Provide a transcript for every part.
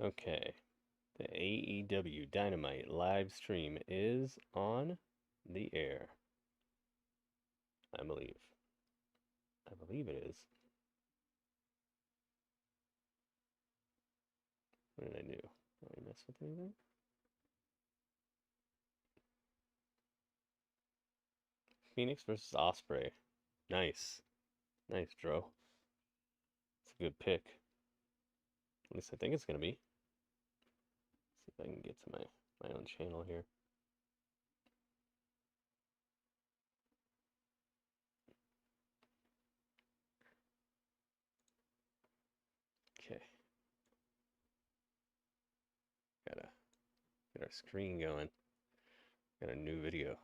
Okay, the AEW Dynamite live stream is on the air. I believe. I believe it is. What did I do? Did I mess with anything? Fenix versus Ospreay. Nice. Nice, Dro. It's a good pick. At least I think it's going to be. See if I can get to my own channel here. Okay. Gotta get our screen going. Got a new video.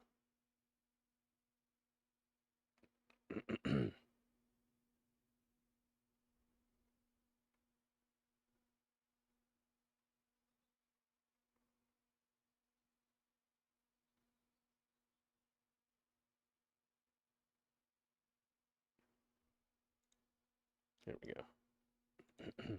There we go.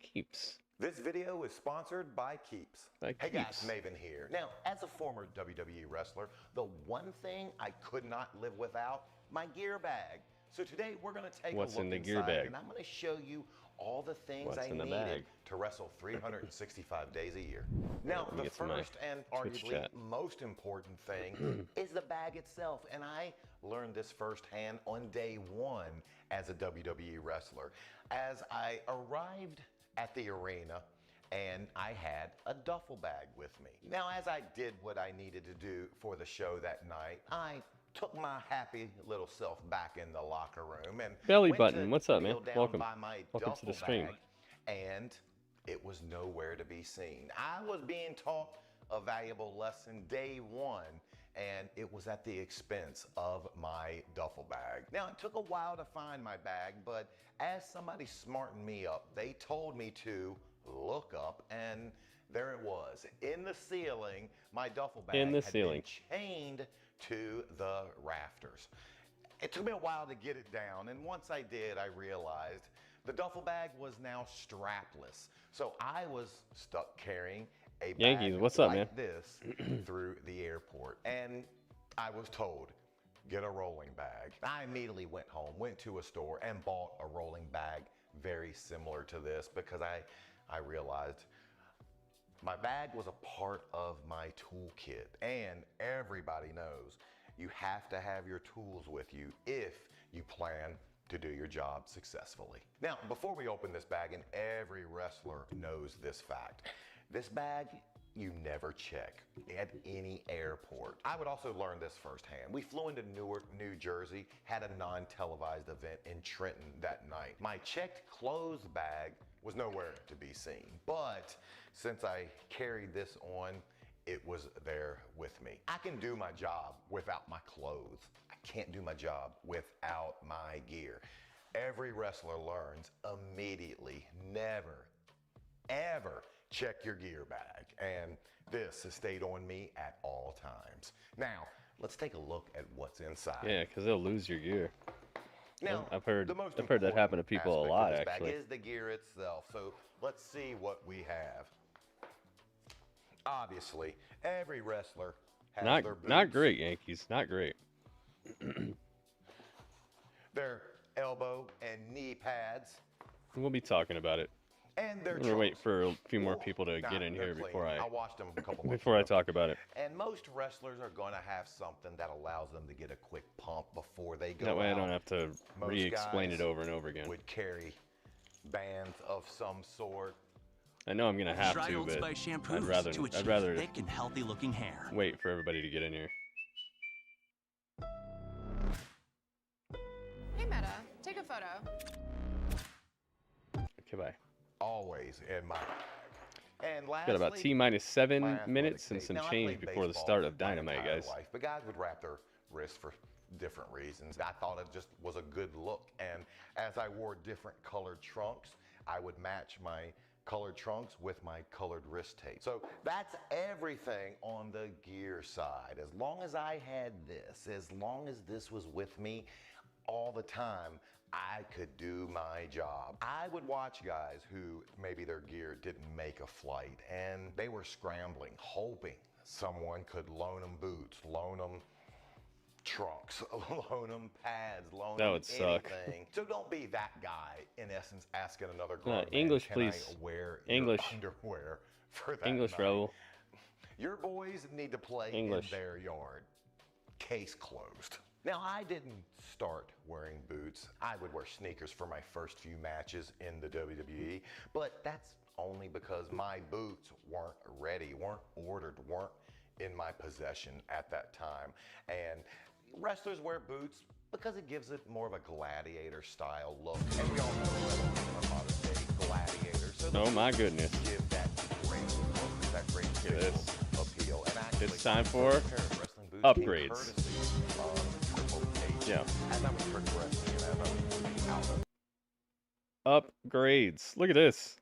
Keeps. This video is sponsored by Keeps. Hey guys, Maven here. Now, as a former WWE wrestler, the one thing I could not live without, my gear bag. So today we're going to take What's a look in the inside, gear bag? and I'm going to show you all the things What's I in the needed bag? to wrestle 365 days a year. Now, the first and arguably chat. most important thing is the bag itself, and I learned this firsthand on day one as a WWE wrestler. As I arrived at the arena, and I had a duffel bag with me. Now, as I did what I needed to do for the show that night, I took my happy little self back in the locker room and Belly went button, to what's up, man? kneel down Welcome. by my Welcome to the duffel stream. bag, and it was nowhere to be seen. I was being taught a valuable lesson day one, and it was at the expense of my duffel bag. Now, it took a while to find my bag, but as somebody smartened me up, they told me to look up, and there it was. In the ceiling, my duffel bag had been chained to the rafters. It took me a while to get it down, and once I did, I realized the duffel bag was now strapless. So I was stuck carrying a Yankees, bag what's up, like man? this through the airport. And I was told, get a rolling bag. I immediately went home, went to a store, and bought a rolling bag very similar to this because I realized my bag was a part of my toolkit, and everybody knows you have to have your tools with you if you plan to do your job successfully. Now, before we open this bag, and every wrestler knows this fact, this bag you never check at any airport. I would also learn this firsthand. We flew into Newark, New Jersey, had a non-televised event in Trenton that night. My checked clothes bag was nowhere to be seen, but since I carried this on, it was there with me. I can do my job without my clothes. I can't do my job without my gear. Every wrestler learns immediately, never, ever check your gear bag. And this has stayed on me at all times. Now, let's take a look at what's inside. Yeah, because they'll lose your gear. Now, I've heard that happen to people a lot, actually. Is the gear itself. So let's see what we have. Obviously, every wrestler has their boots. Not great, Yankees. Not great. Their elbow and knee pads. We'll be talking about it. And their I'm gonna wait for a few more people to get in here before I watched them a couple before I talk about it. And most wrestlers are going to have something that allows them to get a quick pump before they go. That way, out. I don't have to re-explain it over and over again. Would carry bands of some sort. I know I'm gonna have to, but I'd rather thick and healthy looking hair. Wait for everybody to get in here. Hey Meta, take a photo. Okay, bye. Always in my bag. And lastly, got about T-minus 7 minutes and some change before the start of Dynamite, guys. But guys would wrap their wrists for different reasons. I thought it just was a good look, and as I wore different colored trunks, I would match my colored trunks with my colored wrist tape. So that's everything on the gear side. As long as I had this, as long as this was with me all the time, I could do my job. I would watch guys who maybe their gear didn't make a flight and they were scrambling, hoping someone could loan them boots, loan them trunks, loan them pads, loan That them would suck. anything. So don't be that guy, in essence, asking another grown man, English, can please. I wear English. your underwear for that English, night? Raul. Your boys need to play English. in their yard. Case closed. Now, I didn't start wearing boots. I would wear sneakers for my first few matches in the WWE, but that's only because my boots weren't ready, weren't ordered, weren't in my possession at that time. And wrestlers wear boots because it gives it more of a gladiator style look. And we all know wrestlers are modern day gladiators. So Oh my goodness. give that great look, that great Look at visual this. appeal. And actually, It's time for a pair of wrestling boots came upgrades. courtesy of Triple H. Yeah. As I was progressing and as I was moving out of Upgrades. Look at this.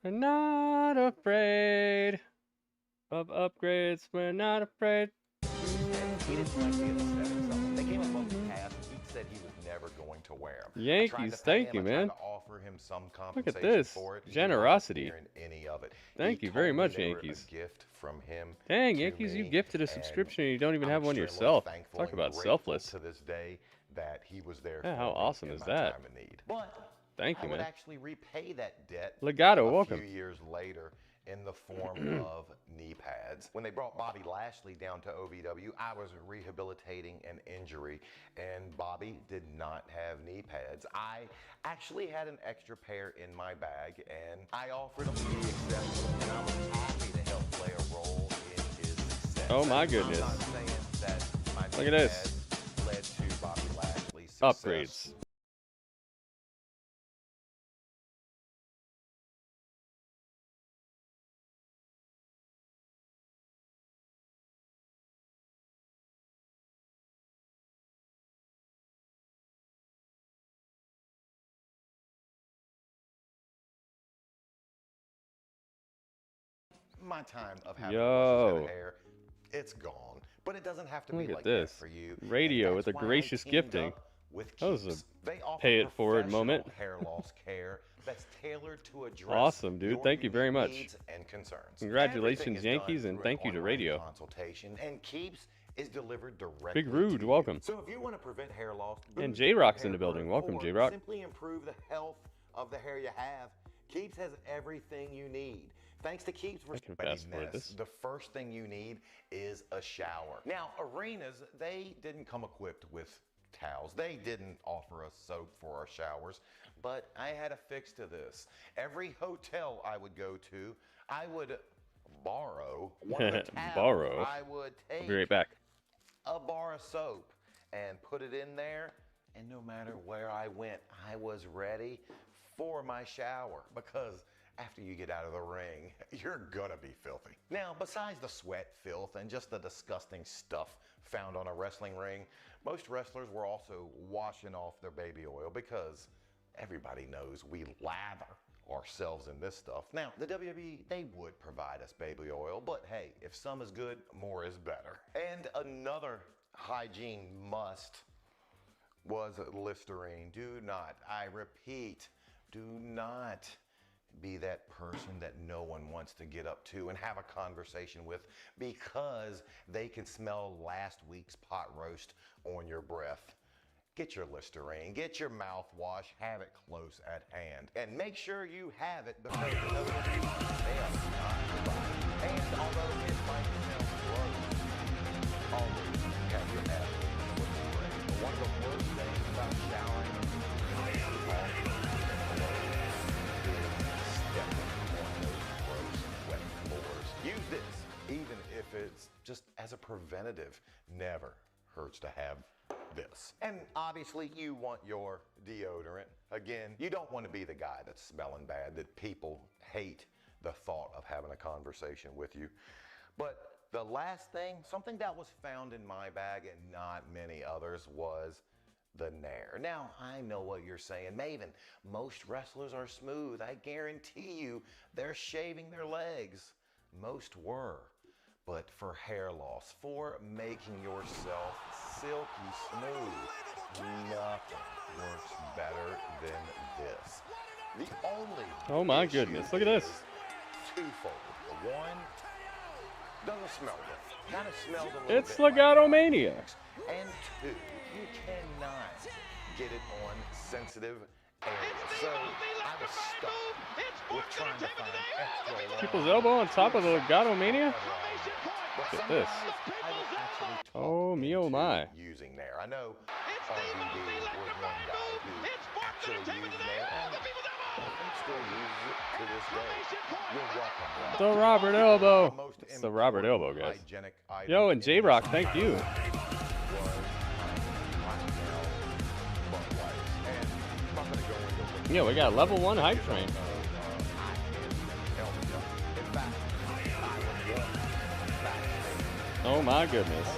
We're not afraid of upgrades. We're not afraid. he didn't like being the 7-something. They came above the cast and he said he was never going to wear them. Yankees, thank you, man. I tried to offer him some Look at compensation this. for it. He Generosity. wasn't hearing any of it. Thank He you very told me much, they were a Yankees. gift from him Dang, to Yankees, you me, gifted a and subscription and you don't even I'm have one extremely yourself. thankful Talk and about grateful selfless. to this day that he was there Yeah, for how me awesome in is my that? time of need. But Thank I you, would man. actually repay that debt Legato, a welcome. few years later in the form of knee pads. When they brought Bobby Lashley down to OVW, I was rehabilitating an injury, and Bobby did not have knee pads. I actually had an extra pair in my bag, and I offered him the acceptance, and I was happy to help play a role in his success. Oh my I'm goodness. not saying that my Look knee at this. pads led to Bobby Lashley's success. Upgrades. My time of having Yo. a luscious head of hair, it's gone. But it doesn't have to Look be at like this. that for you. Radio And with that's a why I gracious teamed gifting. up with That was a Keeps. They offer pay it forward professional moment. hair loss care that's tailored to address Awesome, dude. your Thank you very unique much. needs and concerns. Congratulations, Everything is Yankees, done and through thank an you to online Radio. consultation, and Keeps is delivered directly Big Rude, to welcome. you. So if you want to prevent hair loss, And boost J-Rock's your in the hair building. growth, Welcome, or J-Rock. simply improve the health of the hair you have, Keeps has everything you need. Thanks to Keeps for I can fast forward readiness, this. the first thing you need is a shower. Now, arenas, they didn't come equipped with towels. They didn't offer us soap for our showers, but I had a fix to this. Every hotel I would go to, I would borrow one of the towels. Borrow. I would I'll take be right back. a bar of soap and put it in there, and no matter where I went, I was ready for my shower, because after you get out of the ring, you're gonna be filthy. Now, besides the sweat, filth, and just the disgusting stuff found on a wrestling ring, most wrestlers were also washing off their baby oil, because everybody knows we lather ourselves in this stuff. Now, the WWE, they would provide us baby oil, but hey, if some is good, more is better. And another hygiene must was Listerine. Do not, I repeat, do not be that person that no one wants to get up to and have a conversation with, because they can smell last week's pot roast on your breath. Get your Listerine, get your mouthwash, have it close at hand. And make sure you have it, because they are not provided. And although it might smell gross, always have your abdomen with spray. But one of the worst things about showering use this, even if it's just as a preventative. Never hurts to have this. And obviously you want your deodorant. Again, you don't want to be the guy that's smelling bad, that people hate the thought of having a conversation with you. But the last thing, something that was found in my bag and not many others, was the Nair. Now, I know what you're saying, Maven. Most wrestlers are smooth. I guarantee you they're shaving their legs. Most were. But for hair loss, for making yourself silky smooth. Nothing works better than this. The only Oh my issue goodness, look at this. is twofold. One, doesn't smell good. Kind of smells a little It's bit Legato like Mania. and two, you cannot get it on sensitive areas. So I was stuck with trying to find extra long. People's elbow on top of the Legato Mania. But Look at some this. guys I will actually talk Oh me, oh into my. using there. I know RVD was one guy who actually used there, and I think still uses it to this day. You're welcome. The Robert Elbow. Most It's the Robert Elbow, important guys. hygienic item Yo, and in J-Rock, this thank you. was butt wipes. And I'm not gonna go into what Yeah, we got level 1 hype train. in fact, I was backstage. Oh my goodness.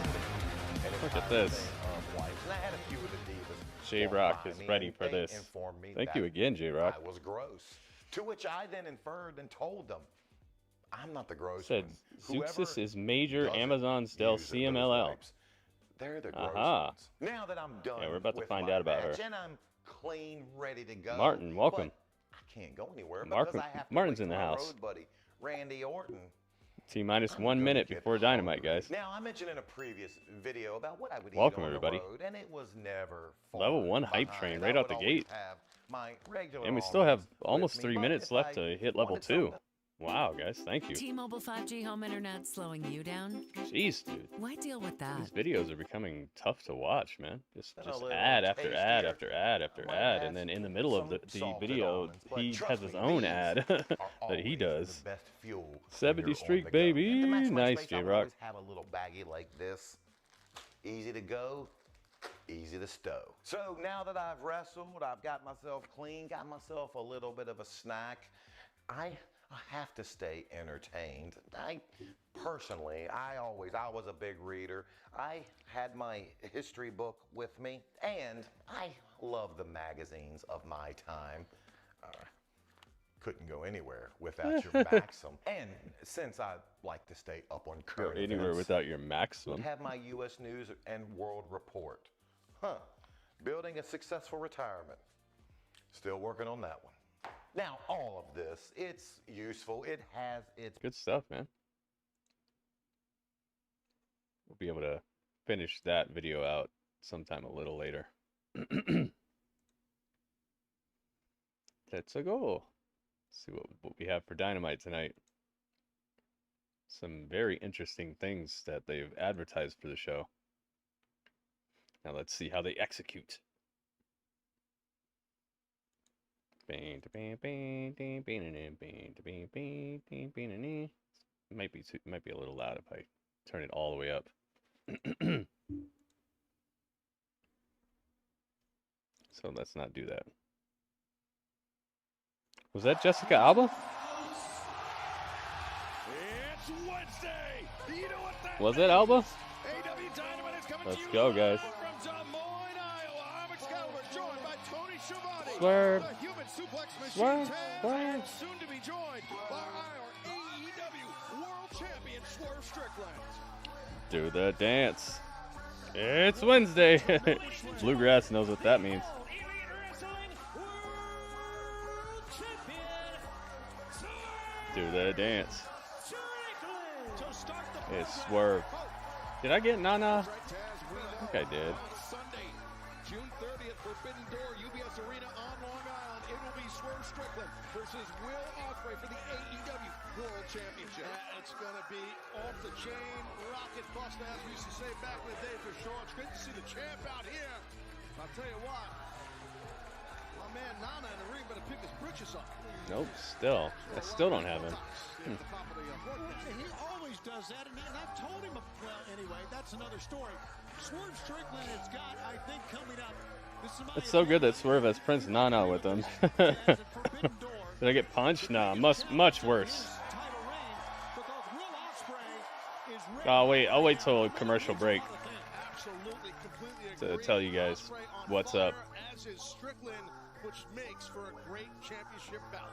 And Look at this. wipes. And I had a few of the divas J-Rock walk by is me, ready and for they this. informed me Thank that you again, J-Rock. I was gross. To which I then inferred and told them, I'm not the gross Said one. Xeuxis is major doesn't Amazon Stealth use those CMLL. wipes, they're the gross Aha. ones. Now that I'm done Yeah, we're about to with find my out about her. match and I'm clean, ready to go. Martin, welcome. But I can't go anywhere Martin- because I have to Martin's wait in the for my house. road buddy, Randy Orton. T-minus I'm 1 gonna minute get before Dynamite, hungry. guys. Now, I mentioned in a previous video about what I would Welcome, eat on everybody. the road, and it was never Level far 1 hype behind. train I right out would the always gate. have my regular And we still have almonds almost with 3 me, but minutes if left I to hit level wanted 2. something- Wow, guys, thank you. T-Mobile 5G home internet slowing you down? Jeez, dude. Why deal with These that? videos are becoming tough to watch, man. Just And a little ad after ad tastier. after ad after Might ad, add and then in the middle of some the salted video, almonds, but he trust has his me, own these ad are that he always does. the best fuel when 70 you're on streak, the go. baby. And to match my Nice, space, I would J-Rock. always have a little baggie like this. Easy to go, easy to stow. So now that I've wrestled, I've got myself clean, got myself a little bit of a snack. I have to stay entertained. I was a big reader. I had my history book with me, and I love the magazines of my time. Couldn't go anywhere without your Maxim. And since I like to stay up on Go current anywhere events, without your would maximum. have my U.S. News and World Report. Building a successful retirement. Still working on that one. Now, all of this, it's useful. It has its Good stuff, man. We'll be able to finish that video out sometime a little later. Let's go. See what we have for Dynamite tonight. Some very interesting things that they've advertised for the show. Now let's see how they execute. Might be a little loud if I turn it all the way up. So let's not do that. Was that Jessica Alba? It's Wednesday. You know what that Was it Alba? AEW Dynamite is coming Let's to you go, live guys. from Des Moines, Iowa. I'm Excalibur, joined by Tony Schiavone, Swerve. the Human Suplex Machine, Swerve. Tab, Swerve. and soon to be joined by our AEW World Champion Swerve Strickland. Do the dance. It's Wednesday. Bluegrass knows what that means. Elite Wrestling World Champion, Do the dance. Strickland. To start the It's Swerve. Did I get Nana? Right, Taz, we I think I did. Sunday, June 30th, Forbidden Door, UBS Arena on Long Island. It will be Swerve Strickland versus Will Ospreay for the AEW World Championship. It's going to be off the chain, rocket buster, as we used to say back in the day for sure. It's great to see the champ out here. I'll tell you what, my man Nana in the ring better pick his britches up. Nope, still. I still don't have him. At the top of the He always does that, and I've told him, well, anyway, that's another story. Swerve Strickland has got, I think, coming up. It's so good that Swerve has Prince Nana with him. Did I get punched? Nah, much worse. Oh, wait, I'll wait till a commercial break to tell you guys what's up. As is Strickland, which makes for a great championship bout.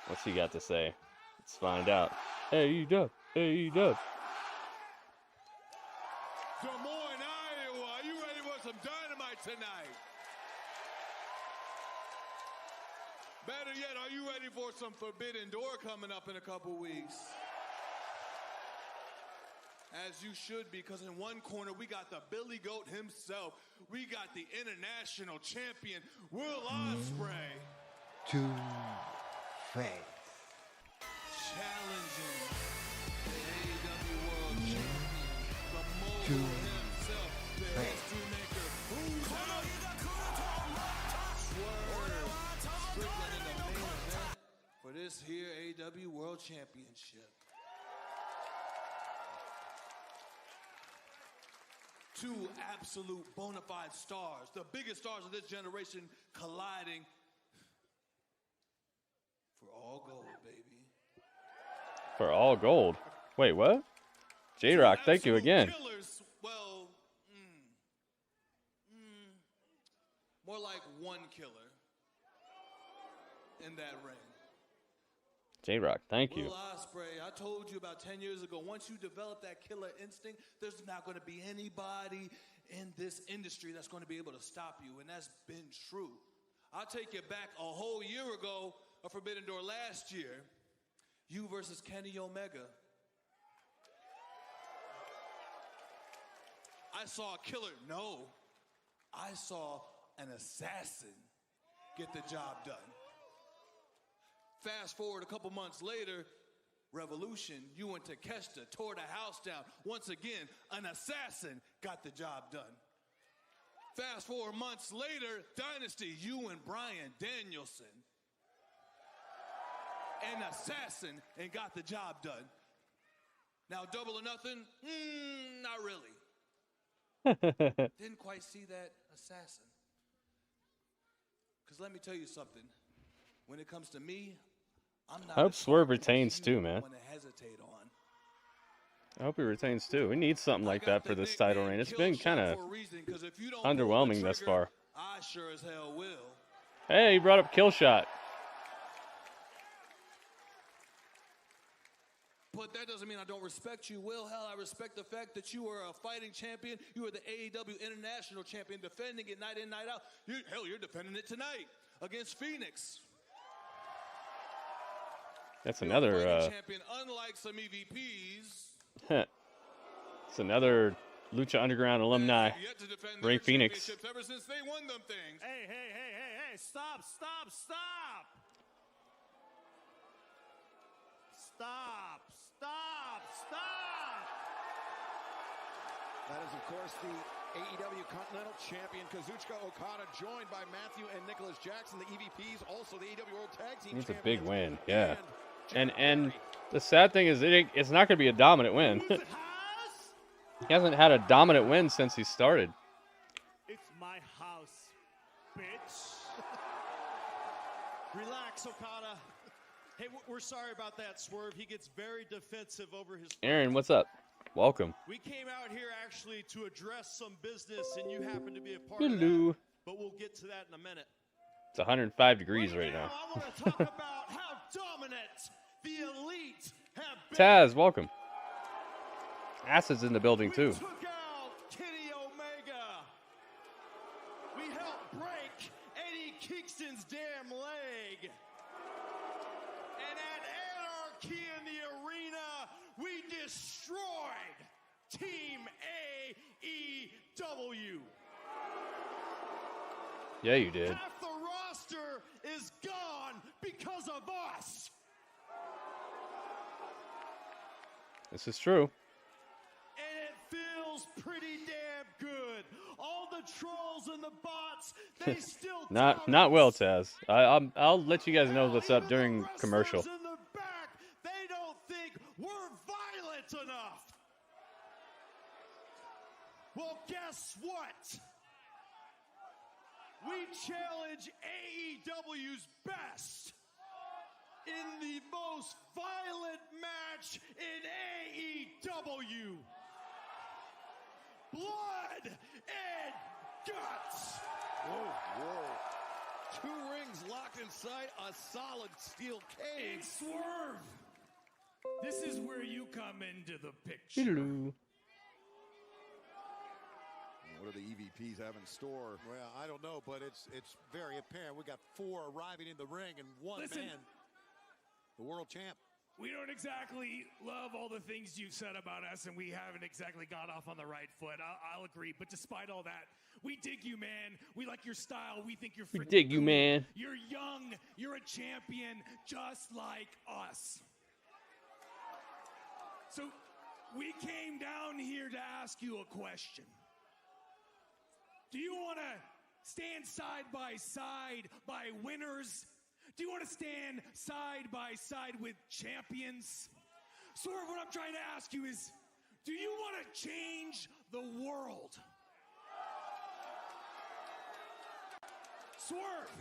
What's he got to say? Let's find out. AEW, AEW. Des Moines, Iowa, are you ready for some dynamite tonight? Better yet, are you ready for some Forbidden Door coming up in a couple weeks? As you should be, because in one corner we got the Billy Goat himself. We got the international champion, Will Ospreay. Two-Face. Challenging the AEW World Champion, the mogul himself, the history maker. Who's out? Swerve Strickland in the main event for this here AEW World Championship. Two absolute bona fide stars, the biggest stars of this generation, colliding for all gold, baby. For all gold. Wait, what? J-Rock, thank you again. Killers, well, more like one killer in that ring. J-Rock, thank you. Will Ospreay, I told you about 10 years ago, once you develop that killer instinct, there's not going to be anybody in this industry that's going to be able to stop you, and that's been true. I'll take you back a whole year ago, a Forbidden Door last year, you versus Kenny Omega. I saw a killer. No, I saw an assassin get the job done. Fast forward a couple months later, Revolution, you went to Kesta, tore the house down. Once again, an assassin got the job done. Fast forward months later, Dynasty, you and Bryan Danielson, an assassin, and got the job done. Now, Double or Nothing? Not really. Didn't quite see that assassin. Because let me tell you something. When it comes to me, I'm not. I hope Swerve retains too, man. Want to hesitate on. I hope he retains too. We need something like that for this title reign. It's been kind of underwhelming thus far. I sure as hell will. Hey, he brought up Killshot. But that doesn't mean I don't respect you, Will. Hell, I respect the fact that you are a fighting champion. You are the AEW International Champion, defending it night in, night out. You're defending it tonight against Fenix. That's another. Champion, unlike some EVPs. It's another Lucha Underground alumni. Ray Fenix. Ever since they won them things. Hey, stop. That is, of course, the AEW Continental Champion, Kazuchika Okada, joined by Matthew and Nicholas Jackson, the EVPs, also the AEW World Tag Team It's Champions. a big win, yeah. And the sad thing is, it's not going to be a dominant win. He hasn't had a dominant win since he started. It's my house, bitch. Relax, Okada. Hey, we're sorry about that, Swerve. He gets very defensive over his... Aaron, what's up? Welcome. We came out here actually to address some business, and you happen to be a part of Hello. that. But we'll get to that in a minute. It's 105 degrees right now. I want to talk about how dominant the elite have been. Taz, welcome. Acid's in the building, We too. took out Kenny Omega. We helped break Eddie Kingston's damn leg. And at Anarchy in the Arena, we destroyed Team AEW. Yeah, you did. Half the roster is gone because of us. This is true. And it feels pretty damn good. All the trolls and the bots, they still Not well, Taz. I'll let you guys know what's up during commercial. In the back, they don't think we're violent enough. Well, guess what? We challenge AEW's best in the most violent match in AEW. Blood and guts. Two rings locked inside a solid steel cage. It's Swerve. This is where you come into the picture. Hello. What do the EVPs have in store? Well, I don't know, but it's very apparent. We got 4 arriving in the ring and one man, the world champ. We don't exactly love all the things you've said about us, and we haven't exactly got off on the right foot. I'll agree. But despite all that, we dig you, man. We like your style. We think you're We freaking dig you, cool. man. You're young. You're a champion just like us. So we came down here to ask you a question. Do you want to stand side by side by winners? Do you want to stand side by side with champions? Swerve, what I'm trying to ask you is, do you want to change the world? Swerve.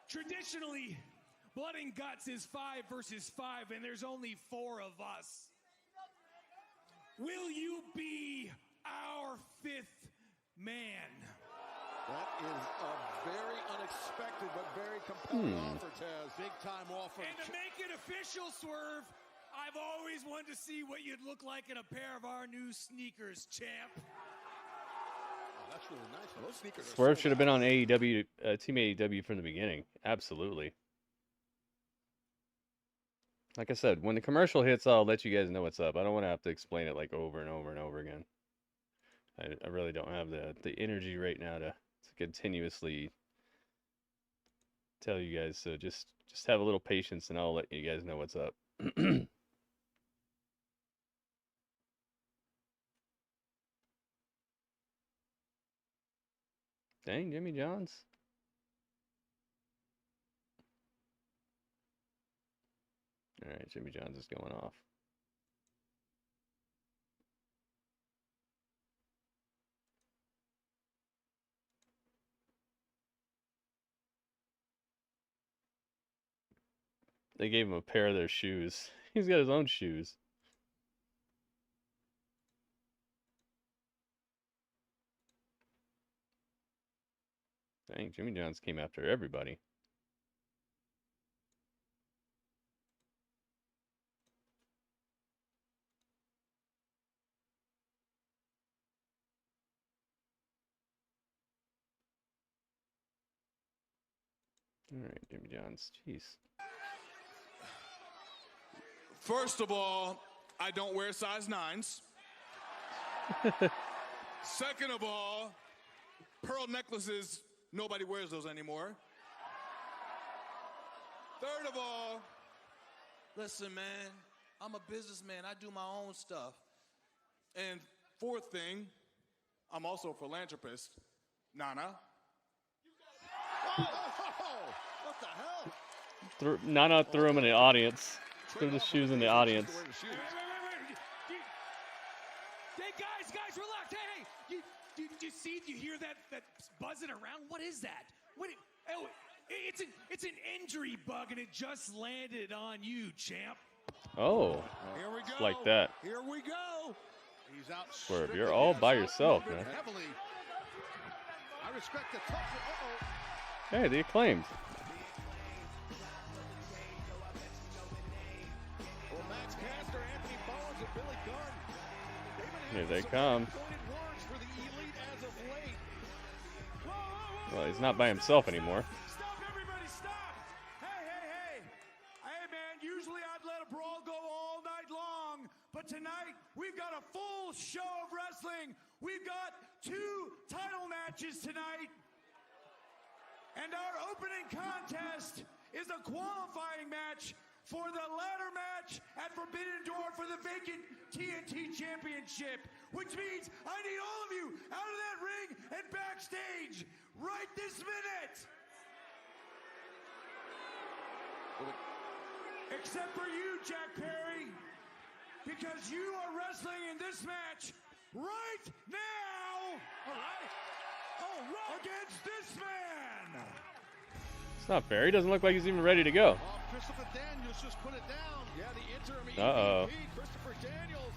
Traditionally, Blood and Guts is 5 versus 5, and there's only 4 of us. Will you be our 5th man? That is a very unexpected but very compelling offer, Taz. Big time offer. And to make it official, Swerve, I've always wanted to see what you'd look like in a pair of our new sneakers, champ. Oh, that's really nice. Those sneakers are Swerve sold should have out. been on AEW, Team AEW from the beginning. Absolutely. Like I said, when the commercial hits, I'll let you guys know what's up. I don't want to have to explain it like over and over and over again. I really don't have the energy right now to continuously tell you guys. So just have a little patience, and I'll let you guys know what's up. Dang, Jimmy Johns. All right, Jimmy Johns is going off. They gave him a pair of their shoes. He's got his own shoes. Dang, Jimmy Johns came after everybody. All right, Jimmy Johns. Jeez. First of all, I don't wear size 9s. Second of all, pearl necklaces, nobody wears those anymore. Third of all, Listen, man, I'm a businessman. I do my own stuff. and fourth thing, I'm also a philanthropist. Nana. What the hell? Nana threw him in the audience. Threw the shoes in the audience. Wait. Hey, guys, relax. Hey, you see, you hear that buzzing around? What is that? It's an injury bug, and it just landed on you, champ. Oh, Here we it's go. like that. Here we go. He's out. Swerve, you're all by yourself, man. Heavily. I respect the toughness. Uh-oh. Hey, the Acclaimed. Well, Max Caster, Anthony Bowens, and Billy Gunn. Here they come. Pointed words for the elite as of late. Well, he's not by himself anymore. Stop, everybody, stop! Hey, man, usually I'd let a brawl go all night long, but tonight we've got a full show of wrestling. We've got 2 title matches tonight, and our opening contest is a qualifying match for the ladder match at Forbidden Door for the vacant TNT Championship, which means I need all of you out of that ring and backstage right this minute. Except for you, Jack Perry, because you are wrestling in this match right now. All right. Against this man. It's not fair. He doesn't look like he's even ready to go. Oh, Christopher Daniels just put it down. Yeah, the interim EVP, Uh-oh. Christopher Daniels.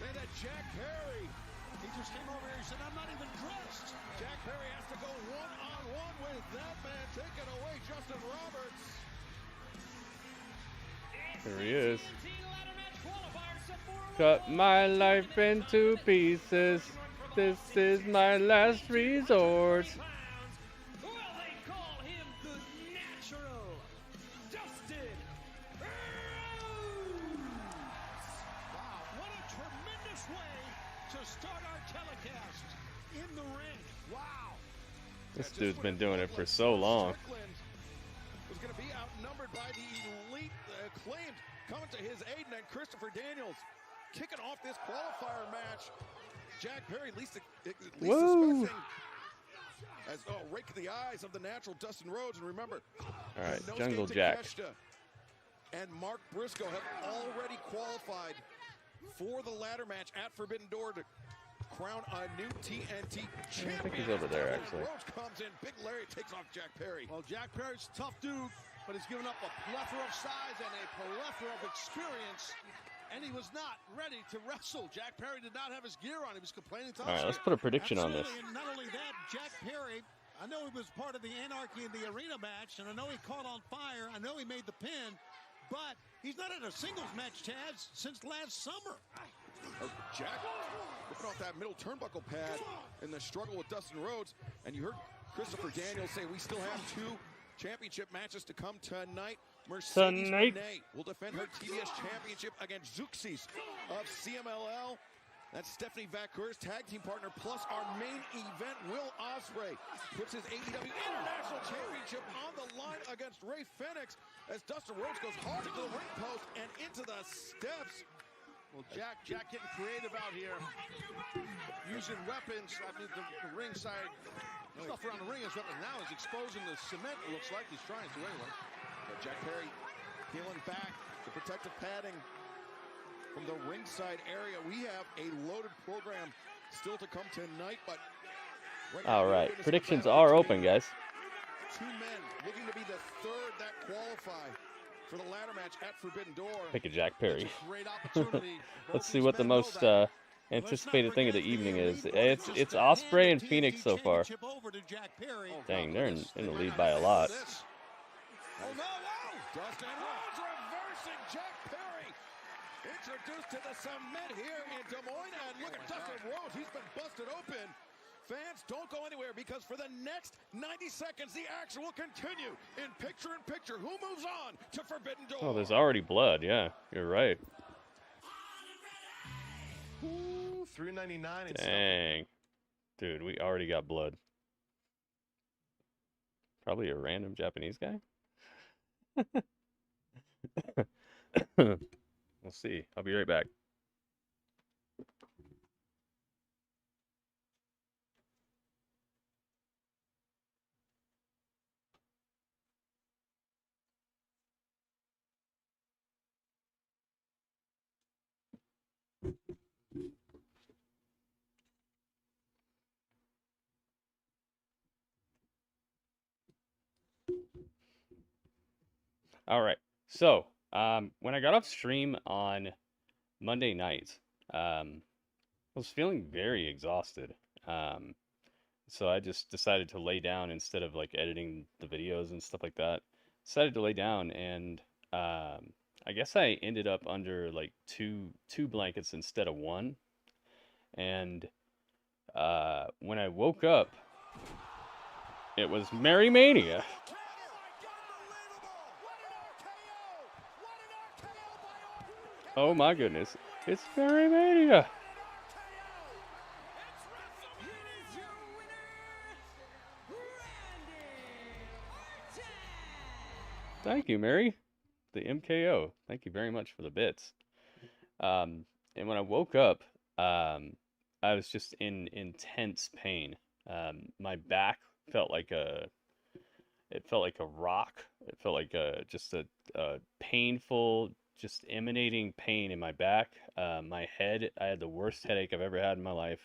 And that Jack Perry. He just came over here and said, I'm not even dressed. Jack Perry has to go one-on-one with that man. Taking away Justin Roberts. There he is. Cut my life into pieces. This is my last resort. Well, they call him the natural Dustin Rhodes. Wow, what a tremendous way to start our telecast in the ring. Wow. This dude's been doing it for so long. Was going to be outnumbered by the elite acclaimed coming to his aid, and then Christopher Daniels kicking off this qualifier match. Jack Perry at least expecting as rake the eyes of the natural Dustin Rhodes. And remember, All right, Inosuke Jungle Jack. Takeshita and Mark Briscoe have already qualified for the ladder match at Forbidden Door to crown a new TNT champion. I think he's over there, actually. Rhodes comes in, Big Larry takes off Jack Perry. Well, Jack Perry's a tough dude, but he's given up a plethora of size and a plethora of experience. And he was not ready to wrestle. Jack Perry did not have his gear on. He was complaining to us. All right, let's put a prediction on this. And not only that, Jack Perry, I know he was part of the Anarchy in the Arena match, and I know he caught on fire. I know he made the pin, but he's not in a singles match, Taz, since last summer. Jack ripping off that middle turnbuckle pad in the struggle with Dustin Rhodes. And you heard Christopher Daniels say we still have 2 championship matches to come tonight. Mercedes Moné will defend her TBS championship against Xeuxis of CMLL. That's Stephanie Vacour's tag team partner, plus our main event, Will Ospreay, puts his AEW International Championship on the line against Fenix as Dustin Rhodes goes hard into the ring post and into the steps. Well, Jack getting creative out here, using weapons. I mean, the ringside stuff around the ring is weapons. Now he's exposing the cement, it looks like he's trying to anyway. But Jack Perry peeling back the protective padding from the ringside area. We have a loaded program still to come tonight, but all right, predictions are open, guys. 2 men looking to be the third that qualify for the ladder match at Forbidden Door. Pick a Jack Perry. Great opportunity. Let's see what the most anticipated thing of the evening is. It's Ospreay and Fenix so far. Dang, they're in the lead by a lot. Oh, no, Dustin Rhodes reversing Jack Perry. Introduced to the cement here in Des Moines. And look at Dustin Rhodes. He's been busted open. Fans, don't go anywhere because for the next 90 seconds, the action will continue in picture-in-picture. Who moves on to Forbidden Door? Oh, there's already blood. Yeah, you're right. Ooh, $3.99. Dang. Dude, we already got blood. Probably a random Japanese guy. We'll see. I'll be right back. All right. So, when I got off stream on Monday night, I was feeling very exhausted. So I just decided to lay down instead of like editing the videos and stuff like that. Decided to lay down, and I guess I ended up under like two blankets instead of one. And when I woke up, it was Merry Mania. Oh my goodness, it's Merry Mania! Thank you, Mary. The MKO. Thank you very much for the bits. And when I woke up, I was just in intense pain. My back felt like a rock. It felt like just a painful, just emanating pain in my back. My head, I had the worst headache I've ever had in my life.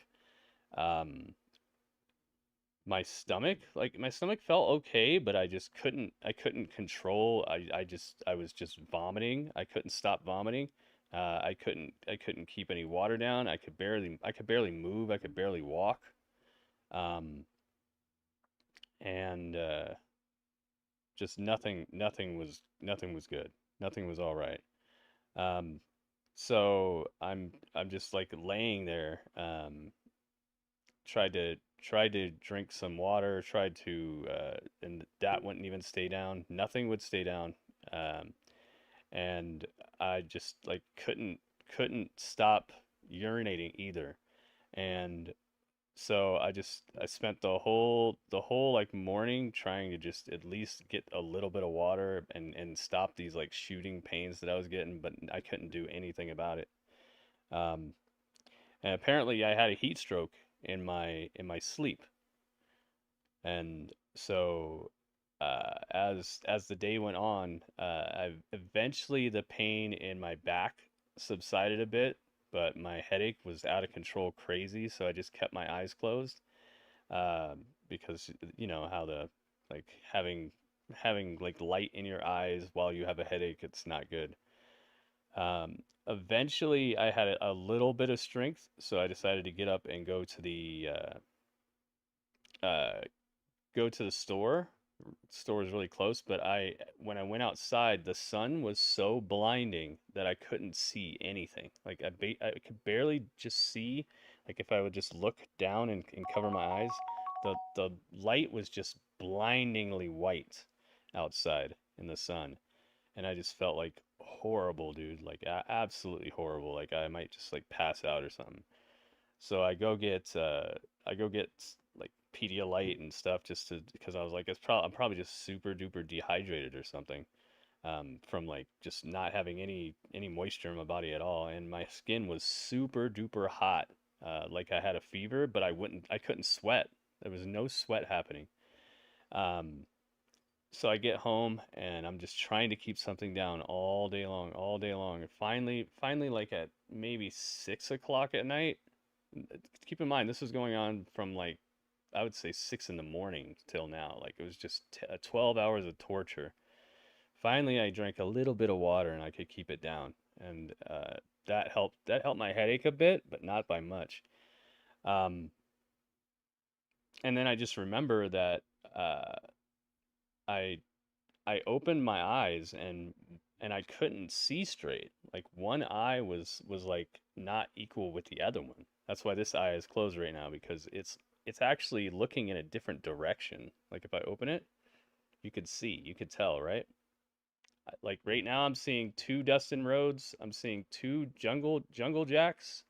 My stomach felt okay, but I couldn't control. I was just vomiting. I couldn't stop vomiting. I couldn't keep any water down. I could barely move. I could barely walk. And just nothing was good. Nothing was all right. So I'm just like laying there. Tried to drink some water. Tried to and that wouldn't even stay down. Nothing would stay down. And I just like couldn't stop urinating either. And so I spent the whole like morning trying to just at least get a little bit of water and stop these like shooting pains that I was getting, but I couldn't do anything about it. And apparently I had a heat stroke in my sleep. And so as the day went on, eventually the pain in my back subsided a bit, but my headache was out of control crazy, so I just kept my eyes closed, because you know how the like having like light in your eyes while you have a headache, it's not good. Eventually I had a little bit of strength, so I decided to get up and go to the store. Store is really close, but when I went outside, the sun was so blinding that I couldn't see anything. Like I could barely just see, like if I would just look down and cover my eyes, the light was just blindingly white outside in the sun, and I just felt like horrible, dude, like absolutely horrible, like I might just like pass out or something. So I go get like Pedialyte and stuff because I was like, I'm probably just super duper dehydrated or something, from like just not having any moisture in my body at all, and my skin was super duper hot, like I had a fever, but I couldn't sweat. There was no sweat happening. So I get home and I'm just trying to keep something down all day long, and finally like at maybe 6 o'clock at night. Keep in mind, this was going on from like, I would say 6 in the morning till now. Like it was just 12 hours of torture. Finally, I drank a little bit of water and I could keep it down, and that helped my headache a bit, but not by much. And then I just remember that I opened my eyes and I couldn't see straight. Like one eye was like not equal with the other one. That's why this eye is closed right now, because it's actually looking in a different direction. Like if I open it, you could tell, right? Like right now I'm seeing 2 Dustin Rhodes, I'm seeing 2 jungle jacks,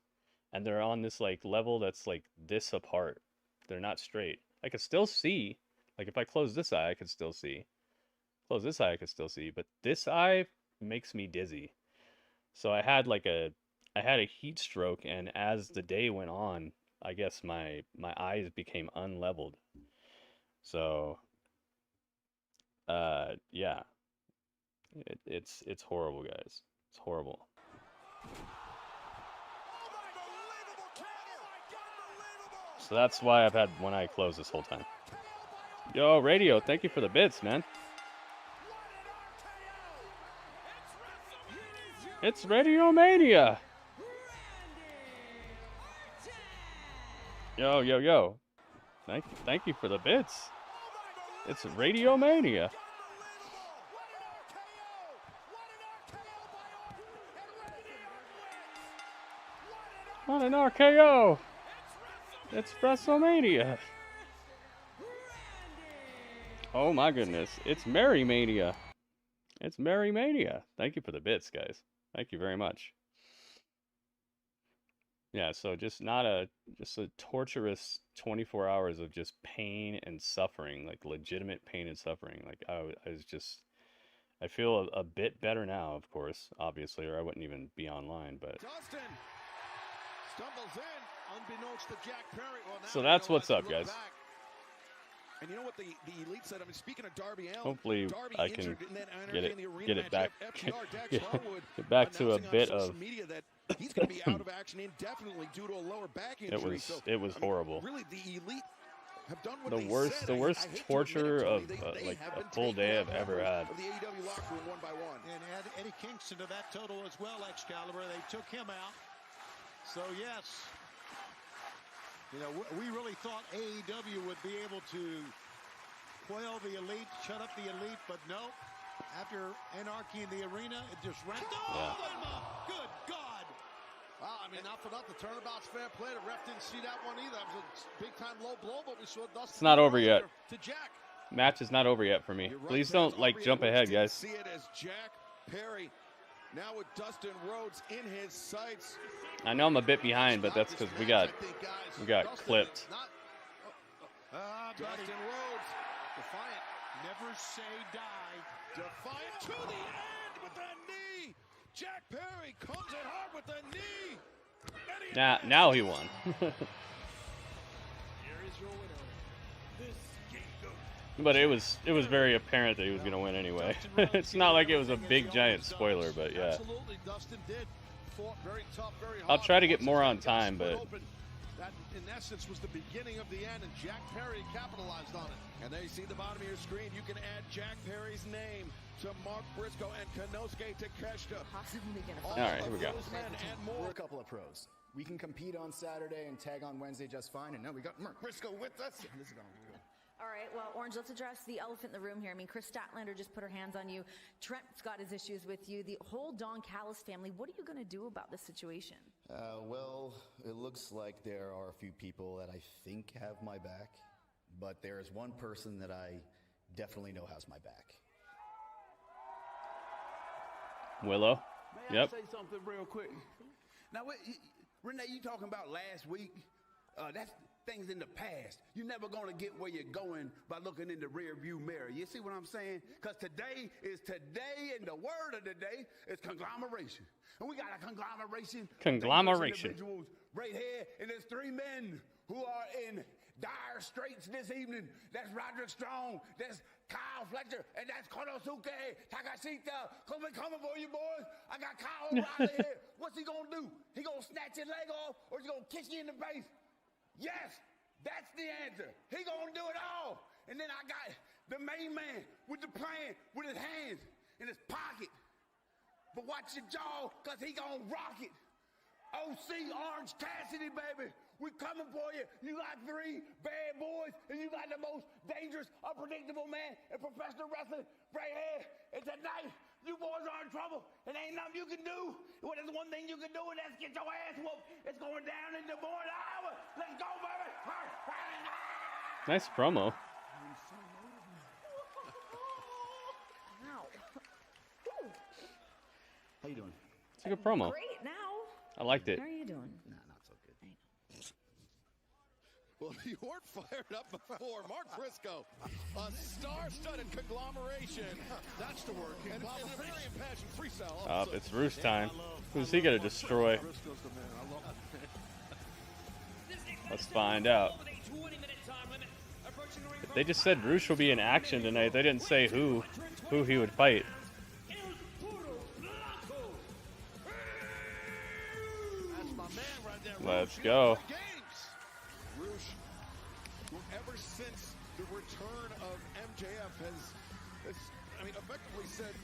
and they're on this like level that's like this apart. They're not straight. I could still see. Like if I close this eye, I could still see. Close this eye, I could still see, but this eye makes me dizzy. So I had a heat stroke, and as the day went on, I guess my eyes became unleveled. So yeah. It's horrible, guys. It's horrible. So that's why I've had one eye closed this whole time. Yo, Radio, thank you for the bits, man. It's Radio Mania. Yo. Thank you for the bits. It's Radio Mania. What an RKO. It's WrestleMania. Oh my goodness. It's Merry Mania. It's Merry Mania. Thank you for the bits, guys. Thank you very much. Yeah, so just a torturous 24 hours of just pain and suffering, like legitimate pain and suffering. Like I feel a bit better now, of course, obviously, or I wouldn't even be online, but Dustin stumbles in, unbeknownst to Jack Perry. Well, now so that's what's up, guys. Back. And you know what the Elite said? I mean, speaking of Darby Allin, hopefully Darby I can get it back, get back to a bit of. Media that he's going to be out of action indefinitely due to a lower back injury. It was horrible. Really, the Elite have done what The they worst, said. the I worst hate to torture admit of it, Tony. They like have a been full taken day out I've ever had. of the AEW locker room one by one. And add Eddie Kingston to that total as well, Excalibur. They took him out. So, yes, you know, we really thought AEW would be able to quell the elite, shut up the elite, but no. After Anarchy in the arena, it just ramped up. Good God. Well, I mean, not for nothing. Turnabout's fair play. The ref didn't see that one either. That was a big-time low blow, but we saw Dustin. It's not over yet. To Jack. Match is not over yet for me. Please don't like jump ahead, guys. See it as Jack Perry now with Dustin Rhodes in his sights. I know I'm a bit behind, but that's because we got clipped. Dustin Rhodes, Defiant. Never say die. defiant to the end with the knee. Jack Perry comes in hard with the knee. Now he won. But it was very apparent that he was going to win anyway. It's not like it was a big giant spoiler, but yeah. Absolutely, Dustin did. Fought very tough, very hard. I'll try to get more on time, but that in essence was the beginning of the end, and Jack Perry capitalized on it. And there you see the bottom of your screen. You can add Jack Perry's name to Mark Briscoe and Konosuke Takeshita. all right, here we go. We're a couple of pros. We can compete on Saturday and tag on Wednesday just fine. And now we got Mark Briscoe with us. This is going to be good. All right, well, Orange, let's address the elephant in the room here. I mean, Chris Statlander just put her hands on you. Trent's got his issues with you. The whole Don Callis family. What are you going to do about this situation? Well, it looks like there are a few people that I think have my back, but there is one person that I definitely know has my back. Willow. May Yep. I say something real quick? Now, Renee, you talking about last week? That's things in the past. You're never going to get where you're going by looking in the rear view mirror. You see what I'm saying? Because today is today, and the word of the day is conglomeration. And we got a conglomeration. Conglomeration. Individuals right here, and there's three men who are in dire straits this evening. That's Roderick Strong, that's Kyle Fletcher, and that's Konosuke Takeshita. Coming for you, boys. I got Kyle O'Reilly here. What's he going to do? He going to snatch your leg off, or is he going to kick you in the face? Yes, that's the answer. He gonna do it all. And then I got the main man with the plan, with his hands in his pocket. But watch your jaw, because he gonna rock it. OC Orange Cassidy, baby. We coming for you. You got three bad boys, and you got the most dangerous, unpredictable man in professional wrestling right here. And tonight, you boys are in trouble, and ain't nothing you can do. Well, there's one thing you can do, and that's get your ass whooped. It's going down in the morning hour. Let's go, baby. Nice promo. Wow. How you doing? It's a good promo. Great now. I liked it. How are you doing? Nah, not so good. Well, you weren't fired up before. Mark Briscoe, a star-studded conglomeration. That's the word. And a very impassioned freestyle. It's Roos time. Who's he gonna destroy? Briscoe's the man. I love it. Let's find out. They just said Roosh will be in action tonight. They didn't say who he would fight. That's my man right there. Let's go. Roosh, who ever since the return of MJF has effectively said,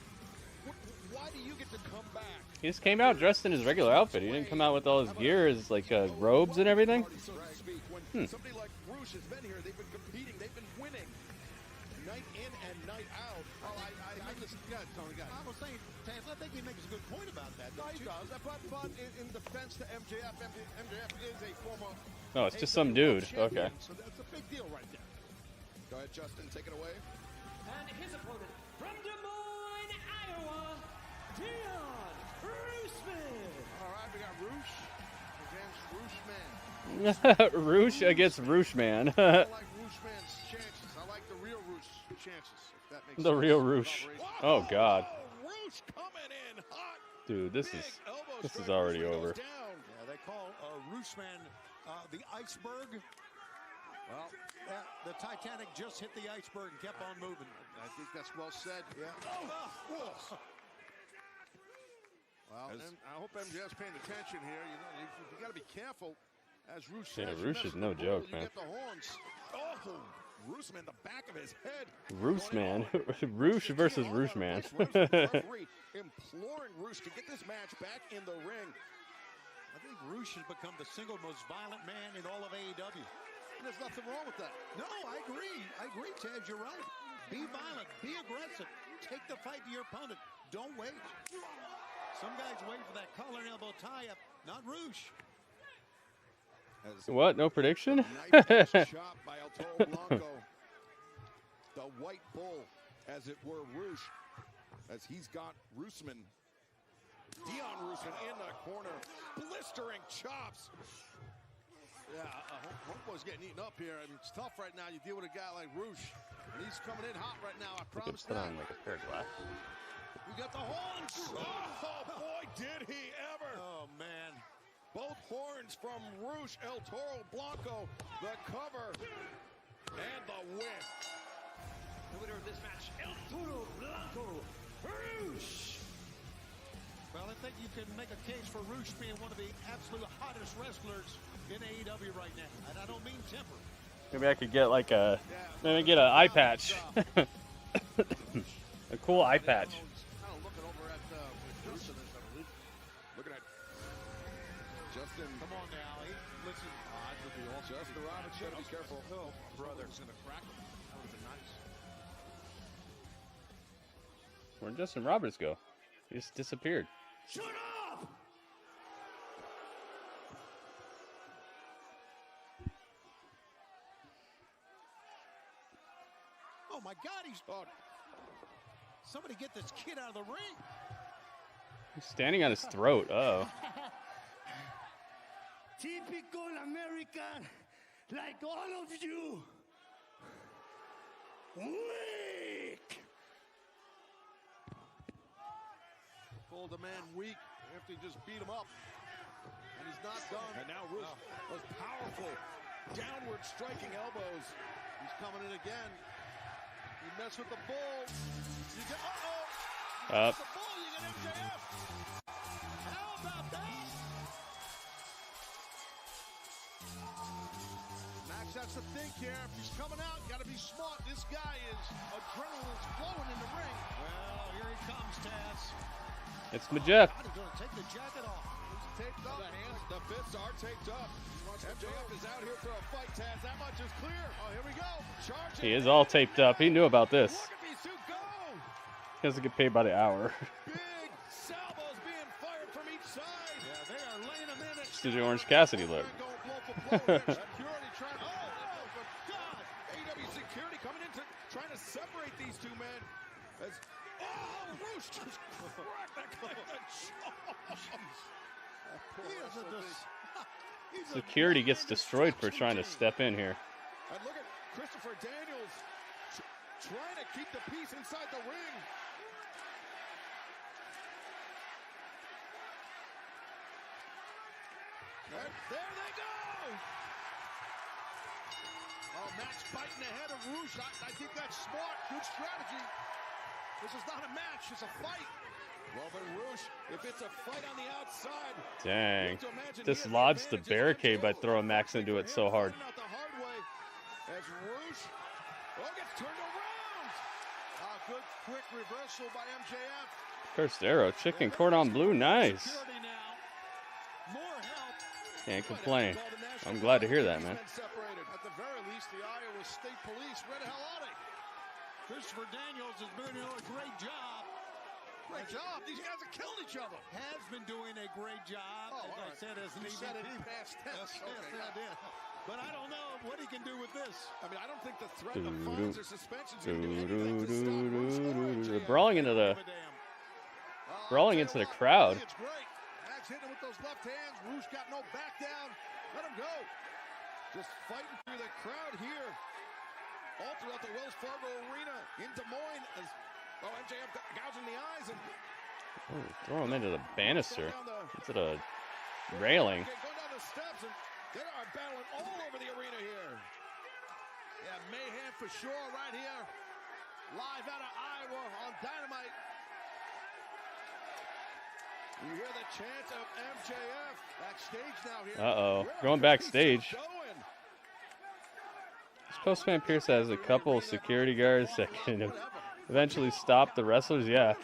why do you get to come back? He just came out dressed in his regular outfit. He didn't come out with all his gear, his like robes and everything. So to speak. When somebody like Roosh has been here, they've been competing, they've been winning night in and night out. Oh, I just, yeah, Tony, got it. I was saying, Taz, I think he makes a good point about that. No, he does. But in defense to MJF, MJF is a former. Oh, it's just some dude. champion, Okay. So that's a big deal right there. Go ahead, Justin, take it away. And his opponent from Des Moines, Iowa, Dion Roosman. All right, we got Roosh against Rooshman. Roosh against Rooshman. I like Rooshman's chances. I like the real Roosh chances, if that makes sense. The real Roosh. Oh God. Roosh coming in hot. Dude, this is already over. Yeah, they call Roosman the iceberg. Well, the Titanic just hit the iceberg and kept on moving. I think that's well said. Yeah. Well, and I hope MJF's paying attention here. You know, you got to be careful. As Roosh Yeah, says, Roosh is no joke, you man. get the horns. Oh, Roosh, man, the back of his head. Roosh man. Roosh versus Roosh man. Referee imploring Roosh to get this match back in the ring. I think Roosh has become the single most violent man in all of AEW. And there's nothing wrong with that. No, I agree. I agree, Taz. You're right. Be violent. Be aggressive. Take the fight to your opponent. Don't wait. Some guys wait for that collar and elbow tie-up. Not Roosh. What? No prediction? Shot by El Toro Blanco. The white bull, as it were, Roosh, as he's got Roosman. Dion Roosman in the corner. Blistering chops. Yeah, Homeboy's getting eaten up here, and it's tough right now. You deal with a guy like Roosh, and he's coming in hot right now. I promise Put that. on like a pair of glasses. We got the horns. Oh, boy, did he ever. Oh, man. Both horns from Roosh, El Toro Blanco, the cover, and the win. The winner of this match, El Toro Blanco, Roosh. Well, I think you can make a case for Roosh being one of the absolute hottest wrestlers in AEW right now. And I don't mean temper. Maybe I could get like a, maybe get an eye patch. A cool eye patch. Kind of looking over at Dustin, I believe. Looking at Justin. Come on now. Listen. Justin Roberts, gotta be careful. No, brother. He's going to crack him. That would have been nice. Where'd Justin Roberts go? He just disappeared. Shut up! Oh, my God. He's... Oh. Somebody get this kid out of the ring. He's standing on his throat. Uh-oh. Typical American, like all of you. Weak! Called the man weak after he just beat him up. And he's not done. And now Roosh, those powerful downward striking elbows. He's coming in again. You mess with the bull. You get, uh-oh. Up. The bull, you get MJF. How about that? Max has to think here. If he's coming out, got to be smart. This guy is, adrenaline's flowing in the ring. Well, here he comes, Taz. It's Majef. He's going to take the jacket off. He's taped up. The hands, the fists are taped up. MJF is out here for a fight, Taz. That much is clear. Oh, here we go. Charging. He is all taped up. He knew about this. Look at these two go. He has to get paid by the hour. Big salvos being fired from each side. Yeah, they are laying him in. Just did the Orange Cassidy look. Security trying. Oh, for God. AEW security coming in to trying to separate these two men. As Roosh just cracked that guy in the jaw. Security gets destroyed for trying to step in here. And look at Christopher Daniels trying to keep the peace inside the ring. And there they go. Oh, Max fighting ahead of Roosh. I think that's smart. Good strategy. This is not a match. It's a fight. Well, but Roosh, if it's a fight on the outside, Dang. Dislodged the barricade by throwing Max into it so hard. Out the hard way as Roosh gets turned around. Good quick reversal by MJF. First arrow, chicken cordon bleu, nice. Security now. More help. Can't complain. I'm glad to hear that, man. At the very least, the Iowa State Police, where the hell are they? Christopher Daniels has been doing a great job. Great job. These guys have killed each other. Has been doing a great job. Oh, as I said, as an you said it EVP. in past tense. Yes, I did. But I don't know what he can do with this. I mean, I don't think the threat of fines or suspensions is going to do anything to stop They're brawling into the crowd. It's great. Max hitting him with those left hands. Roosh got no back down. Let him go. Just fighting through the crowd here. All throughout the Wells Fargo Arena in Des Moines. As, MJF gouging the eyes. And Throw him into the banister. Into the railing. Going down the steps, and they are battling all over the arena here. Yeah, mayhem for sure right here. Live out of Iowa on Dynamite. You hear the chant of MJF backstage now here. Uh-oh. Going backstage. This Postman Pierce has a couple of security guards that can eventually stop the wrestlers. Yeah.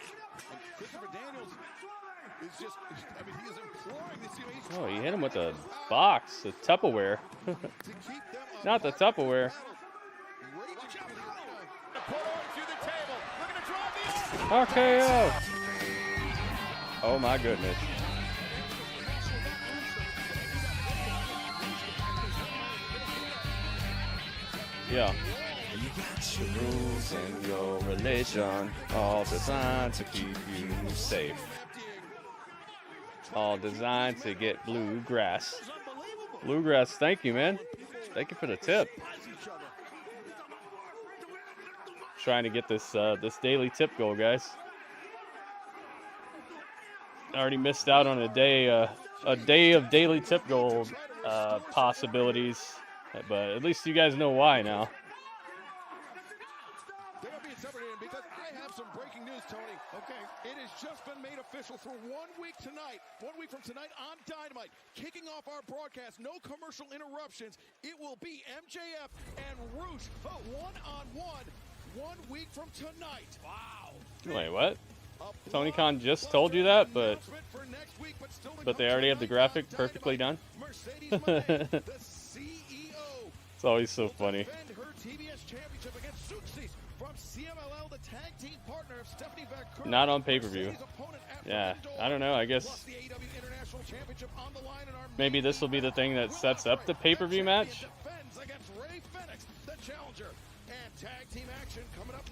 Christopher Daniels is just, I mean, he is imploring this team. Oh, he hit him with a box, a Tupperware. Not the Tupperware. RKO. Oh my goodness. Yeah. You got your rules and your religion, all designed to keep you safe. All designed to get bluegrass. Bluegrass, thank you, man. Thank you for the tip. Trying to get this this daily tip goal, guys. I already missed out on a day of daily tip goal possibilities, but at least you guys know why now. They are being separated because I have some breaking news, Tony. Okay. It has just been made official for 1 week tonight. 1 week from tonight on Dynamite. Kicking off our broadcast, no commercial interruptions. It will be MJF and Roosh one-on-one 1 week from tonight. Wow. Wait, what? Tony Khan just told you that, but they already have the graphic perfectly done. It's always so funny. Her TBS championship against Xeuxis from CMLL, the tag team partner of Stephanie Vaquer. Not on pay-per-view. Yeah, I don't know. I guess maybe this will be the thing that sets up the pay-per-view match.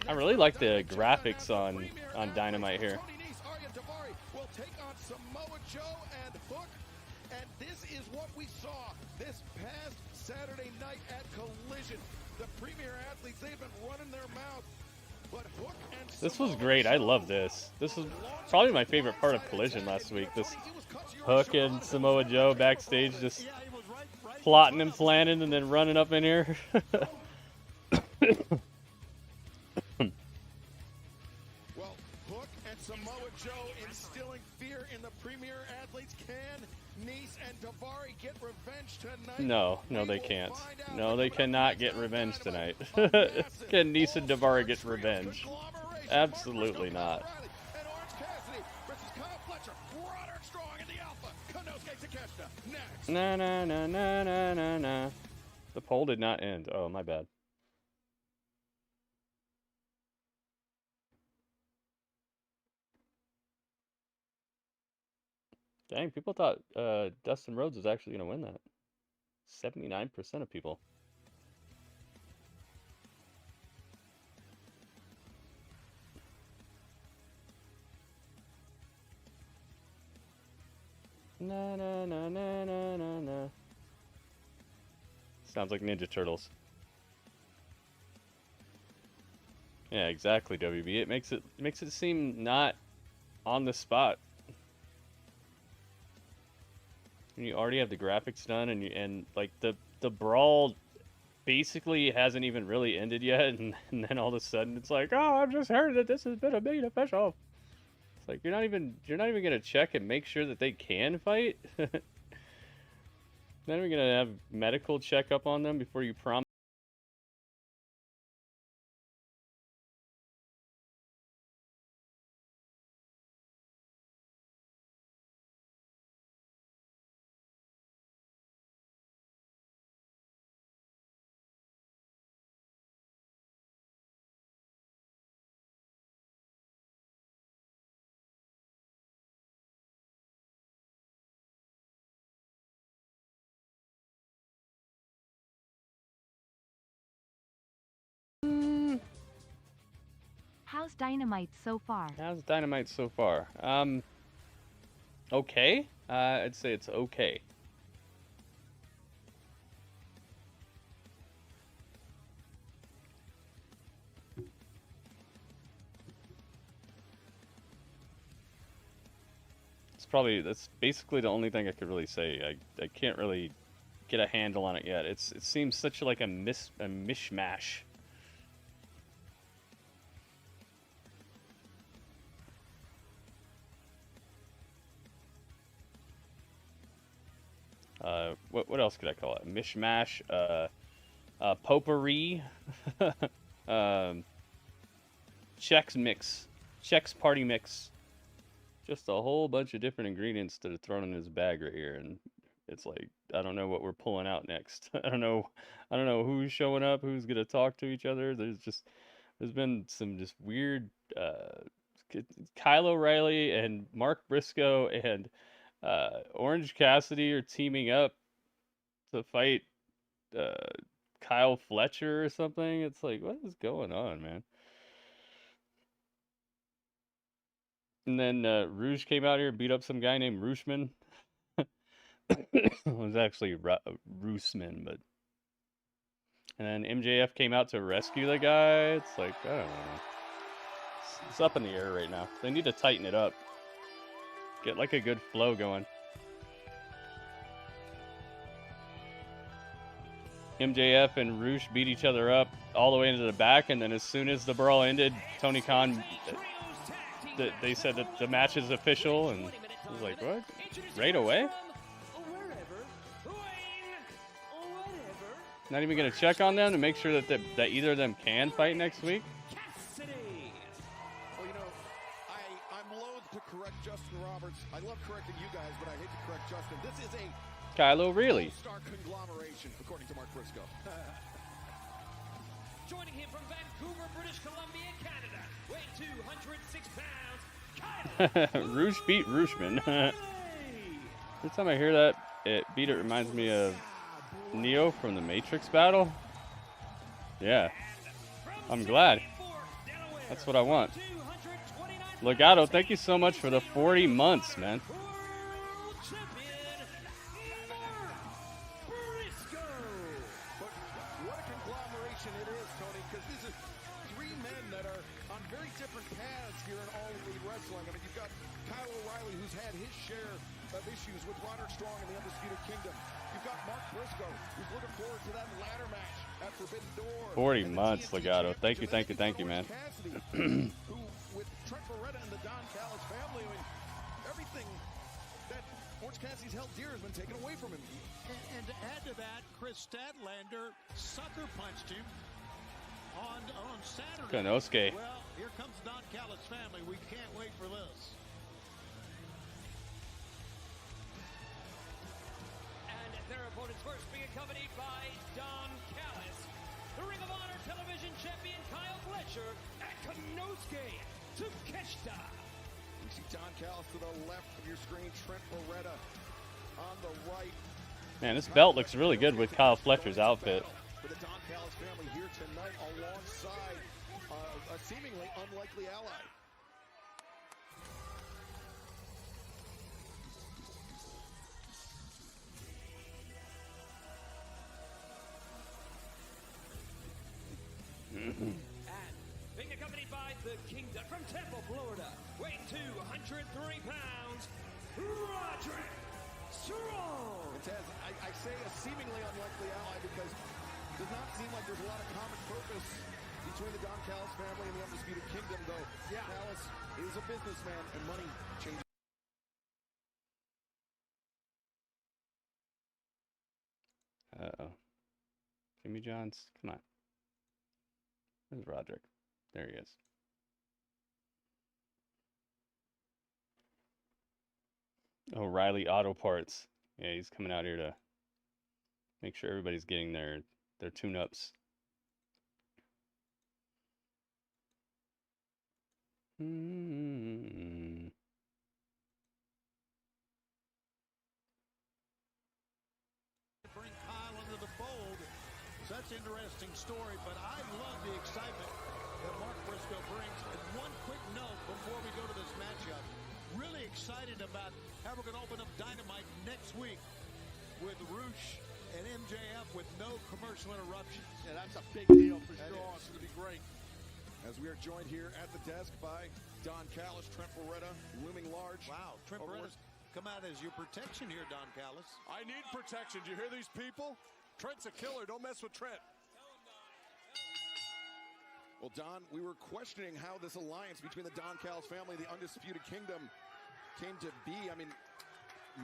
I really like the graphics on Dynamite here. Will take on Samoa Joe and Hook, and this is what we saw this past Saturday night at Collision. The premier athletes, they've been running their mouth, but Hook and this was great. I love this. This was probably my favorite part of Collision last week. This Hook and Samoa Joe backstage just plotting and planning and then running up in here. Well, Hook and Samoa Joe instilling fear in the premier athletes. Can Nice and Daivari get revenge tonight? No, they can't. No, they cannot get revenge tonight. Can Nice and Daivari get revenge? Absolutely not. Na na na na na na na. The poll did not end. Oh, my bad. Dang, people thought Dustin Rhodes was actually going to win that. 79% of people. Na na na na na na na. Sounds like Ninja Turtles. Yeah, exactly, WB. It makes it seem not on the spot. You already have the graphics done, and like the brawl basically hasn't even really ended yet, and then all of a sudden it's like, oh, I've just heard that this has been made official. It's like you're not even gonna check and make sure that they can fight. Not even gonna have medical checkup on them before you promise. How's Dynamite so far? How's Dynamite so far? Okay. I'd say it's okay. That's basically the only thing I could really say. I can't really get a handle on it yet. It seems such like a mishmash. what else could I call it? Mishmash, potpourri, Chex party mix. Just a whole bunch of different ingredients that are thrown in this bag right here, and it's like I don't know what we're pulling out next. I don't know who's showing up, who's gonna talk to each other. There's been some just weird. Kyle O'Reilly and Mark Briscoe and Orange Cassidy are teaming up to fight Kyle Fletcher or something. It's like, what is going on, man? And then Rouge came out here and beat up some guy named Rooshman. It was actually Roosman, but... And then MJF came out to rescue the guy. It's like, I don't know. It's up in the air right now. They need to tighten it up. Get like a good flow going. MJF and Roosh beat each other up all the way into the back, and then as soon as the brawl ended, Tony Khan... They said that the match is official, and I was like, what? Right away? Not even going to check on them to make sure that either of them can fight next week? Well, you know, I'm loath to correct Justin Roberts. I love correcting you guys, but I hate to correct Justin. This is a Kyle O'Reilly. star conglomeration, according to Mark Briscoe. Joining him from Vancouver, British Columbia, Canada, weighing 206 pounds, Rouge beat Rooshman. Every time I hear that beat, it reminds me of Neo from the Matrix battle. Yeah. I'm glad. That's what I want. Legato, thank you so much for the 40 months, man. What a conglomeration it is, Tony, because these are three men that are on very different paths here in All Elite Wrestling. I mean, you've got Kyle O'Reilly, who's had his share of issues with Roderick Strong in the Undisputed Kingdom. You've got Mark Briscoe, who's looking forward to that ladder match at Forbidden Door. 40 months, Legato. Thank you, man. Who, with Trent Beretta and the Don Callis family, I mean, everything that Orange Cassidy's held dear has been taken away from him. And to add to that, Chris Statlander sucker punched him on Saturday. Konosuke. Well, here comes Don Callis' family. We can't wait for this. and their opponents first being accompanied by Don Callis, the Ring of Honor Television Champion Kyle Fletcher, and Konosuke Takeshita. We see Don Callis to the left of your screen, Trent Beretta on the right. Man, this belt looks really good with Kyle Fletcher's outfit. For the Don Callis family here tonight alongside a seemingly unlikely ally. And being accompanied by the Kingdom from Tampa, Florida, weighing 203 pounds, Roderick Strong. It says, I say a seemingly unlikely ally because it does not seem like there's a lot of common purpose between the Don Callis family and the Undisputed Kingdom, though. Yeah. Callis is a businessman and money changes. Uh-oh. Jimmy Johns, come on. Where's Roderick? There he is. O'Reilly Auto Parts. Yeah, he's coming out here to make sure everybody's getting their tune-ups. Bring Kyle into the fold. Such an interesting story, but I love the excitement that Mark Briscoe brings. And one quick note before we go to this matchup. Really excited about how we're going to open up Dynamite next week with Roosh and MJF with no commercial interruptions. Yeah, that's a big deal for sure. It's going to be great. As we are joined here at the desk by Don Callis, Trent Beretta, looming large. Wow, Trent Beretta's come out as your protection here, Don Callis. I need protection. Do you hear these people? Trent's a killer. Don't mess with Trent. Well, Don, we were questioning how this alliance between the Don Callis family and the Undisputed Kingdom came to be. I mean,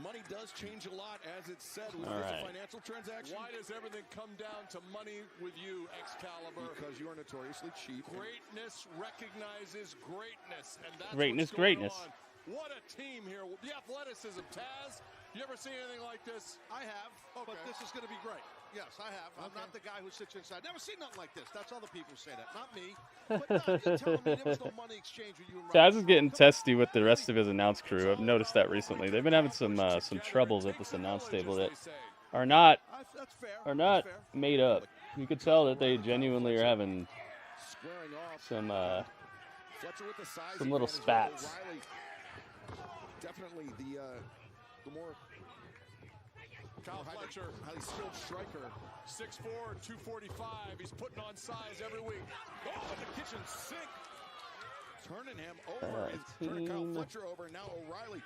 money does change a lot, as it's said. When All it's right. a financial transaction. Why does everything come down to money with you, Excalibur? Because you are notoriously cheap. Greatness recognizes greatness, and that's Greatness, what's going greatness. on. What a team here. The athleticism, Taz. You ever seen anything like this? I have, but this is going to be great. Yes, I have. I'm not the guy who sits inside. Never seen nothing like this. That's other people say that, not me. But no, you're telling me there was no money exchange with you and Taz is getting testy with the rest of his announce crew. I've noticed that recently. They've been having some troubles at this announce table that are not made up. You could tell that they genuinely are having some little spats. Definitely the more Kyle Fletcher, highly skilled striker, 6'4", 245. He's putting on size every week. Oh, and the kitchen sink. Turning him over. Turning Kyle Fletcher over. Now O'Reilly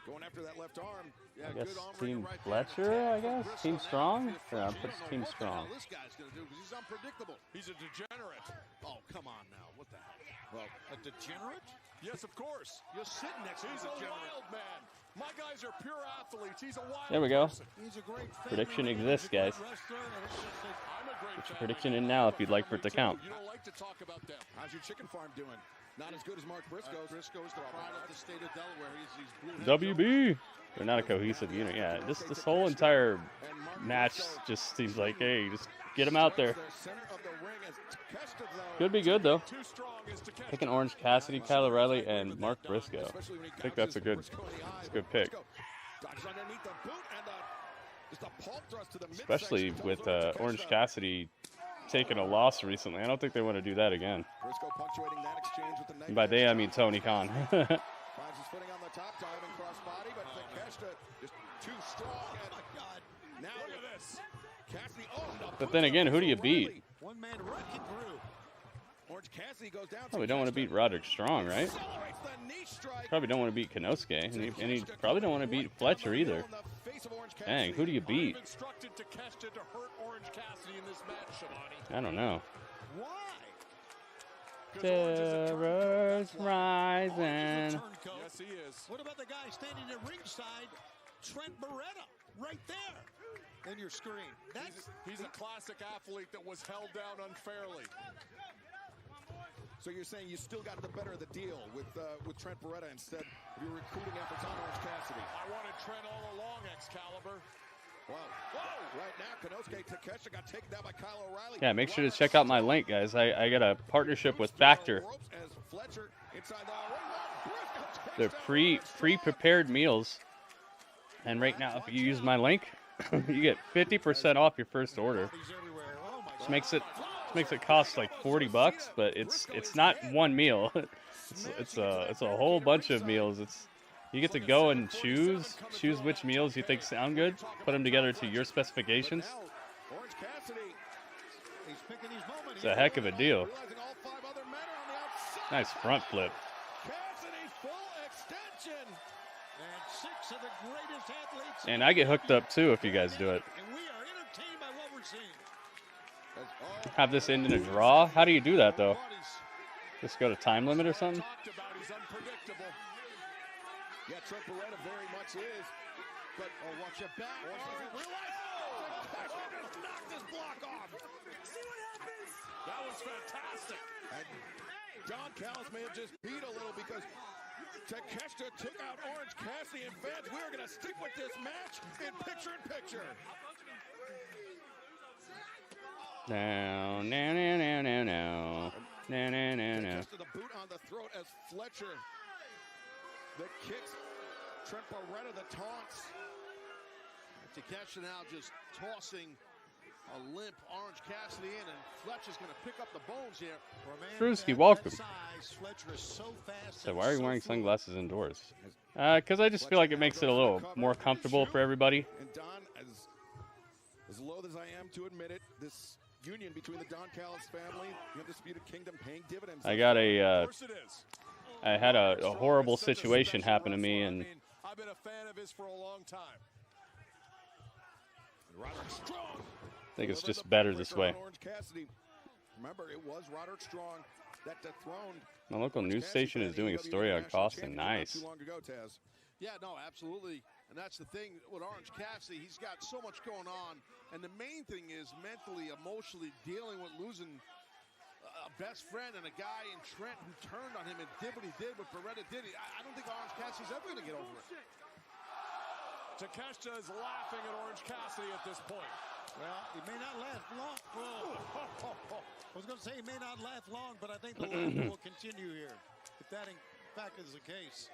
going after that left arm. Yeah, I guess good arm Team right Fletcher, I guess? Team Strong? Yeah, I'll put Team Strong. This guy's going to do because he's unpredictable. He's a degenerate. Oh, come on now. What the hell? Well, a degenerate? Yes, of course. You're sitting next to He's a a degenerate. wild man. My guys are pure athletes. He's a wild There we go. person. He's a great Prediction family man, exists, he's a great guys. wrestler, and it's just that I'm a great Put your family prediction man. in now if you'd like for it to count. You don't like to talk about them. How's your chicken farm doing? Not as good as Mark Briscoe's. Briscoe's the pride of the state of Delaware. He's blue. WB. They're not a cohesive unit. Yeah, this whole entire match just seems like, hey, just get him out there. Could be good though. Picking Orange Cassidy, Kyle O'Reilly, and Mark Briscoe. I think that's a good pick. Especially with Orange Cassidy taking a loss recently. I don't think they want to do that again. Briscoe punctuating that exchange with the And by they, I mean Tony Khan. Finds his footing on the top, diving crossbody, but Takeshita just too strong. Oh my God! Now look at this. Cassidy, But then again, who do you beat? One man wrecking through. Orange Cassidy goes down. Probably don't want to beat Roderick Strong, right? Probably don't want to beat Kenosuke, and he probably don't want to beat Fletcher either. Dang, who do you beat? I don't know. Terror's rising. Yes, he is. What about the guy standing at ringside? Trent Beretta, right there in your screen. He's a classic athlete that was held down unfairly. So you're saying you still got the better of the deal with Trent Beretta instead of your recruiting efforts on Orange Cassidy? I wanted Trent all along, Excalibur. Wow. Whoa! Right now, Kenosuke Takeshita got taken down by Kyle O'Reilly. Yeah, make sure to check out my link, guys. I got a partnership with Factor. They're pre-prepared meals. And right now, if you use my link, you get 50% off your first order. Which makes it cost like $40, but it's not one meal. It's a whole bunch of meals. You get to go and choose which meals you think sound good, put them together to your specifications. It's a heck of a deal. Nice front flip. And I get hooked up too if you guys do it. Have this end in a draw? How do you do that though? Just go to time limit or something? Yeah, Trent Beretta very much is. But watch your back. Just knocked his block off. See what happens? That was fantastic. And Don Callis may have just beat a little because Takeshita took out Orange Cassidy, and fans, we're going to stick with this match in picture-in-picture. No. No. Takeshita the boot on the throat as Fletcher the kicks. Trent Beretta the taunts. Takeshita now just tossing a limp Orange Cassidy in, and Fletcher's going to pick up the bones here. Drewski, welcome. Fletcher is so fast. So why are you wearing sunglasses indoors? Because I just feel like it makes it a little more comfortable for everybody. And Don, as loath as I am to admit it, this union between the Don Callis family, the Undisputed Kingdom, paying dividends. I had a horrible situation happen to me, and I've been a fan of his for a long time. I think it's just better this way. Remember, it was Roderick Strong that dethroned. My local news station is doing a story on Costin. Nice. Yeah, no, absolutely. And that's the thing with Orange Cassidy. He's got so much going on. And the main thing is mentally, emotionally dealing with losing a best friend and a guy in Trent who turned on him and did what he did, what Beretta did. I don't think Orange Cassidy's ever going to get over it. Takeshita is laughing at Orange Cassidy at this point. Well, he may not last long. I was going to say he may not last long, but I think the laughter will continue here, if that in fact is the case.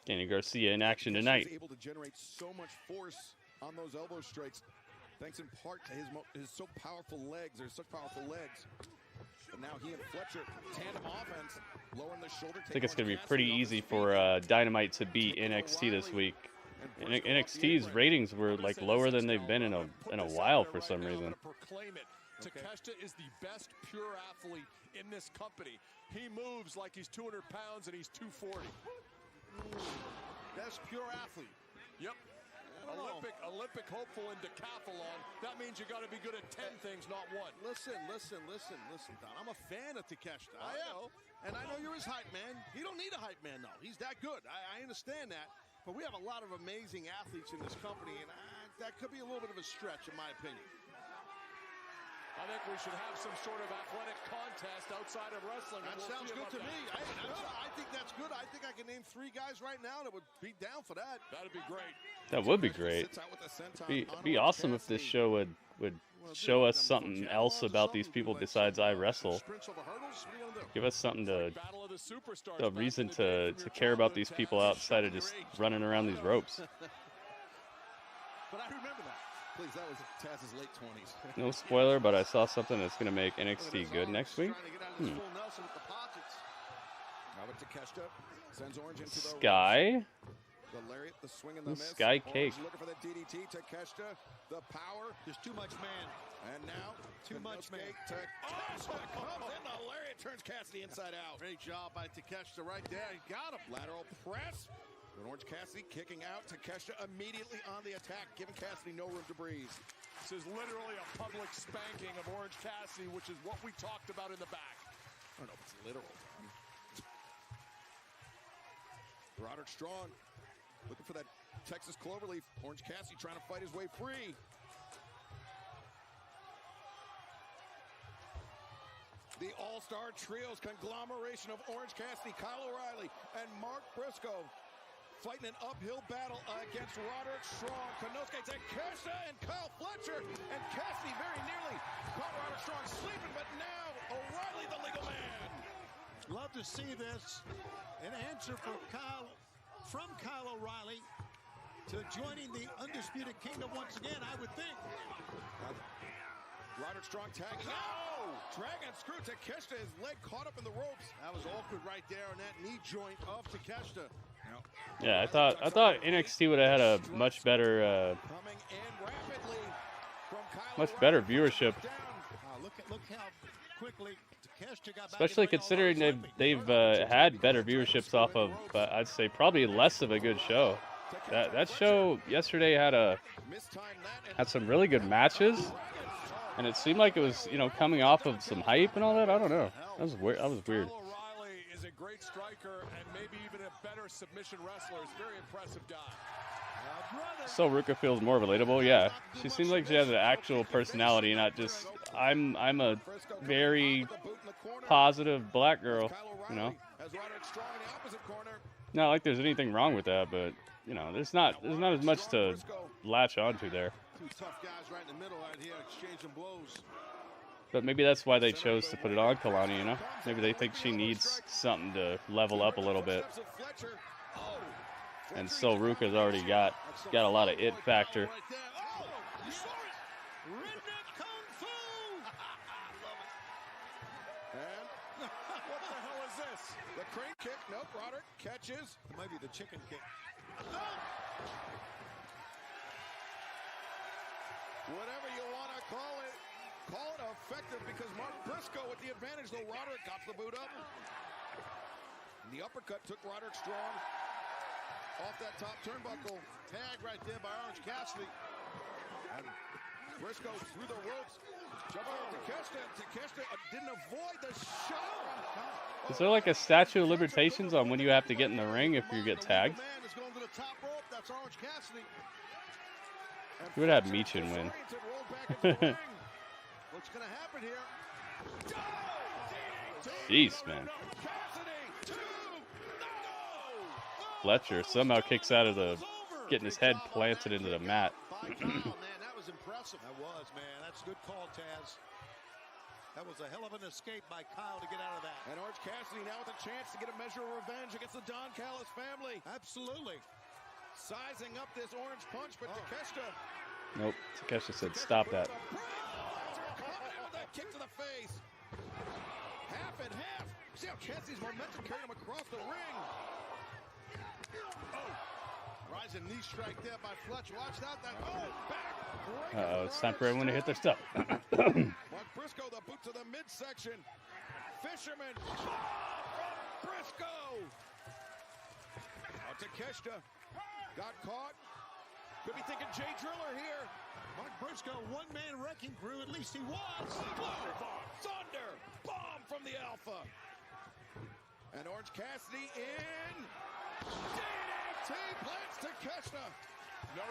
Danny Garcia in action tonight. He's able to generate so much force on those elbow strikes, thanks in part to his so powerful legs. There's such powerful legs. But now he and Fletcher, tandem offense, lowering the shoulder. I think it's going to be pretty easy for Dynamite to beat NXT this week. NXT's ratings were like lower than they've been in a while for some reason. Takeshita is the best pure athlete in this company. He moves like he's 200 pounds and he's 240. Best pure athlete. Yep. Olympic hopeful in decathlon. That means you got to be good at 10 things, not one. Listen, Don. I'm a fan of Takeshita. I know. And I know you're his hype man. He don't need a hype man, though. He's that good. I understand that. But we have a lot of amazing athletes in this company, and that could be a little bit of a stretch, in my opinion. I think we should have some sort of athletic contest outside of wrestling. That sounds good to me. I think that's good. I think I can name 3 guys right now that would be down for that. That'd be great. That would be great. Be awesome if this show would show us something else about these people besides I Wrestle. Give us something a reason to care about these people outside of just running around these ropes. But I remember that. Please, that was Taz's late 20s. No spoiler, but I saw something that's going to make NXT good next week. Sky? The lariat, the swing and the miss. Sky Cake. Looking for the DDT. Takeshita, the power. There's too much man. And now, too much man. Takeshita comes in. The lariat turns Cassidy inside out. Great job by Takeshita right there. He got him. Lateral press. But Orange Cassidy kicking out. Takeshita immediately on the attack, giving Cassidy no room to breathe. This is literally a public spanking of Orange Cassidy, which is what we talked about in the back. I don't know if it's literal. Roderick Strong looking for that Texas cloverleaf. Orange Cassidy trying to fight his way free. The all-star trios conglomeration of Orange Cassidy, Kyle O'Reilly, and Mark Briscoe fighting an uphill battle against Roderick Strong, Konosuke Takeshita, and Kyle Fletcher. And Cassidy very nearly caught Roderick Strong sleeping, but now O'Reilly, the legal man. Love to see this. An answer from Kyle O'Reilly to joining the Undisputed Kingdom once again, I would think. Roderick Strong tagging. No! Dragon screw. Takeshita, his leg caught up in the ropes. That was awkward right there on that knee joint of Takeshita. Yeah, I thought NXT would have had a much better viewership. Look how quickly Takeshita got back. Especially considering they've had better viewerships off of, I'd say probably less of a good show. That show yesterday had some really good matches, and it seemed like it was coming off of some hype and all that. I don't know. That was weird. O'Reilly is a great striker and maybe even a better submission wrestler. He's a very impressive guy. So Ruka feels more relatable. Yeah, she seems like she has an actual personality, not just I'm a very positive black girl. Not like there's anything wrong with that, but there's not as much to latch onto there. Two tough guys right in the middle out here exchanging blows. But maybe that's why they chose to put it on Kalani, Maybe they think she needs something to level up a little bit. And so Ruka's already got a lot of it factor. What the hell is this? The crane kick. Nope, Roderick catches. It might be the chicken kick. Whatever you want to call it effective because Mark Briscoe with the advantage, though Roderick got the boot up. And the uppercut took Roderick Strong off that top turnbuckle. Tag right there by Orange Cassidy. And Briscoe through the ropes. Jumping on Takeshita didn't avoid the shot. Is there like a statute of limitations on when you have to get in the ring if you get tagged? Man is going to the the top rope. That's Orange Cassidy. You would have Michin win. What's going to happen here? Jeez, man. Fletcher somehow kicks out of the, getting his head planted into the mat. Man, that was impressive. That was, man. That's a good call, Taz. That was a hell of an escape by Kyle to get out of that. And Orange Cassidy now with a chance to get a measure of revenge against the Don Callis family. Absolutely. Sizing up this orange punch, but Takeshita. Nope. Takeshita said, stop that. That kick to the face. Half and half. See how Cassidy's momentum carried him across the ring. Oh. Rising knee strike there by Fletcher. Watch that. Back. Uh-oh, it's time for everyone to hit their stuff. Mark Briscoe, the boot to the midsection. Fisherman. Briscoe. Out to Takeshita. Got caught. Could be thinking Jay Driller here. Mark Briscoe, one-man wrecking crew. At least he was. Thunder. Bomb from the Alpha. And Orange Cassidy in. DDT plants Takeshita. No.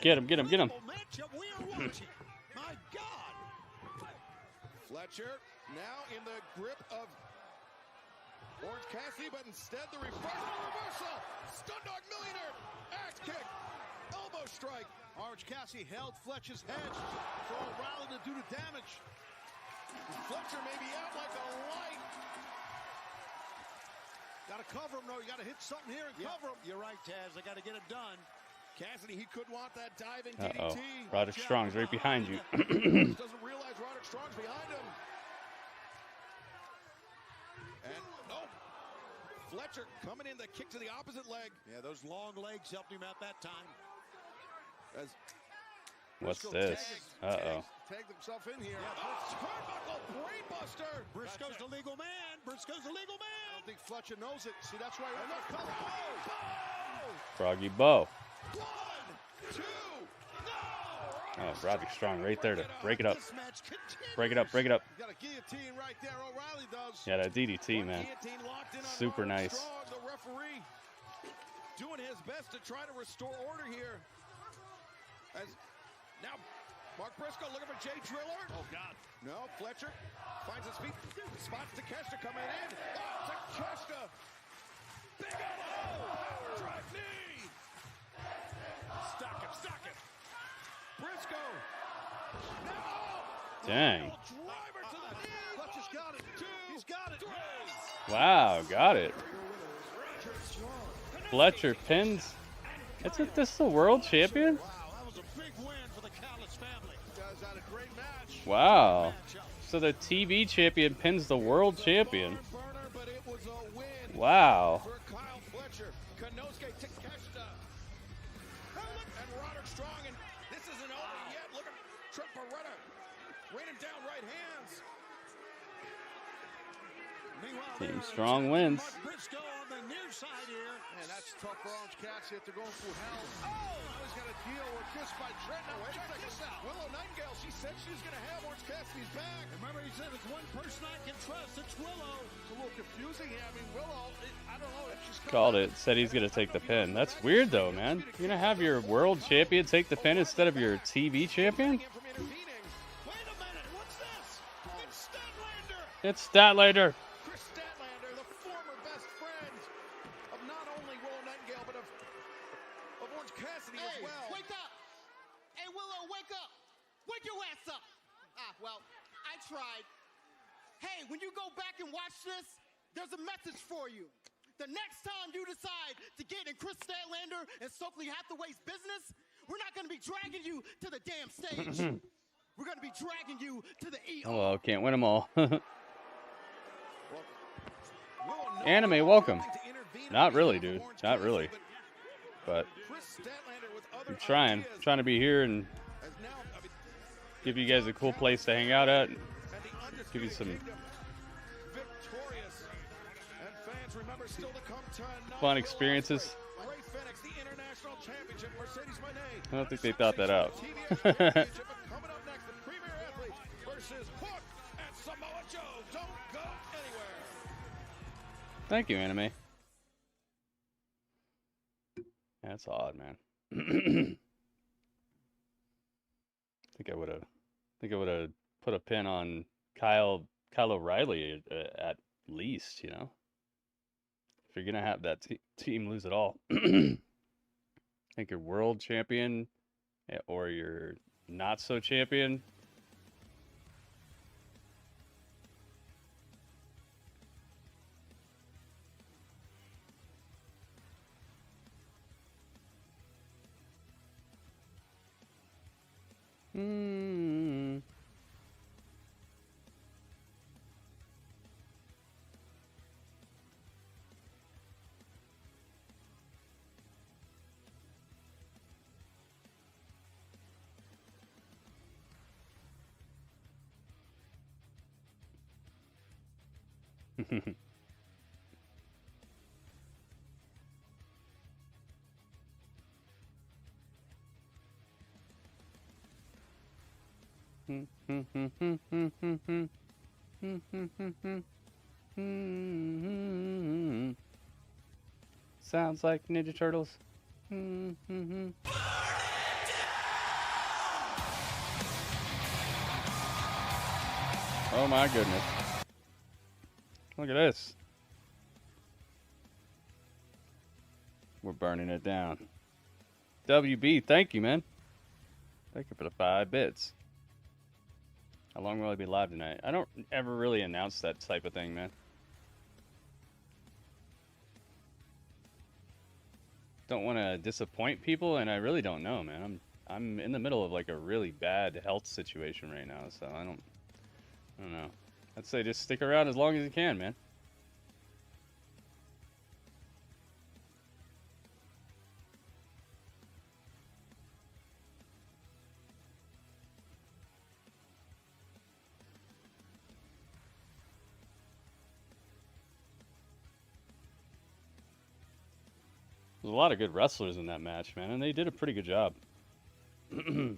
Get him. Matchup we are watching. My God. Fletcher now in the grip of Orange Cassidy, but instead the reversal. Stun Dog Millionaire. Axe kick. Elbow strike. Orange Cassidy held Fletcher's head for O'Reilly to do the damage. Fletcher may be out like a light. Got to cover him, though. You got to hit something here and cover him. You're right, Taz. They got to get it done. Cassidy, he could want that diving Uh-oh. DDT. Roderick Strong's right behind you. Doesn't realize Roderick Strong's behind him. And, Fletcher coming in, the kick to the opposite leg. Yeah, those long legs helped him out that time. As What's this? Uh-oh. Tagged himself in here. Turnbuckle brainbuster. Briscoe's the legal man. I don't think Fletcher knows it. See, that's right. Froggy Bow. 1, 2, no! Oh, Roderick Strong right there to break it up. This match continues. Break it up. You got a guillotine right there. O'Reilly does. Yeah, that DDT, man. Super nice. Strong, the referee doing his best to try to restore order here. As now, Mark Briscoe looking for Jay Driller. Oh, God. No, Fletcher finds his feet. Spots Takeshita coming in. Oh, Takeshita. Big elbow. Power drive knee. Stock it. Briscoe. No. Dang. Driver to the knee. Fletcher's got it. He's got it. Wow, got it. Fletcher pins. This is the world champion? Wow, that was a big win for the Callis family. Guys had a great match. Wow. So the TV champion pins the world champion. But it was a win. Wow. For Kyle Fletcher. Kanosuke Takeshita. And Roderick Strong. And this isn't over yet. Look at Trent Beretta. Raining down right hands. Meanwhile, Team Strong wins. Mark Briscoe on the near side here. Man, that's tough for Orange Cassidy if they're going through hell. Oh, now he's got to deal with this by Trent. Now, check this out. Willow Nightingale, she said she was going to have Orange Cassidy's back. Remember, he said it's one person I can trust. It's Willow. It's a little confusing here. I mean, Willow, I don't know. She's Called it. Said he's going to take the pin. That's weird, though, man. You're going to have your world champion take the pin instead of your TV champion? Wait a minute. What's this? It's Statlander. It's Statlander. Chris Statlander, the former best friend of not only Willow Nightingale, but of Orange Cassidy as well. Wake up! Hey, Willow, wake up! Wake your ass up! Well, I tried. Hey, when you go back and watch this, there's a message for you. The next time you decide to get in Chris Statlander and Stokely Hathaway's business, we're not going to be dragging you to the damn stage. We're going to be dragging you to the ER. Oh, well, can't win them all. Anime, welcome. Not really, dude. Not really. But I'm trying to be here and give you guys a cool place to hang out at. And give you some fun experiences. I don't think they thought that out. Thank you, Anime. That's odd, man. I think I would have put a pin on Kyle O'Reilly at least, you know. If you're gonna have that team lose it all, I think your world champion or your not so champion. Sounds like Ninja Turtles. Oh my goodness. Look at this. We're burning it down. WB, thank you, man. Thank you for the 5 bits. How long will I be live tonight? I don't ever really announce that type of thing, man. Don't want to disappoint people, and I really don't know, man. I'm in the middle of like a really bad health situation right now, so I don't know. I'd say just stick around as long as you can, man. There's a lot of good wrestlers in that match, man, and they did a pretty good job. The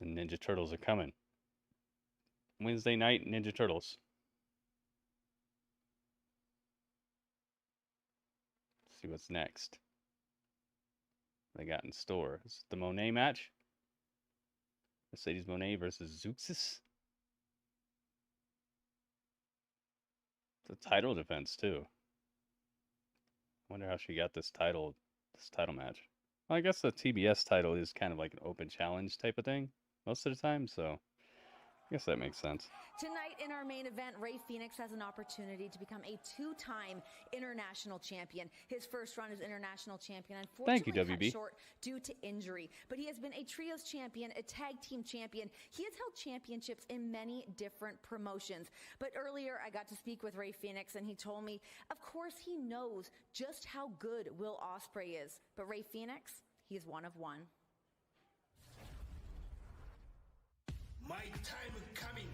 Ninja Turtles are coming. Wednesday night, Ninja Turtles. Let's see what's next. They got in store. This is the Mone match. Mercedes Mone versus Xeuxis. It's a title defense too. Wonder how she got this title match. Well, I guess the TBS title is kind of like an open challenge type of thing most of the time, so I guess that makes sense. Tonight in our main event, Fenix has an opportunity to become a 2-time international champion. His first run as international champion, unfortunately, cut short due to injury. But he has been a trios champion, a tag team champion. He has held championships in many different promotions. But earlier, I got to speak with Fenix, and he told me, of course, he knows just how good Will Ospreay is. But Fenix, he is one of one. My time coming.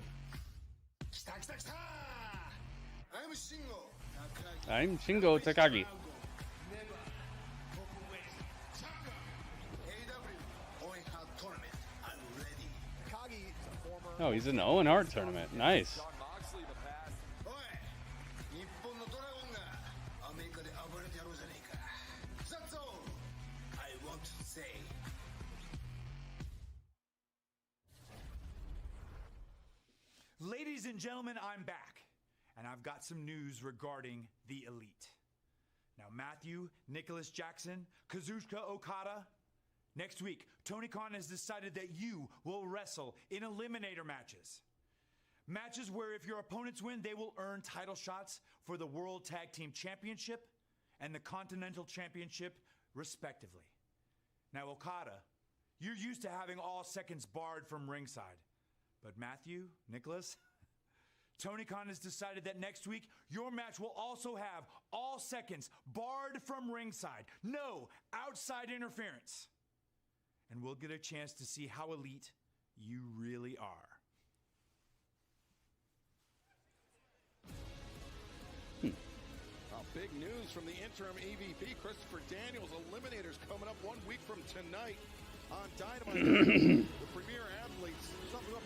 I'm Shingo Takagi. Oh, he's in the Owen Hart tournament. Nice. Ladies and gentlemen, I'm back, and I've got some news regarding the Elite. Now, Matthew, Nicholas Jackson, Kazuchika Okada. Next week, Tony Khan has decided that you will wrestle in eliminator matches. Matches where if your opponents win, they will earn title shots for the World Tag Team Championship and the Continental Championship, respectively. Now, Okada, you're used to having all seconds barred from ringside. But Matthew, Nicholas, Tony Khan has decided that next week, your match will also have all seconds barred from ringside. No outside interference. And we'll get a chance to see how elite you really are. Big news from the interim EVP, Christopher Daniels. Eliminators coming up 1 week from tonight on Dynamite. The premier athletes, something up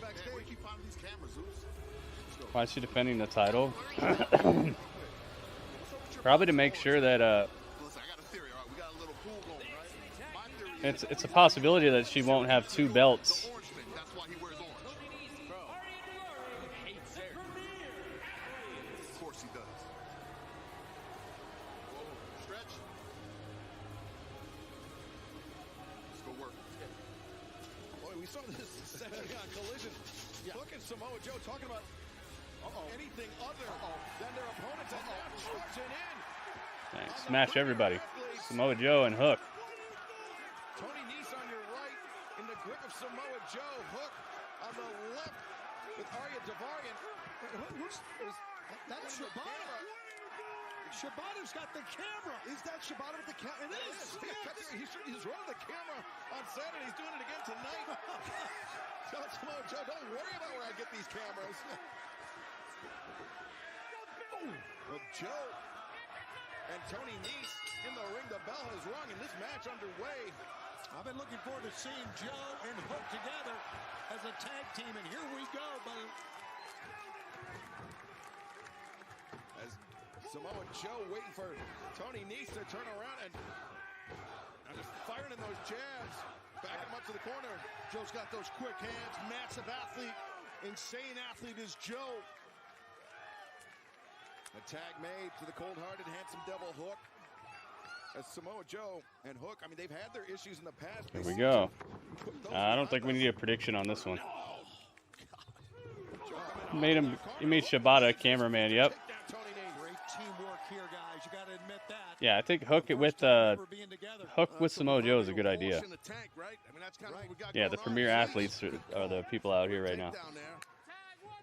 Why is she defending the title? Probably to make sure that it's a possibility that she won't have 2 belts. Samoa Joe talking about anything other than their opponents and now charging in. Nice. Smash everybody. Samoa Joe and Hook. Tony Nese on your right in the grip of Samoa Joe. Hook on the left with Arya Daivari. That's Shibata. Shibata's got the camera. Is that Shibata with the camera? It is. He's running the camera on Saturday. He's doing it again tonight. Tell Samoa Joe, don't worry about where I get these cameras. Well, Joe and Tony Nese in the ring. The bell has rung and this match underway. I've been looking forward to seeing Joe and Hook together as a tag team, and here we go, buddy. As Samoa Joe waiting for Tony Nese to turn around and just firing in those jabs. Backing him up to the corner. Joe's got those quick hands. Massive athlete. Insane athlete is Joe. A tag made to the cold-hearted, handsome devil Hook. As Samoa Joe and Hook, I mean, they've had their issues in the past. Here we go. I don't think we need a prediction on this one. He made Shibata a cameraman, yep. Great teamwork here, guys. You got to admit that. Yeah, I think Hook with Samoa Joe is a good idea. Yeah, the premier athletes are the people out here right now.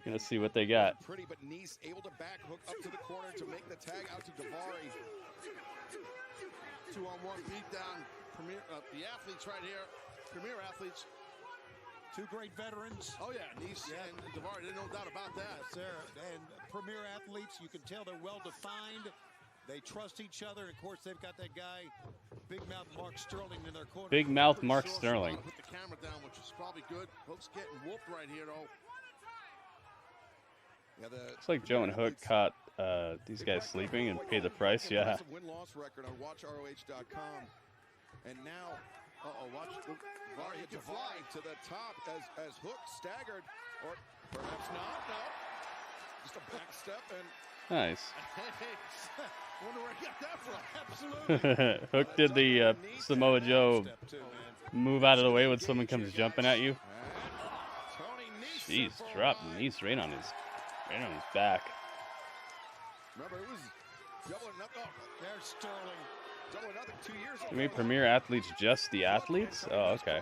Let's see what they got. Pretty, but Nese able to back Hook up to the corner to make the tag out to Daivari. 2-on-1 beatdown. The athletes right here, premier athletes. 2 great veterans. Oh yeah, Nese and Daivari, there's no doubt about that. That's there. And premier athletes, you can tell they're well defined. They trust each other. And of course, they've got that guy, Big Mouth Mark Sterling, in their corner. Big Mouth Mark Sterling. Put the camera down, which is probably good. Hook's getting whooped right here, though. Yeah, looks like Joe and Hook caught these guys sleeping and paid the price. Yeah. Win-loss record on WatchROH.com. And now, watch Daivari to the top as Hook staggered, or perhaps not. No, just a back step and. Nice. Wonder where I got that from. Absolutely. Hook did the Samoa Joe move out of the way when someone comes jumping at you. Jeez, dropped Nese right on his back. Remember, it was doubling up. Oh, there's Sterling. Doubling up 2 years ago. You mean premier athletes just the athletes? Oh, okay.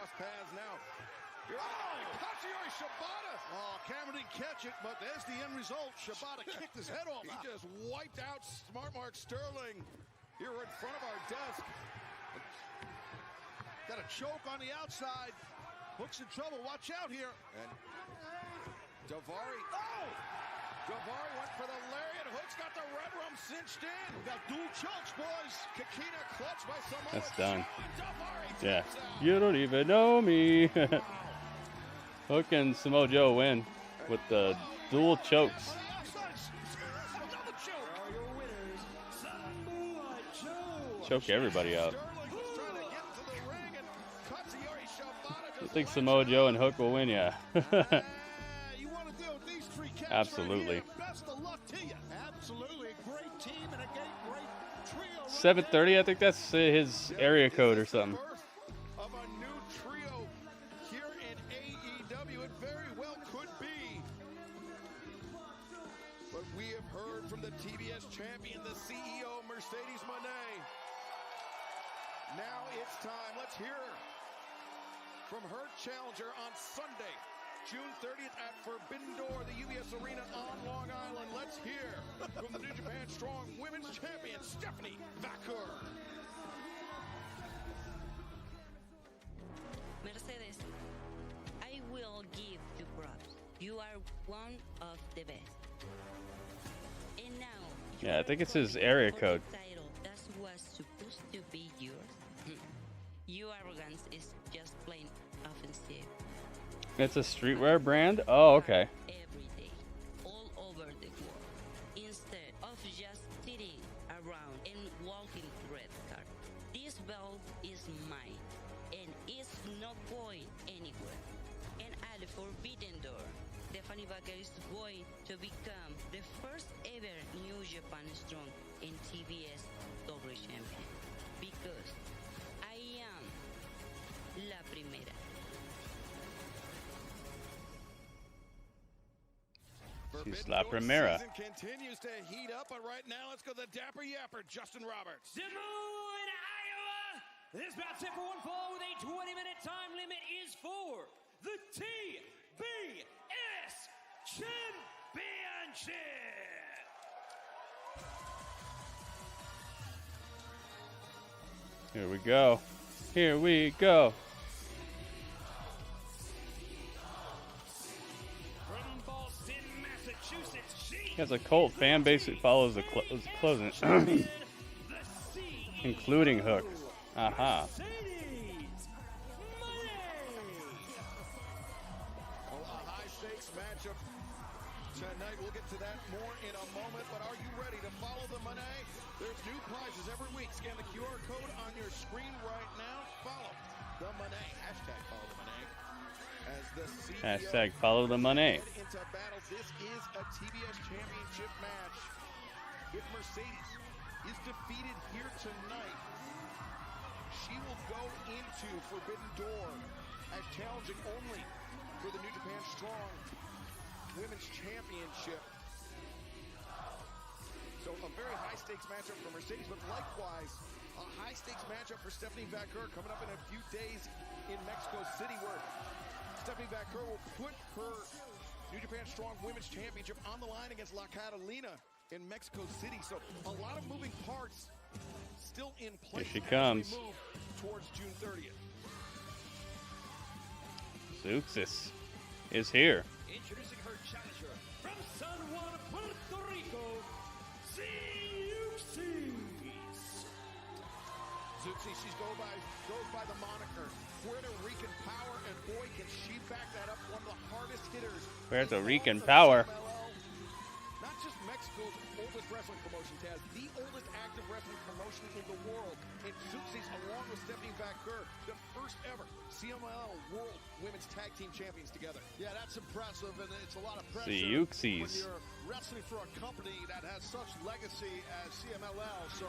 Cameron didn't catch it, but there's the end result. Shibata kicked his head off. He just wiped out Smart Mark Sterling here in front of our desk. Got a choke on the outside. Hook's in trouble. Watch out here. And Daivari. Oh! Daivari went for the lariat. Hook's got the red rum cinched in. We got dual chokes, boys. Kikina clutch by Samoa. That's done. Daivari yeah. You don't even know me. Hook and Samoa Joe win with the dual chokes. Choke everybody out. I think Samoa Joe and Hook will win, yeah. Absolutely. Best of luck to you. Absolutely. A great team and a great trio. 7:30, I think that's his area code or something. Of a new trio here in AEW. It very well could be. But we have heard from the TBS champion, the CEO, Mercedes Mone. Now it's time. Let's hear from her challenger on Sunday, June 30th at Forbidden Door, the UBS Arena on Long Island. Let's hear from the New Japan Strong Women's Champion, Stephanie Vaquer. Mercedes, I will give you props. You are one of the best. And now, yeah, I think it's his area code. Title that was supposed to be yours. Your arrogance is just plain offensive. It's a streetwear brand? Oh, okay. Every day, all over Stephanie Baker is going to become the first ever New Japan Strong in TBS Double Champion. Because I am la primera. She's la primera. Season continues to heat up, but right now let's go to the Dapper Yapper, Justin Roberts. Des Moines, Iowa. This bout's set for one fall with a 20-minute time limit is for the TBS Championship. Here we go. Here we go. From Boston, Massachusetts, He has a cult fan base that follows the closing, including Hook. Aha. A high-stakes matchup tonight. We'll get to that more in a moment, but are you ready to follow the Mone? There's new prizes every week. Scan the QR code on your screen right now. Follow the Mone. Hashtag follow the Mone. As the CEO Hashtag follow the Mone. into battle, this is a TBS Championship match. If Mercedes is defeated here tonight, she will go into Forbidden Door as challenging only for the New Japan Strong Women's Championship. So a very high-stakes matchup for Mercedes, but likewise, a high-stakes matchup for Stephanie Baker coming up in a few days in Mexico City, where Stephanie Baker will put her New Japan Strong Women's Championship on the line against La Catalina in Mexico City. So a lot of moving parts still in place. Here she comes. As we move towards June 30th. Xeuxis is here. Introducing her challenger from San Juan, Puerto Rico, Xeuxis. Xeuxis, she goes by the moniker Puerto Rican Power, and boy, can she back that up. One of the hardest hitters. Puerto Rican Power. Not just Mexico's oldest wrestling promotion, Taz, the oldest active wrestling promotion in the world. And Xeuxis, along with Stephanie Baker, the first ever CMLL World Women's Tag Team Champions together. Yeah, that's impressive, and it's a lot of pressure Xeuxis. when you're wrestling for a company that has such legacy as CMLL. So,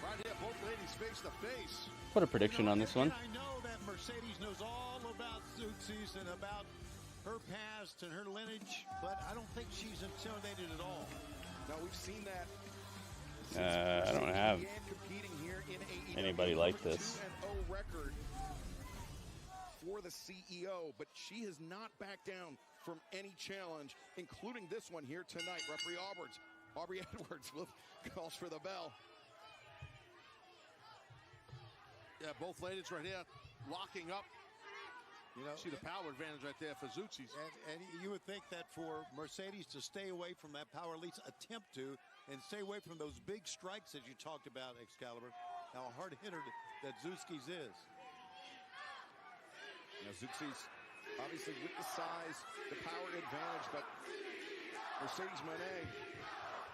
right here, both ladies face to face. Put a prediction on this one. I know that Mercedes knows all about Xeuxis and about her past and her lineage, but I don't think she's intimidated at all. No, we've seen that. I don't have anybody like this. 2-0 record for the CEO, but she has not backed down from any challenge, including this one here tonight. Referee Aubrey Edwards calls for the bell. Yeah, both ladies right here locking up. You know, see the power advantage right there for Xeuxis. And you would think that for Mercedes to stay away from that power, at least attempt to, and stay away from those big strikes that you talked about, Excalibur. How a hard hitter that Xeuxis is. Now Xeuxis, obviously with the size, the power advantage, but Mercedes Mone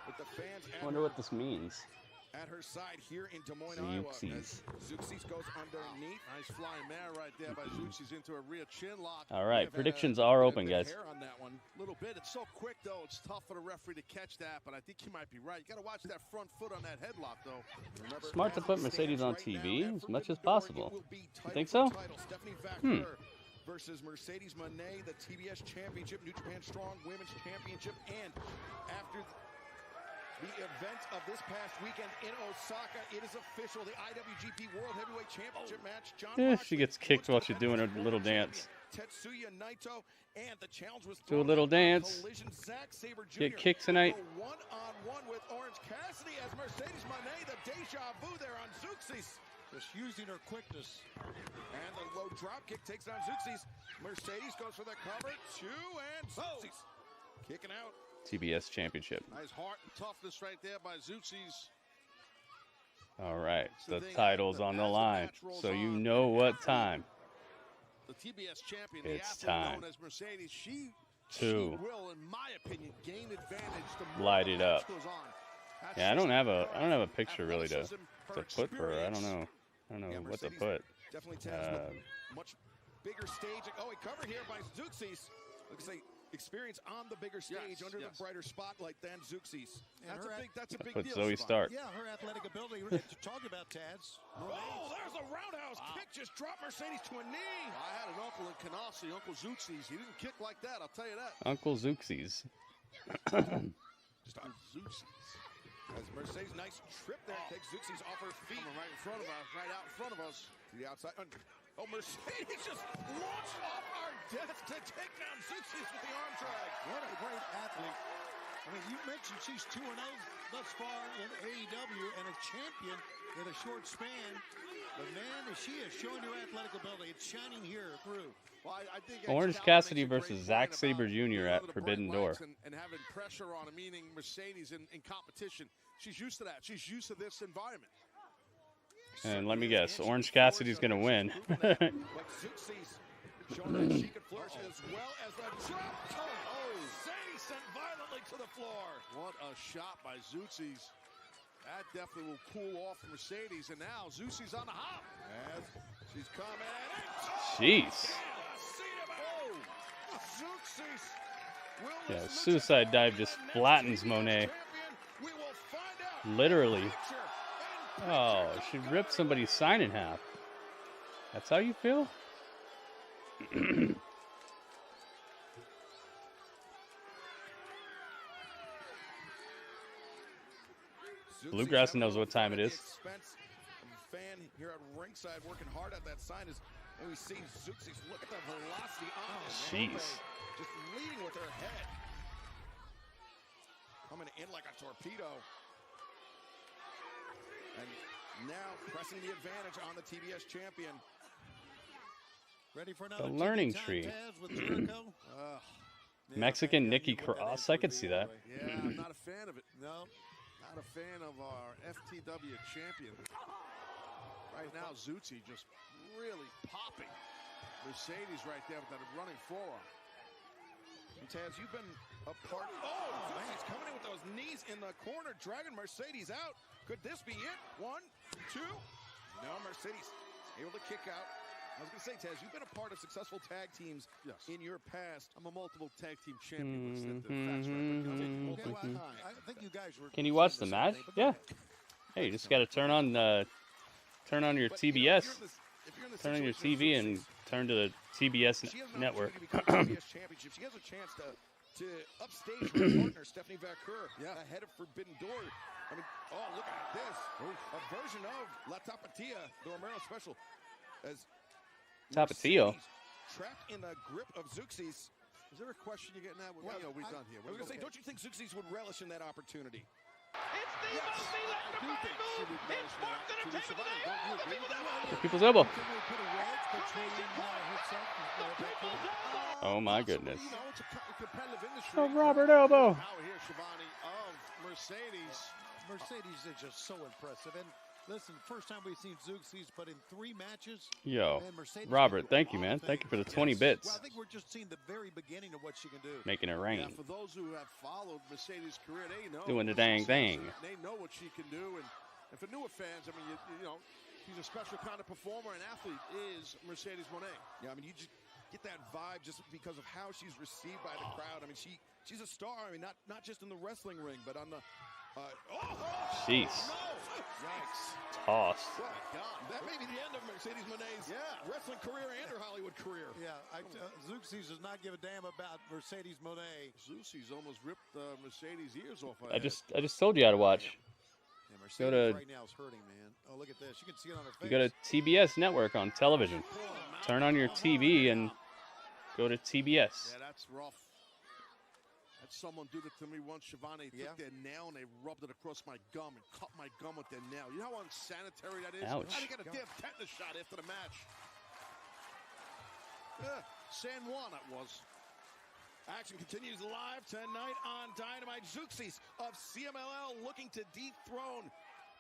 with the fans I wonder what this means. at her side here in Des Moines, Xeuxis. Iowa. Xeuxis goes underneath. Nice flying mare right there by Xeuxis into a rear chin lock. All right, predictions are open, guys. Hair on that one. A little bit. It's so quick, though. It's tough for the referee to catch that, but I think you might be right. You got to watch that front foot on that headlock, though. Remember, Smart to put Mercedes on TV as much as possible. You think so? Versus Mercedes Mone, the TBS Championship, New Japan Strong Women's Championship, and after the event of this past weekend in Osaka, it is official. The IWGP World Heavyweight Championship match. John She gets kicked while she's doing her little dance. Tetsuya Naito, and the challenge was Do a little dance. collision. Zack Sabre Jr. Get kicked tonight. One-on-one with Orange Cassidy as Mercedes Mone, the deja vu there on Xeuxis. Just using her quickness. And the low drop kick takes down Xeuxis. Mercedes goes for the cover. And Xeuxis kicking out. TBS Championship. Nice heart and toughness right there by Xeuxis. All right, the title's on the line, so you know what time. The TBS champion, It's the athlete time known as Mercedes, she to will, in my opinion, gain advantage the more light the it match up. goes on. That's Yeah, I don't just have a picture really to athleticism, put for her. I don't know what to Mercedes put. Definitely Taz with much bigger stage. Oh, he covered here by Xeuxis. Looks like experience on the bigger stage under the brighter spotlight than Xeuxis. That's a big Put deal. Zoe Stark. Yeah, her athletic ability. Talking about Taz. Oh, there's a roundhouse kick. Just dropped Mercedes to a knee. I had an uncle in Canarsie, Uncle Xeuxis. He didn't kick like that, I'll tell you that. Uncle Xeuxis. Just on Xeuxis. As Mercedes, nice trip there. Takes Xeuxis off her feet. Coming right in front of us, right out in front of us. To the outside. Oh, Mercedes just launched off our desk to take down Xeuxis with the arm drag. What a great athlete. I mean, you mentioned she's 2-0 thus far in AEW and a champion in a short span. But man, she is showing her athletic ability. It's shining here through. Well, I think Orange Cassidy versus Zack Sabre Jr. at Forbidden Door. And having pressure on him, meaning Mercedes in competition. She's used to that. She's used to this environment. And let me guess, Orange Cassidy's going to win. But Xeuxis showing that she can flourish as well as the drop toe. Oh, Sadie sent violently to the floor. What a shot by Xeuxis. That definitely will cool off Mercedes. And now Xeuxis on the hop. As she's coming in. Jeez. Oh, Xeuxis. Yeah, suicide dive just flattens Mone. Literally. Oh, she ripped somebody's sign in half. That's how you feel? Bluegrass knows what time it is. Fan here at ringside working hard at that sign as we see Xeuxis. Look at the velocity on this. Jeez. Just leading with her head. Coming in like a torpedo. And now pressing the advantage on the TBS champion. Ready for another The learning tree. Mexican Nikki Cross. I could see that. Yeah, I'm not a fan of it. No, not a fan of our FTW champion. Right now, Xeuxis just really popping. Mercedes right there with that running forearm. And Taz, you've been a part. Oh, Xeuxis coming in with those knees in the corner, dragging Mercedes out. Could this be it? 1, 2. No, Mercedes able to kick out. I was going to say, Taz, you've been a part of successful tag teams in your past. I'm a multiple tag team champion. I think you guys were. Can you watch the match? Yeah. Hey, you just got to turn on your TBS. Turn on your TV and turn to the TBS network. Championship. She has a chance to upstage her partner, Stephanie Vaquer, ahead of Forbidden Door. I mean, oh, look at this. A version of La Tapatia, the Romero special. As Tapatio. Trapped in the grip of Xeuxis. Is there a question you're getting at? We're done here. I was going to say, don't you think Xeuxis would relish in that opportunity? It's the most electrifying move. It's Mark going to take it to the head. The people's elbow. People's elbow. Oh my goodness. You know, it's a competitive industry. Oh, Robert Elbow. Power here, Shivani, of Mercedes. Mercedes is just so impressive. And listen, first time we've seen Xeuxis, but in 3 matches. Yo, Robert, thank you, man. Thank you for the 20 bits. Well, I think we're just seeing the very beginning of what she can do. Making it rain. Yeah, for those who have followed Mercedes' career, they know. Doing the dang thing. They know what she can do. And for newer fans, I mean, you know, she's a special kind of performer and athlete is Mercedes Mone. Yeah, I mean, you just get that vibe just because of how she's received by the crowd. I mean, she's a star. I mean, not just in the wrestling ring, but on the Jeez. Yikes. Tossed. Oh, my God. That may be the end of Mercedes Mone's wrestling career and her Hollywood career. Yeah, Xeuxis does not give a damn about Mercedes Mone. Xeuxis almost ripped Mercedes' ears off. I just told you how to watch. Yeah, Mercedes right now is hurting, man. Oh, look at this. You can see it on her face. You go to TBS Network on television. Turn on your TV and go to TBS. Yeah, that's rough. Someone did it to me once, Shivani. They took their nail and they rubbed it across my gum and cut my gum with their nail. You know how unsanitary that is? Ouch. How do you get a damn tetanus shot after the match? Yeah, San Juan that was. Action continues live tonight on Dynamite. Xeuxis of CMLL looking to dethrone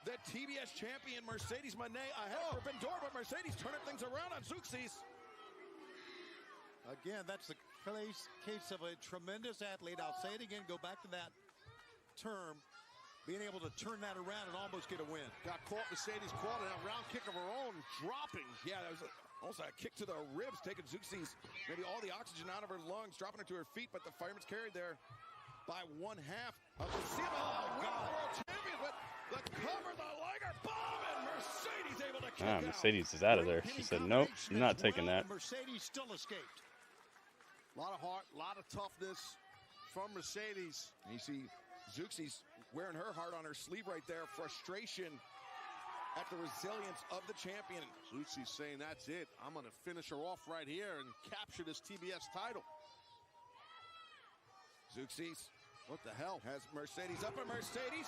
the TBS champion Mercedes Mone ahead of Forbidden Door, but Mercedes turning things around on Xeuxis. Again, that's the case of a tremendous athlete. I'll say it again, go back to that term. Being able to turn that around and almost get a win. Got caught, Mercedes caught it, a round kick of her own, dropping. Yeah, that was Almost a kick to the ribs, taking Xeuxis maybe all the oxygen out of her lungs, dropping her to her feet, but the fireman's carried there by 1/2 of the CMLL World Champion, but the cover, the Liger bomb, and Mercedes able to kick out. Mercedes is out of there. She said, nope, I'm not taking that. Mercedes still escaped. A lot of heart, a lot of toughness from Mercedes. And you see Xeuxis wearing her heart on her sleeve right there. Frustration at the resilience of the champion. Xeuxis saying, that's it. I'm going to finish her off right here and capture this TBS title. Xeuxis, what the hell? Has Mercedes up, and Mercedes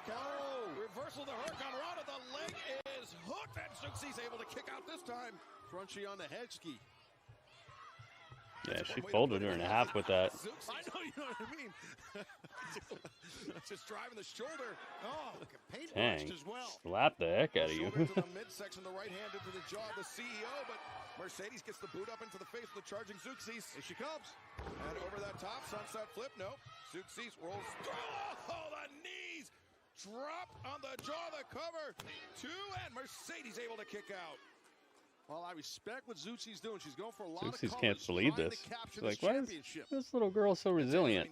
reversal to Hurricane Rana. The leg is hooked, and Xeuxis able to kick out this time. Crunchy on the head ski. Yeah, she folded her in half with that. I know, you know what I mean. Just driving the shoulder. Oh, paint dang, as well. Slap the heck out of you. Into the midsection, the right hand into the jaw of the CEO, but Mercedes gets the boot up into the face of the charging Xeuxis. Here she comes. And over that top, sunset flip, no. Xeuxis rolls through. Oh, the knees drop on the jaw of the cover. 2, and Mercedes able to kick out. Well, I respect what Xeuxis doing. She's going for a lot of Xeuxis colors, can't believe this. Like, why is this little girl so resilient?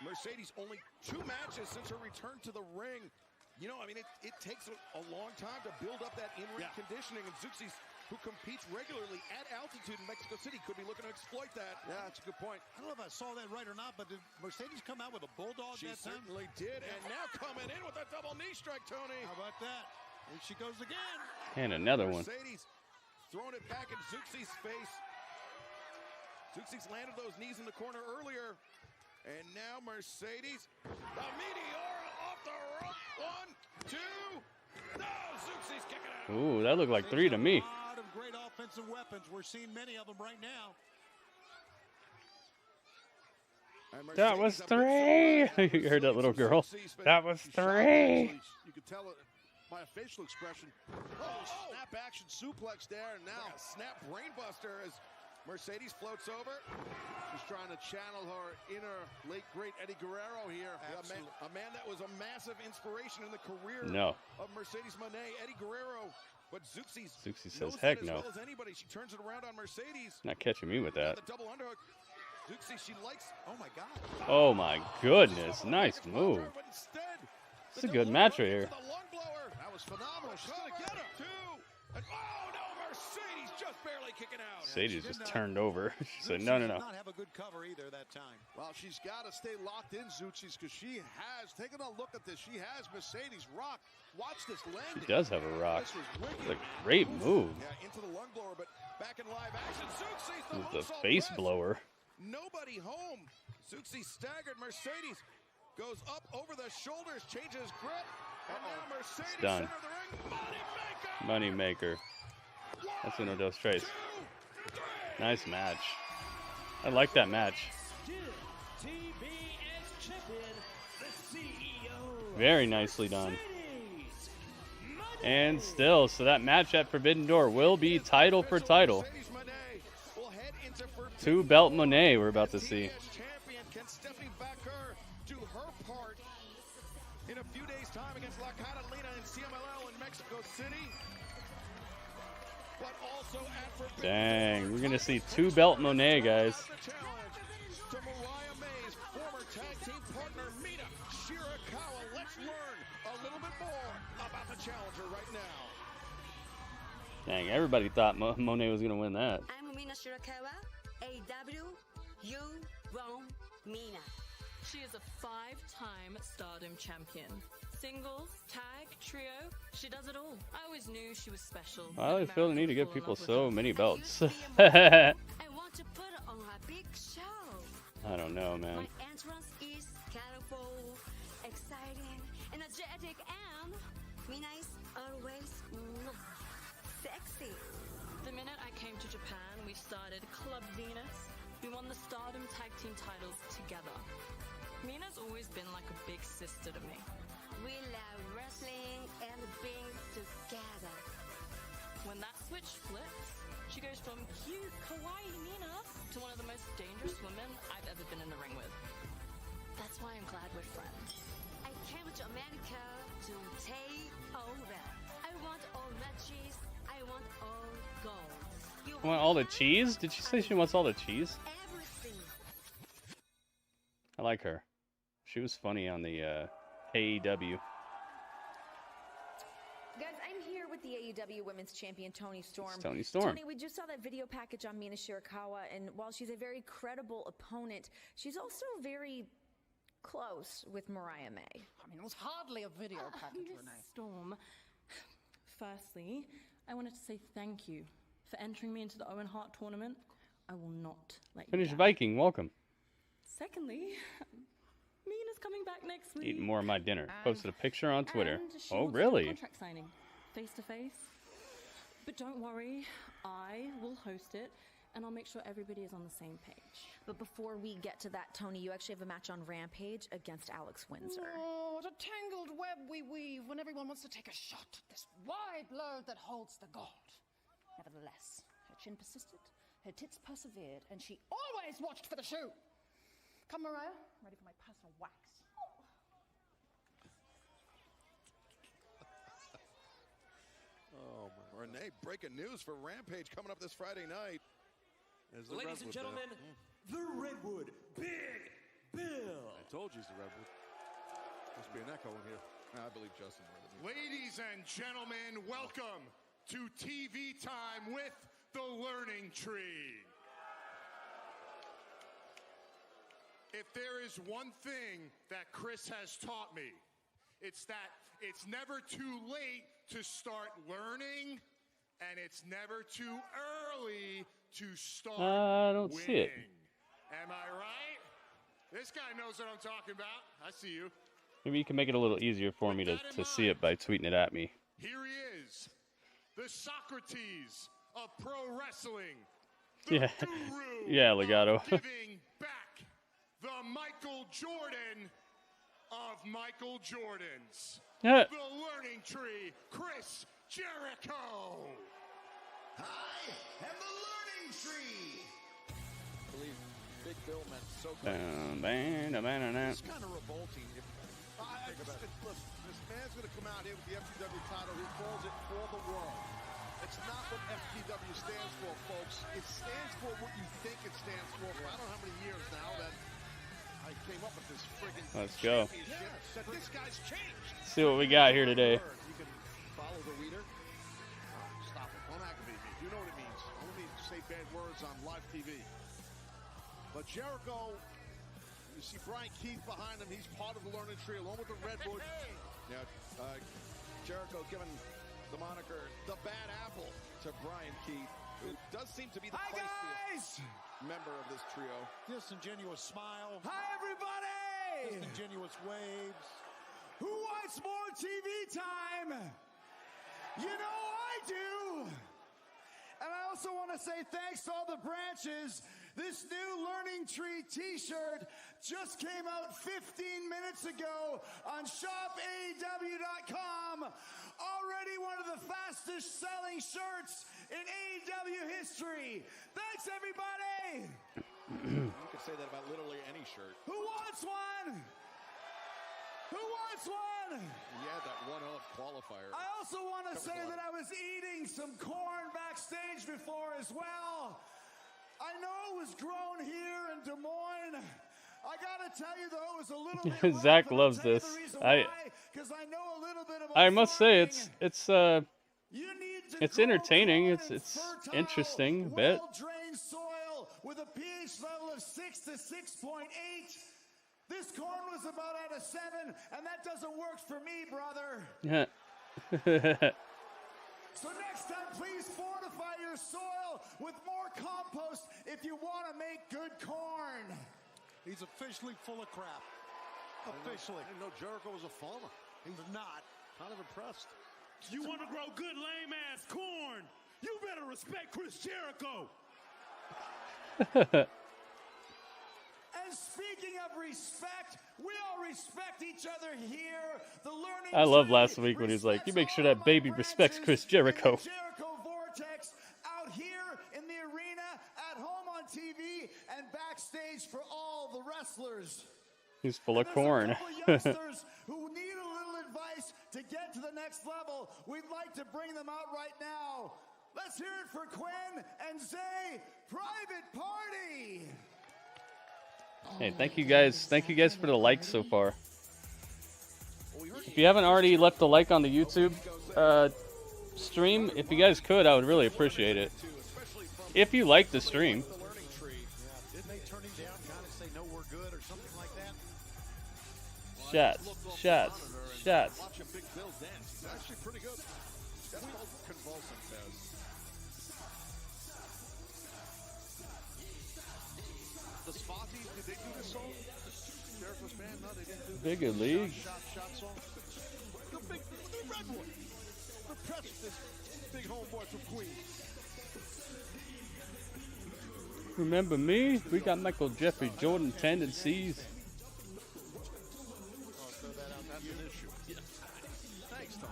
Mercedes only 2 matches since her return to the ring. You know, I mean, it takes a long time to build up that in-ring conditioning, and Xeuxis, who competes regularly at altitude in Mexico City, could be looking to exploit that. Yeah, that's a good point. I don't know if I saw that right or not, but did Mercedes come out with a bulldog She that time? certainly did, and now coming in with a double knee strike, Tony. How about that? Here she goes again. And another one. Mercedes throwing it back in Xeuxis' face. Xeuxis landed those knees in the corner earlier. And now Mercedes, the Meteora off the rope. 1, 2. No, Xeuxis kicking out. Ooh, that looked like 3 to me. A lot of great offensive weapons. We're seeing many of them right now. That was 3. You heard that little girl? That was 3. You could tell it by a facial expression. Oh, snap action suplex there, and now snap brainbuster as Mercedes floats over. She's trying to channel her inner late great Eddie Guerrero here. A man that was a massive inspiration in the career of Mercedes Mone, Eddie Guerrero. But Xeuxis says, heck no. As well as anybody. She turns it around on Mercedes. Not catching me with that. The double underhook. Xeuxis, she likes. Oh my God. Oh my goodness. Nice move. It's a good match right here. That was phenomenal. She's going to get him. 2. And, oh no, Mercedes just barely kicking out. Mercedes just turned over. She said, no. Did not have a good cover either that time. Well, she's got to stay locked in, Xeuxis, because she has, taking a look at this, she has Mercedes rocked. Watch this landing. She does have a rock. It's a great move. Yeah, into the lung blower, but back in live action. Xeuxis, with the face blower. Nobody home. Xeuxis staggered. Mercedes goes up over the shoulders, changes grip. And now Mercedes it's done. center of the ring. Money maker. That's uno dos tres. Nice match. I like that match. Very nicely done. And still, so that match at Forbidden Door will be title for title. 2 belt Monet we're about to see. Can Stephanie Baker do her part in a few days' time against La Catalina in CMLL in Mexico City? But also at Forbidden Dang, we're gonna see 2 belt Monet, guys. To Mariah May's former tag team partner Mina Shirakawa. Let's learn a little bit more about the challenger right now. Dang, everybody thought Monet was gonna win that. I'm Mina Shirakawa. AEW, you wrong, Mina. She is a 5-time Stardom champion. Singles, tag, trio, she does it all. I always knew she was special. I always feel the need to give people so many belts. I want to put on a big show. I don't know, man. My entrance is colorful, exciting, energetic, and Mina is always sexy. The minute I came to Japan, we started Club Venus. We won the Stardom Tag Team titles together. Mina's always been like a big sister to me. We love wrestling and being together. When that switch flips, she goes from cute, kawaii Mina to one of the most dangerous women I've ever been in the ring with. That's why I'm glad we're friends. I came to America to take over. I want all matches. I want all goals. You Want all the cheese? Did she say she wants all the cheese? I like her. She was funny on the AEW. Guys, I'm here with the AEW Women's Champion, Toni Storm. It's Toni Storm. Toni, we just saw that video package on Mina Shirakawa, and while she's a very credible opponent, she's also very close with Mariah May. I mean, it was hardly a video package, Renee. Storm, firstly, I wanted to say thank you for entering me into the Owen Hart tournament. I will not let you Finish down. Viking, welcome. Secondly, Mina's coming back next week. Eating more of my dinner. Posted a picture on Twitter. And she Oh, wants to do a really? Contract signing, face to face. But don't worry, I will host it, and I'll make sure everybody is on the same page. But before we get to that, Toni, you actually have a match on Rampage against Alex Windsor. Oh, what a tangled web we weave when everyone wants to take a shot at this wide load that holds the gold. Nevertheless, her chin persisted, her tits persevered, and she always watched for the shoe. Come, Mariah, ready for my personal wax. Oh, my. Renee, breaking news for Rampage coming up this Friday night. Ladies and gentlemen, the Redwood Big Bill. I told you he's the Redwood. Must be an echo in here. I believe Justin. Ladies and gentlemen, welcome to TV Time with the Learning Tree. If there is one thing that Chris has taught me, it's that it's never too late to start learning, and it's never too early to start I don't winning. see it. Am I right? This guy knows what I'm talking about. I see you. Maybe you can make it a little easier for me to see it by tweeting it at me. Here he is, the Socrates of pro wrestling. Yeah. Yeah, Legato. Giving back the Michael Jordan of Michael Jordans. Yeah. The Learning Tree, Chris Jericho. I am the Learning Tree. I believe Big Bill meant so good. It's kind of revolting. Listen, this man's going to come out here with the FTW title. He calls it for the world. It's not what FTW stands for, folks. It stands for what you think it stands for. I don't know how many years now that I came up with this friggin' Let's go. championship. That this guy's changed. See what we got here today. You can follow the reader. Stop it. Don't aggravate me. You know what it means. I don't need to say bad words on live TV. But Jericho, you see Brian Keith behind him. He's part of the Learning Tree along with the Redwood. Now, Jericho giving the moniker the Bad Apple to Brian Keith, who does seem to be the feisty member of this trio. Disingenuous smile. Hi, everybody! Disingenuous waves. Who wants more TV time? You know I do. And I also want to say thanks to all the branches. This new Learning Tree t-shirt just came out 15 minutes ago on shopaew.com. Already one of the fastest selling shirts in AEW history. Thanks, everybody. You could say that about literally any shirt. Who wants one? Who wants one? Yeah, that one-off qualifier. I also want to say that I was eating some corn backstage before as well. I know it was grown here in Des Moines. I gotta tell you though, it was a little bit Zach loves this. I must say it's entertaining. It's interesting a bit. Well-drained soil with a pH level of 6 to 6.8. This corn was about at a 7, and that doesn't work for me, brother. Yeah. So next time, please fortify your soil with more compost if you want to make good corn. He's officially full of crap. Officially. I didn't know Jericho was a farmer. He's not. Kind of impressed. You want to grow good lame-ass corn? You better respect Chris Jericho. And speaking of respect, we all respect each other here. The Learning I love Tree last week when he's like, "You make sure that baby respects Chris Jericho." Jericho Vortex out here in the arena, at home on TV, and backstage for all the wrestlers. He's full of corn. Youngsters who need a little advice to get to the next level. We'd like to bring them out right now. Let's hear it for Quinn and Zay, Private Party. Hey, thank you guys. Thank you guys for the likes so far. If you haven't already left a like on the YouTube stream, if you guys could, I would really appreciate it. If you like the stream. Didn't they turn him down, kind of say no, we're good or something like that? Shots. Watch a Big Bill dance. It's actually pretty good. That's called convulsing, Fez. The Spotties, did they do this song? Jericho's band? No, they didn't do this. Bigger league. Shot song. The red one. The press this big homeboy from Queens. Remember me? We got Michael Jeffrey Jordan tendencies. Thanks, Tom.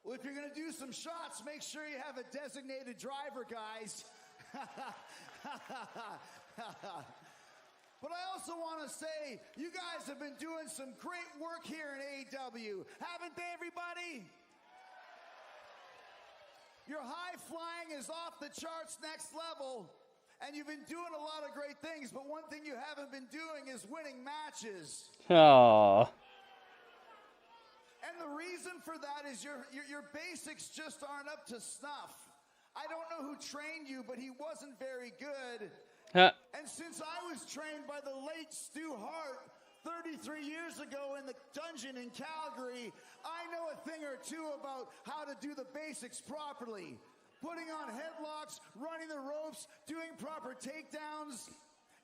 Well, if you're going to do some shots, make sure you have a designated driver, guys. But I also want to say, you guys have been doing some great work here in AEW, haven't they, everybody? Your high flying is off the charts next level, and you've been doing a lot of great things, but one thing you haven't been doing is winning matches. Aww. And the reason for that is your basics just aren't up to snuff. I don't know who trained you, but he wasn't very good. Huh. And since I was trained by the late Stu Hart 33 years ago in the dungeon in Calgary, I know a thing or two about how to do the basics properly. Putting on headlocks, running the ropes, doing proper takedowns.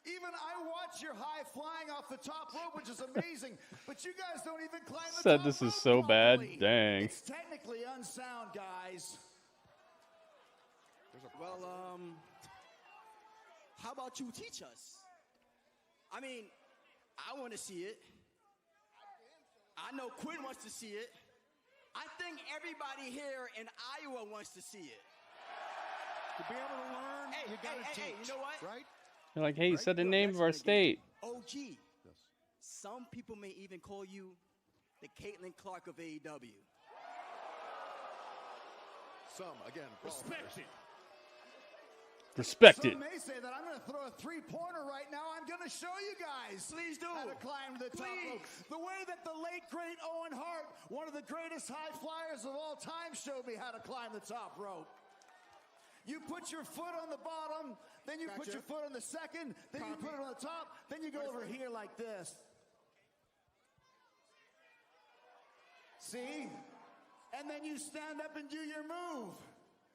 Even I watch your high flying off the top rope, which is amazing, but you guys don't even climb the Said top this is rope so bad. properly. Dang. It's technically unsound, guys. Well, how about you teach us? I mean, I want to see it. I know Quinn wants to see it. I think everybody here in Iowa wants to see it. To be able to learn, you got to teach. Hey, you know what? Right? They're like, hey, you said the name of our state. OG. Yes. Some people may even call you the Caitlin Clark of AEW. Some, again, Respect it. Respect it. Some may say that I'm going to throw a three-pointer right now. I'm going to show you guys. Please do. How to climb to the top rope. The way that the late, great Owen Hart, one of the greatest high flyers of all time, showed me how to climb the top rope. You put your foot on the bottom, then you put your foot on the second, then you put it on the top, then you go over here like this. See? And then you stand up and do your move.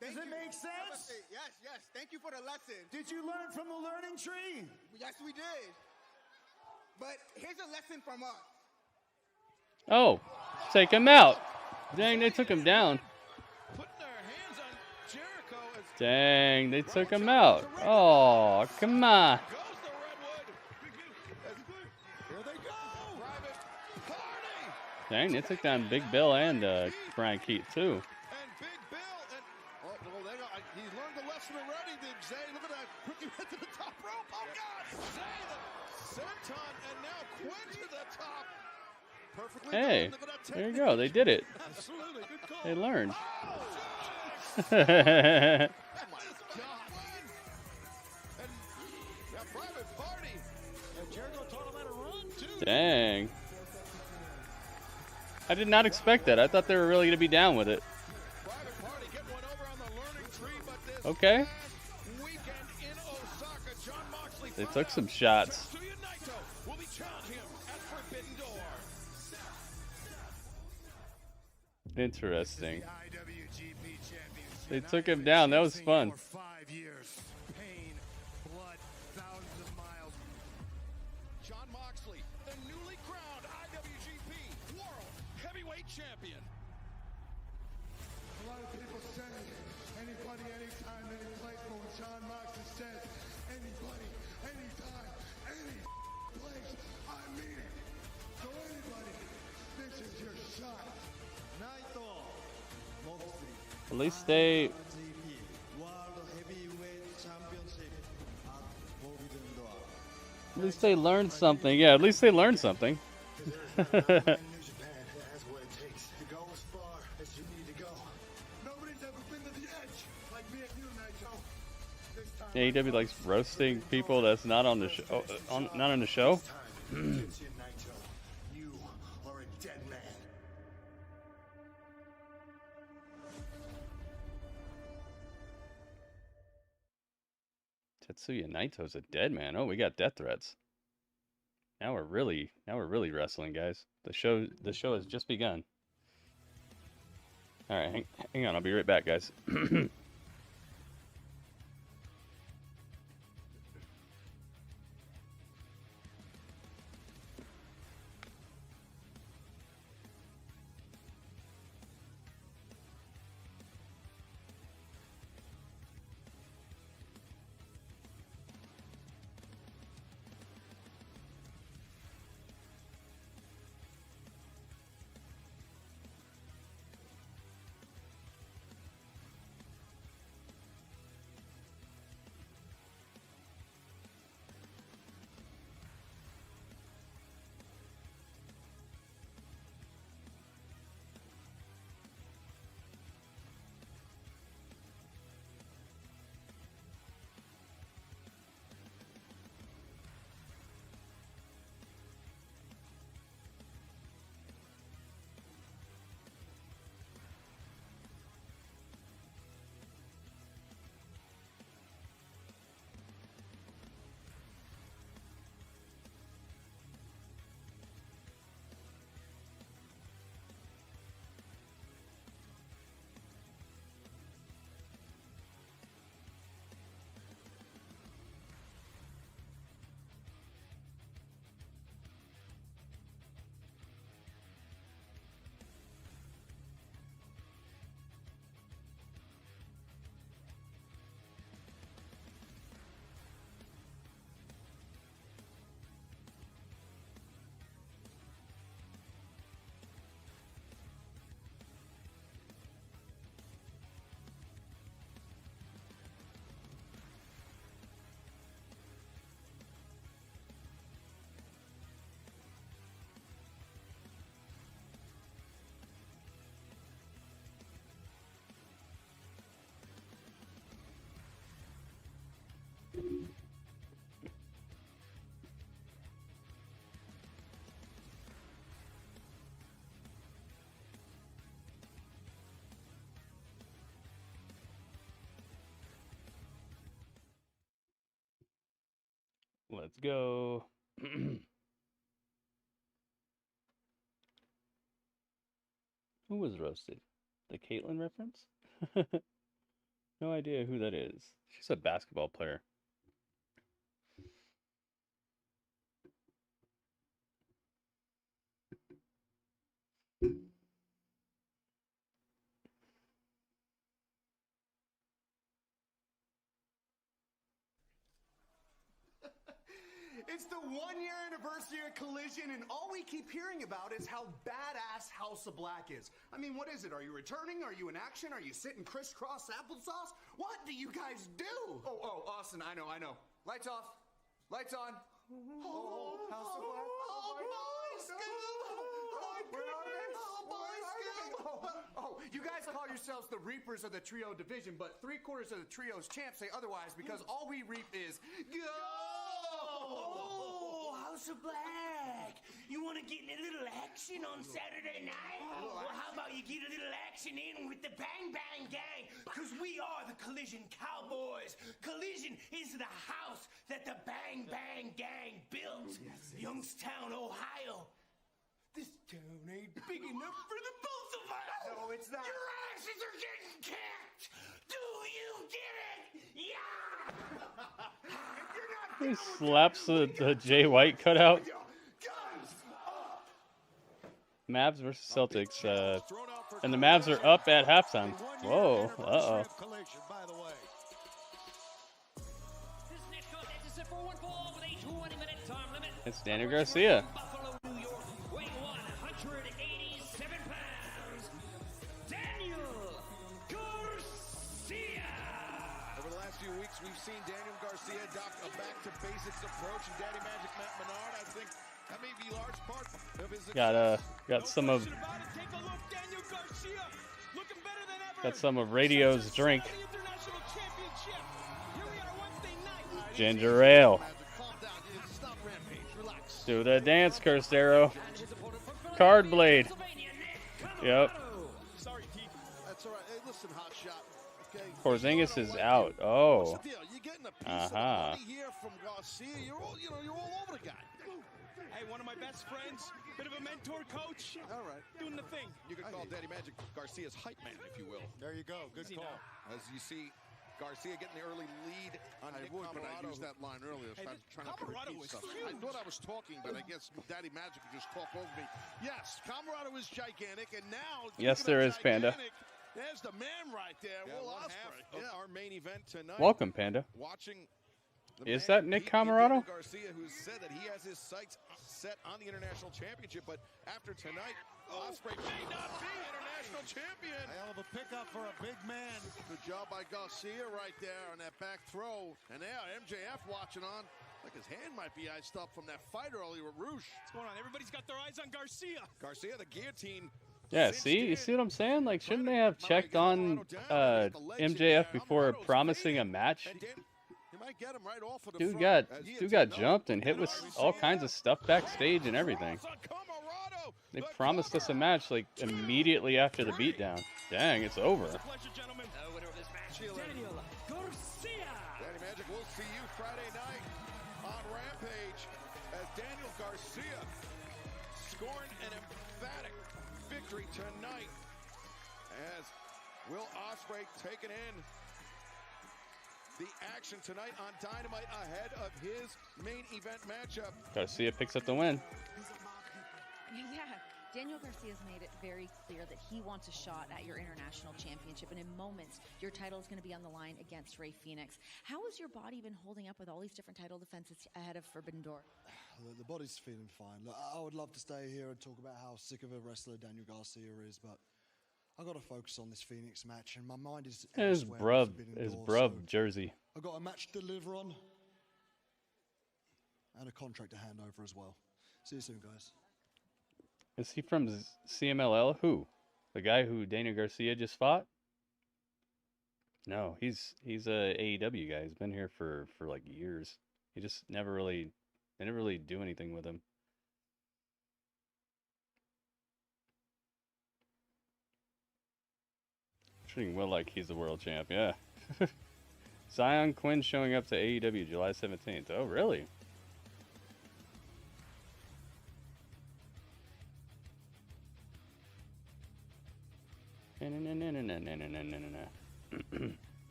Does it make sense? Yes. Thank you for the lesson. Did you learn from the learning tree? Yes, we did. But here's a lesson from us. Oh, take him out. Dang, they took him down. Putting their hands on Jericho as Dang, they took him out. Oh, come on. goes the Redwood. Here they go. Private Party. Dang, they took down Big Bill and Brian Keith, too. And Big Bill. And well, they got, he's learned the lesson already, did Zay. Look at that. Quickly went to the top rope. Oh, God. Zay, the senton, and now Quinn to the top. Perfectly Hey, done. Look at that there you technique. go. They did it. Absolutely. Good call. They learned. Oh, my God. And that Private Party. And Jericho taught him how to run, too. Dang. I did not expect that. I thought they were really going to be down with it. Private Party getting one over on the learning tree, but this Okay. weekend in Osaka, John Moxley They took some shots. to Naito will be challenging him at Forbidden Door. Interesting. IWGP Championship. They took him down. That was fun. For 5 years. Pain, blood, thousands of miles. John Moxley, the newly crowned IWGP World Heavyweight Champion. A lot of people say anybody, anytime, any place, but when John Moxley says anybody, anytime, any place, I mean it. So anybody, this is your shot. Naito. Moxley. At least they... World Heavyweight Championship at Forbidden Door. At least they learned something. Yeah, at least they learned something. AEW likes roasting people that's not on the show. Not on the show. Tetsuya Naito's a dead man. Oh, we got death threats. Now we're really wrestling, guys. The show has just begun. All right, hang on. I'll be right back, guys. Let's go. Who was roasted? The Caitlyn reference? No idea who that is. She's a basketball player. It's the 1-year anniversary of Collision, and all we keep hearing about is how badass House of Black is. I mean, what is it? Are you returning? Are you in action? Are you sitting crisscross applesauce? What do you guys do? Oh, Austin, I know. Lights off. Lights on. Oh, House of Black. Oh, boys, Oh, you guys call yourselves the Reapers of the Trio Division, but 3/4 of the Trio's champs say otherwise because all we reap is go! Oh, House of Black. You want to get in a little action on Saturday night? Well, how about you get a little action in with the Bang Bang Gang? Because we are the Collision Cowboys. Collision is the house that the Bang Bang Gang built. Youngstown, Ohio. This town ain't big enough for the both of us. No, it's not. Your asses are getting kicked. Do you get it? Yeah. He slaps the Jay White cutout. Mavs versus Celtics. And the Mavs are up at halftime. Whoa. Uh-oh. It's Daniel Garcia. seen Daniel Garcia adopt a back-to-basics approach, and Daddy Magic Matt Menard, I think that may be large part of his success. Got some of Take a look, Daniel Garcia, looking better than ever. got some of Radio's drink. International Championship. Here we are Wednesday night. Ginger ale. Calm down. Stop Rampage. Relax. Do the dance, Cursed Arrow. Card blade. Yep. Sorry, Keith. That's all right. Hey, listen, hot shot. Okay. Porzingis is out. Oh. What's the deal? You're getting a piece of the money here from Garcia. You're all over the guy. Hey, one of my best friends, bit of a mentor coach. All right. Doing the thing. You could call Daddy Magic Garcia's hype man, if you will. There you go. Good call. As you see, Garcia getting the early lead on I Nick would, but I Camarado. used that line earlier. Hey, Trying not to Camarado repeat was stuff. huge. I thought I was talking, but I guess Daddy Magic could just talk over me. Yes, Camarado is gigantic, and now Yes, there is, Panda. There's the man right there, Will Ospreay. Of our main event tonight. Welcome, Panda. Watching Is that Nick Camarado? Garcia, who said that he has his sights set on the international championship, but after tonight, Ospreay may not be international champion. Hell of a pickup for a big man. Good job by Garcia right there on that back throw. And now MJF watching on. Like his hand might be iced up from that fight earlier with Roosh. What's going on? Everybody's got their eyes on Garcia. Garcia, the guillotine. Yeah, see? You see what I'm saying? Like, shouldn't they have checked on MJF before promising a match? You might get him right off of the Dude front. got jumped and hit with all kinds of stuff backstage and everything. They promised us a match like immediately after the beatdown. Dang, it's over. Pleasure, gentlemen. Winner of this match, Daniel Garcia. Daddy Magic, we'll see you Friday night on Rampage as Daniel Garcia scoring an emphatic victory tonight as Will Ospreay taking in the action tonight on Dynamite ahead of his main event matchup. Garcia picks up the win. Yeah, Daniel Garcia's made it very clear that he wants a shot at your international championship, and in moments, your title is going to be on the line against Rey Fenix. How has your body been holding up with all these different title defenses ahead of Forbidden Door? The body's feeling fine. Look, I would love to stay here and talk about how sick of a wrestler Daniel Garcia is, but I got to focus on this Fenix match, and my mind is His elsewhere with brub, Forbidden Door, so jersey. I got a match to deliver on and a contract to hand over as well. See you soon, guys. Is he from CMLL? Who? The guy who Daniel Garcia just fought? No, he's a AEW guy. He's been here for like years. He just they never really do anything with him. Treating Will like he's the world champ, yeah. Zion Quinn showing up to AEW July 17th. Oh, really?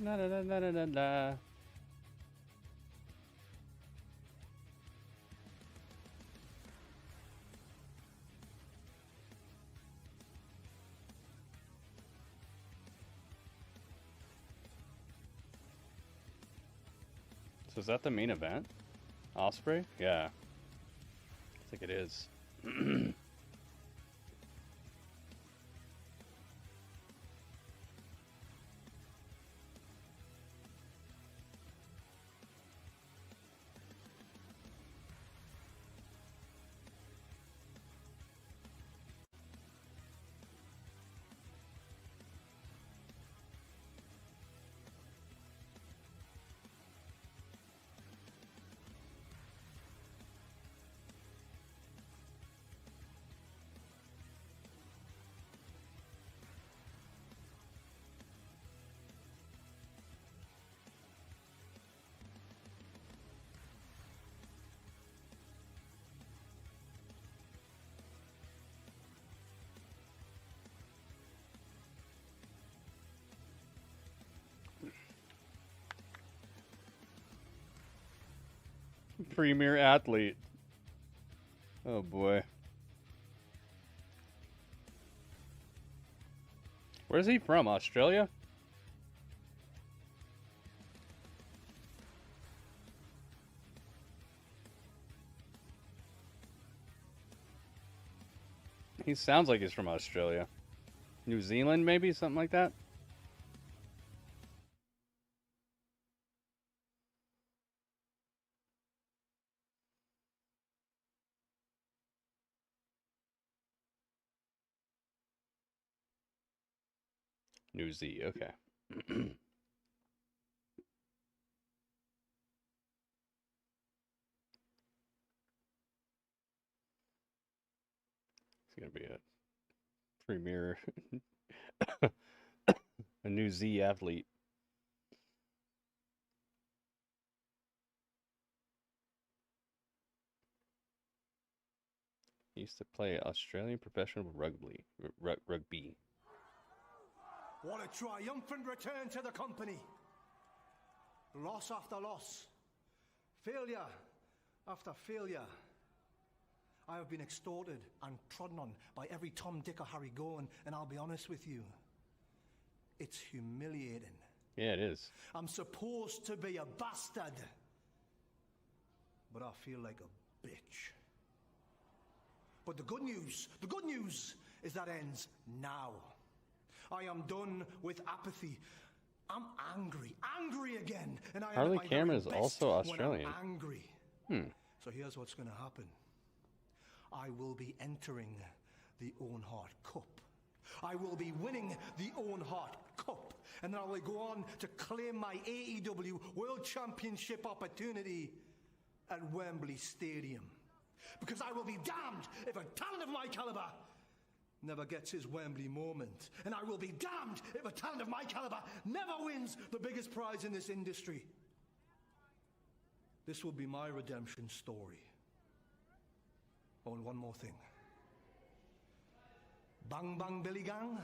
La la la la la la. So is that the main event? Ospreay? Yeah. I think it is. Premier athlete. Oh boy. Where's he from? Australia? He sounds like he's from Australia. New Zealand, maybe? Something like that? New Z, okay. It's gonna be a premier, a new Z athlete. He used to play Australian professional rugby. What a triumphant return to the company. Loss after loss. Failure after failure. I have been extorted and trodden on by every Tom, Dick, or Harry going, and I'll be honest with you, it's humiliating. Yeah, it is. I'm supposed to be a bastard, but I feel like a bitch. But the good news is that ends now. I am done with apathy. I'm angry again, and I Harley am at my Cameron very is best also when I'm Australian. angry. So here's what's going to happen. I will be entering the Owen Hart Cup. I will be winning the Owen Hart Cup, and then I will go on to claim my AEW World Championship opportunity at Wembley Stadium. Because I will be damned if a talent of my caliber never gets his Wembley moment. And I will be damned if a talent of my caliber never wins the biggest prize in this industry. This will be my redemption story. Oh, and one more thing. Bang Bang Billy Gang,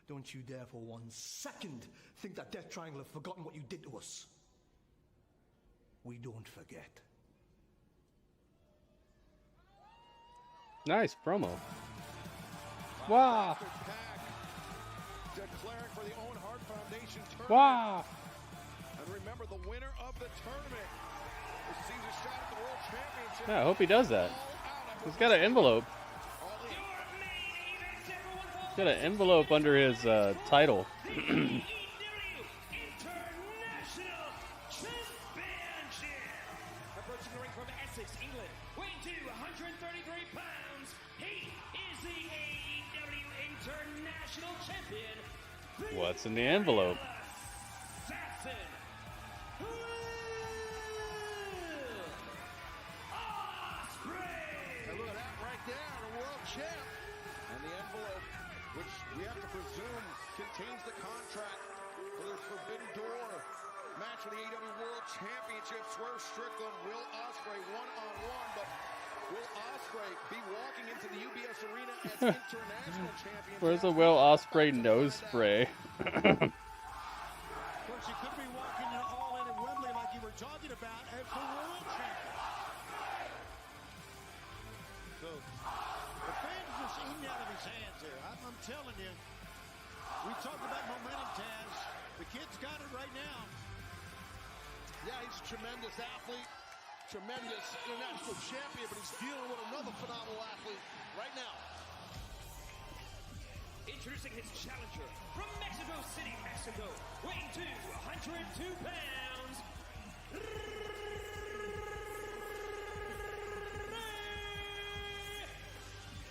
don't you dare for 1 second think that Death Triangle have forgotten what you did to us. We don't forget. Nice promo. Wow. Declaring for the Owen Hart Foundation tournament. Wow. And remember, the winner of the tournament receives a shot at the World Championship. Yeah, I hope he does that. He's got an envelope. He's got an envelope under his title. Approaching the ring from Essex, England, weighing 133 pounds. He is the AEW International Champion. What's in the envelope? Dustin. And look at that right there, the world champ. And the envelope, which we have to presume contains the contract for the Forbidden Door match for the AEW World Championship. Swerve Strickland, Will Ospreay, one-on-one, but will Ospreay be walking into the UBS Arena as international champion? Where's the Will Ospreay nose spray? Of course, you could be walking all in at Wembley like you were talking about as the world champion. So, the fans just eating out of his hands here. I'm telling you. We talked about momentum, Taz. The kid's got it right now. Yeah, he's a tremendous athlete, tremendous international champion, but he's dealing with another phenomenal athlete right now. Introducing his challenger from Mexico City, Mexico, weighing 102 pounds.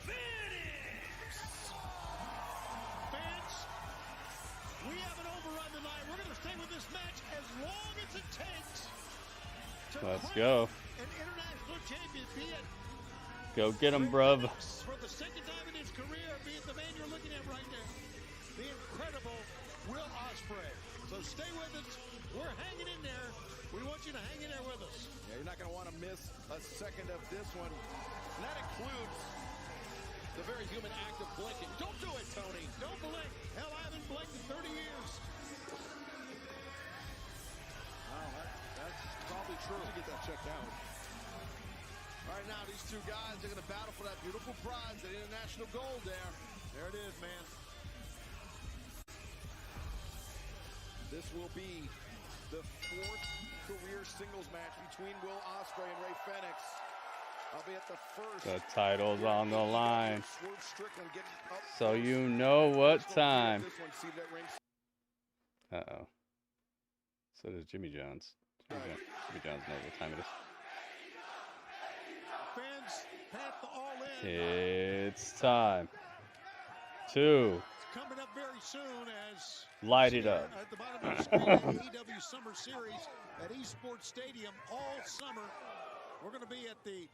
Fenix! Fans, we have an overrun tonight. We're going to stay with this match as long as it takes to Let's go. an international champion, be it Go get him, bruv. for the second time in his career, be it the man you're looking at right now, the incredible Will Ospreay. So stay with us. We're hanging in there. We want you to hang in there with us. Yeah, you're not going to want to miss a second of this one. And that includes the very human act of blinking. Don't do it, Tony. Don't blink. Hell, I haven't blinked in 30 years. Wow, that's probably true. To get that checked out. Right now, these two guys are going to battle for that beautiful prize, that international gold there. There it is, man. This will be the 4th career singles match between Will Ospreay and Ray Fenix. Albeit the first. The title's on the line. Swerve Strickland getting up So you know what time. this one seated at ringside. Uh-oh. So does Jimmy Jones. Jimmy Jones knows what time it is. Fans, pat the all in. It's time to It's coming up very soon as light it up. at the bottom of the screen, AEW Summer Series at Esports Stadium all summer. We're going to be at the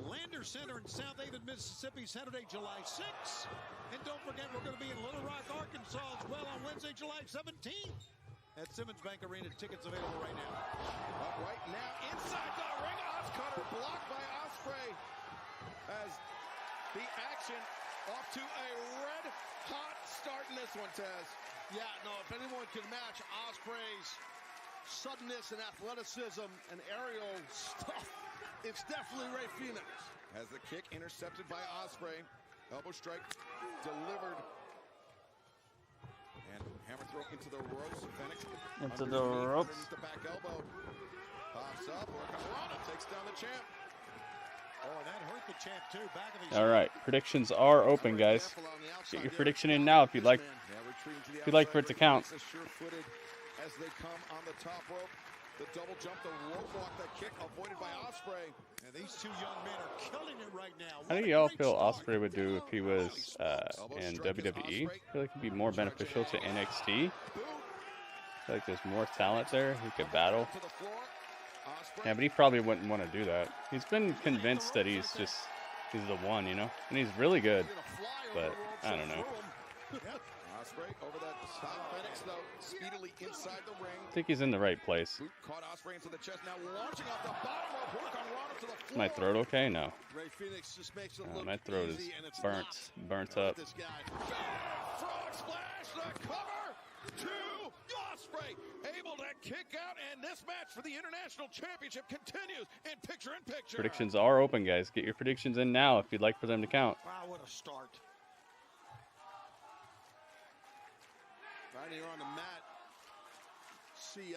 Lander Center in South Haven, Mississippi, Saturday, July 6th. And don't forget, we're going to be in Little Rock, Arkansas as well on Wednesday, July 17th at Simmons Bank Arena. Tickets available right now. Right now, inside the ring, Oscutter blocked by Ospreay as the action off to a red-hot start in this one, Taz. Yeah, no, if anyone can match Ospreay's suddenness and athleticism and aerial stuff, it's definitely Ray Fenix. Has the kick intercepted by Ospreay. Elbow strike delivered. And hammer throw into the ropes. Fenix Into the ropes. underneath the back elbow. Pops up. Rana takes down the champ. Oh, and that hurt the champ too. Back of his All right, predictions are open, guys. Get your prediction in now if you'd like. If you'd like for it to count. Sure-footed as they come on the top rope. The double jump, the rope walk, that kick avoided by Ospreay. And these two young men are killing it right now. How do y'all feel Ospreay would do if he was in WWE? I feel like he'd be more beneficial to NXT. I feel like there's more talent there. He could battle. Yeah, but he probably wouldn't want to do that. He's been convinced that he's the one, you know? And he's really good. But I don't know. Ospreay over that top. Fenix, though, speedily inside the ring. I think he's in the right place. Boot caught Ospreay into the chest. Now launching off the bottom rope. Work on Rana to the floor. Is my throat okay? No. Ray Fenix just makes it look My throat is easy, and it's burnt up. this guy. Frog splash, the cover to Ospreay. Able to kick out, and this match for the International Championship continues in picture-in-picture. Predictions are open, guys. Get your predictions in now if you'd like for them to count. Wow, what a start. Right here on the mat. See,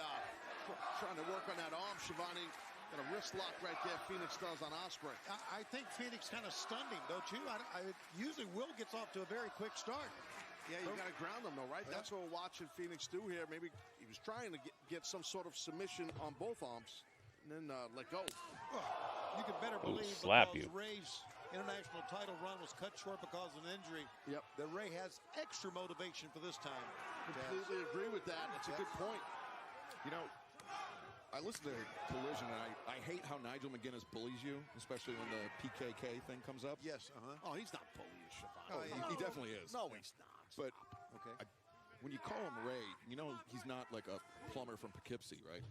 trying to work on that arm, Shivani. Got a wrist lock right there, Fenix does on Ospreay. I think Fenix kind of stunned him, don't you? Usually Will gets off to a very quick start. Yeah, you got to ground him, though, right? Yeah. That's what we're watching Fenix do here. Maybe he was trying to get some sort of submission on both arms and then let go. You can better believe slap because you. Ray's international title run was cut short because of an injury. Yep. That Ray has extra motivation for this time. Completely agree with that. That's a good point. You know, I listen to Collision, and I hate how Nigel McGuinness bullies you, especially when the PKK thing comes up. Yes, Oh, he's not bullying Shivani. Oh, he definitely is. No, he's not. But okay. When you call him Ray, you know he's not like a plumber from Poughkeepsie, right?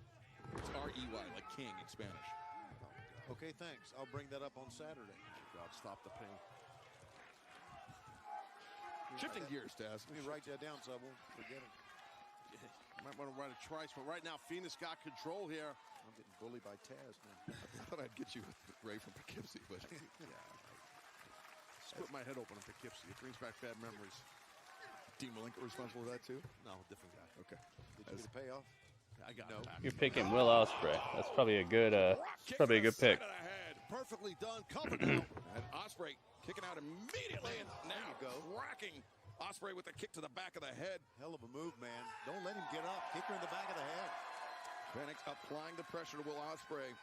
It's R-E-Y, like king in Spanish. Okay, thanks. I'll bring that up on Saturday. God, stop the pain. Shifting gears, Taz. Let me write that down so I won't forget it. Might want to write it twice, but right now Fenix got control here. I'm getting bullied by Taz now. I thought I'd get you with Ray from Poughkeepsie, but yeah. Split my head open in Poughkeepsie. It brings back bad memories. Dean Malenko responsible for that too? No, different guy. Okay. Did you get a payoff? I got no. You're picking Will Ospreay. That's probably a good pick. Perfectly done. Cover now. And Ospreay kicking out immediately, and now cracking Ospreay with a kick to the back of the head. Hell of a move, man. Don't let him get up. Kick her in the back of the head. Fenix applying the pressure to Will Ospreay.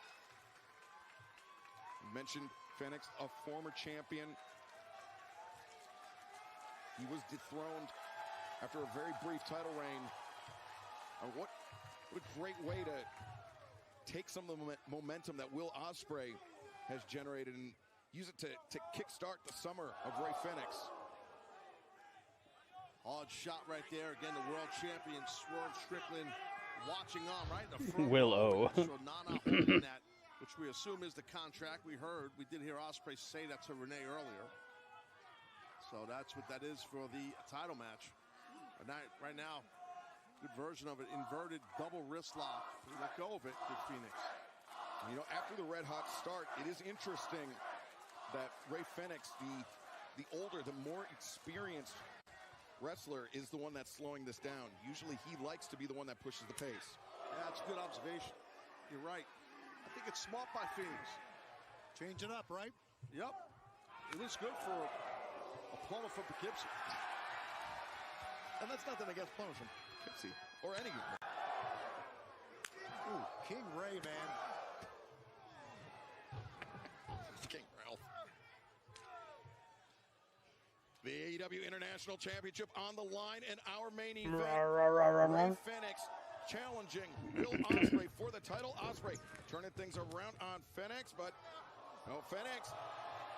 Mentioned Fenix, a former champion. He was dethroned after a very brief title reign. What a great way to take some of the momentum that Will Ospreay has generated and use it to kickstart the summer of Ray Fenix. Hard shot right there. Again, the world champion, Swerve Strickland, watching on right in the front. Will O. So Nana holding that, which we assume is the contract. We did hear Ospreay say that to Renee earlier. So that's what that is for the title match. Right now, good version of it. Inverted double wrist lock. We let go of it. Good Fenix. You know, after the red-hot start, it is interesting that Rey Fenix, the older, the more experienced wrestler, is the one that's slowing this down. Usually he likes to be the one that pushes the pace. Yeah, that's a good observation. You're right. I think it's smart by Fenix. Change it up, right? Yep. It looks good for a plumber from Poughkeepsie. And that's nothing against plumbers from Poughkeepsie or any group. Ooh, King Ray, man. King Ralph. The AEW International Championship on the line, and our main event, Rey Fenix challenging Will Ospreay for the title. Ospreay turning things around on Fenix, but no, Fenix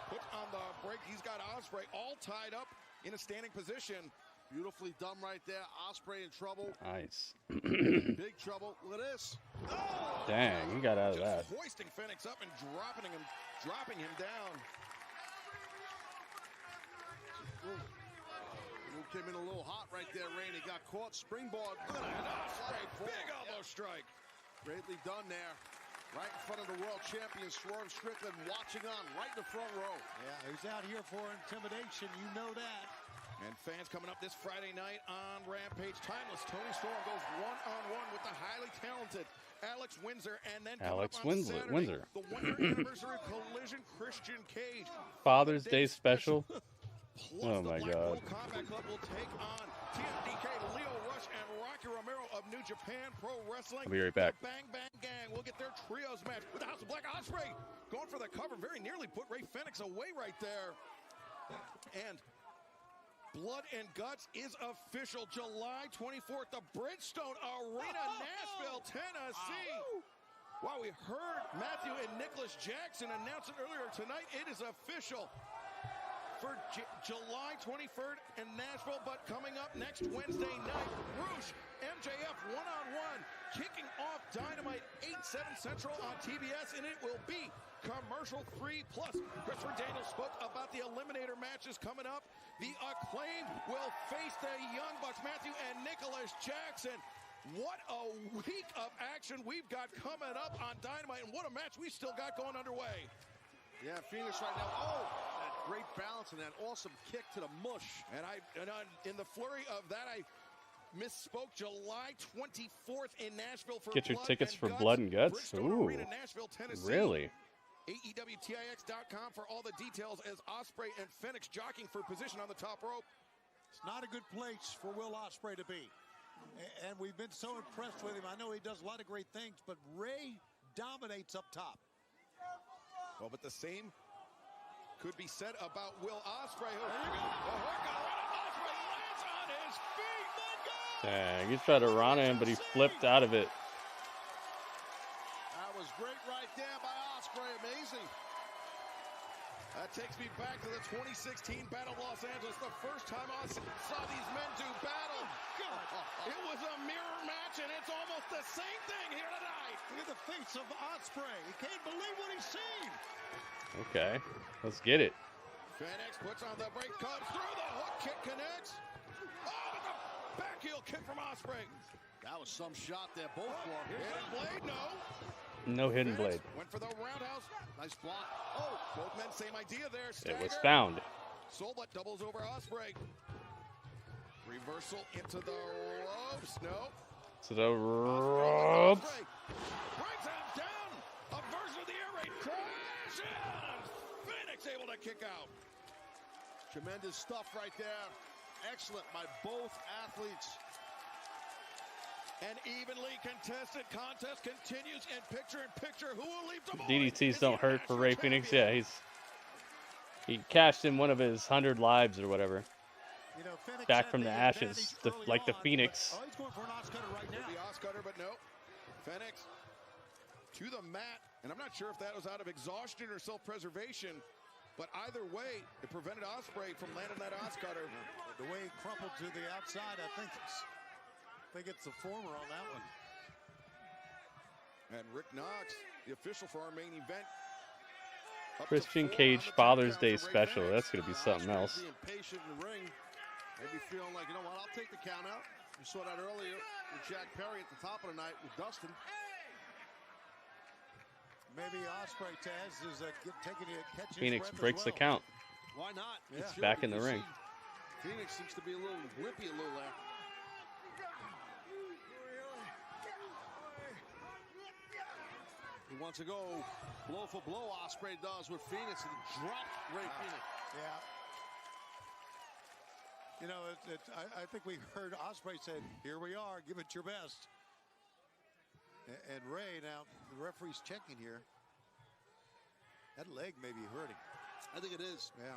put on the break. He's got Ospreay all tied up in a standing position. Beautifully done right there. Ospreay in trouble. Nice. Big trouble. Look at this. Oh! Dang, he got out of that. Hoisting Fenix up and dropping him down. Move came in a little hot right there, Rain. He got caught. Springboard. Look at that. Ospreay, big elbow strike. Greatly done there. Right in front of the world champion, Swerve Strickland, watching on right in the front row. Yeah, he's out here for intimidation. You know that. And fans coming up this Friday night on Rampage. Timeless Tony Storm goes one-on-one with the highly talented Alex Windsor. And then Alex on Windsor. Saturday, the 1-year anniversary Collision Christian Cage. Father's Day special. Oh my God. Combat Club will take on TMDK, Leo Rush, and Rocky Romero of New Japan Pro Wrestling. I'll be right back. The Bang Bang Gang will get their trios match with the House of Black. Ospreay going for the cover. Very nearly put Rey Fenix away right there. And Blood and Guts is official. July 24th, the Bridgestone Arena, Nashville, Tennessee. Wow, we heard Matthew and Nicholas Jackson announce it earlier tonight. It is official for July 23rd in Nashville, but coming up next Wednesday night, Roosh, MJF one-on-one, kicking off Dynamite 8/7 Central on TBS, and it will be commercial-free. Plus, Christopher Daniels spoke about the Eliminator matches coming up. The Acclaimed will face the Young Bucks, Matthew and Nicholas Jackson. What a week of action we've got coming up on Dynamite, and what a match we still got going underway. Yeah, Phoenix right now. Oh, that great balance and that awesome kick to the mush. And in the flurry of that, I misspoke. July 24th in Nashville for Get your Blood tickets and for Guts. Blood and Guts? Bridgestone Ooh. Arena, Nashville, Tennessee. Really? AEWTIX.com for all the details as Ospreay and Fenix jockeying for position on the top rope. It's not a good place for Will Ospreay to be. And we've been so impressed with him. I know he does a lot of great things, but Ray dominates up top. Well, but the same could be said about Will Ospreay. Ospreay lands on his feet. Dang, he tried to run him, but he flipped out of it. That was great right there by Ospreay. Amazing. That takes me back to the 2016 Battle of Los Angeles. The first time I saw these men do battle. It was a mirror match, and it's almost the same thing here tonight. Look at the face of Ospreay. He can't believe what he's seen. Okay, let's get it. Fenix puts on the break, comes through, the hook kick connects. Oh, the back heel kick from Ospreay. That was some shot there, both for him. Hidden blade, no. No hidden blade. Went for the roundhouse. Nice block. Oh, both men, same idea there. It was Stagger. found. Solbut doubles over Ospreay. Reversal into the ropes. No. To the ropes. Brings him down. A version of the air raid crash. And Fenix able to kick out. Tremendous stuff right there. Excellent by both athletes. An evenly contested contest continues in picture-in-picture. Who will leave tomorrow? DDTs don't hurt for Rey Fenix. Yeah, he cashed in one of his 100 lives or whatever. You know, Fenix back from the ashes, like the Phoenix. Oh, he's going for an Oscutter right now. The Oscutter, but no. Fenix to the mat, and I'm not sure if that was out of exhaustion or self-preservation, but either way, it prevented Ospreay from landing that Oscutter. The way he crumpled to the outside, I think it's the former on that one. And Rick Knox, the official for our main event. Christian Cage Father's Day special. That's going to be something else. Being patient in the ring. Maybe feeling like, you know what, I'll take the count out. We saw that earlier with Jack Perry at the top of the night with Dustin. Maybe Ospreay Taz is taking a catch. Fenix breaks the count. Why not? He's back in the ring. Fenix seems to be a little whippy a little there. He wants to go blow for blow. Ospreay does with Fenix and drop Ray Fenix. Yeah. You know, I think we heard Ospreay said, "Here we are, give it your best." And Ray, now the referee's checking here. That leg may be hurting. I think it is. Yeah.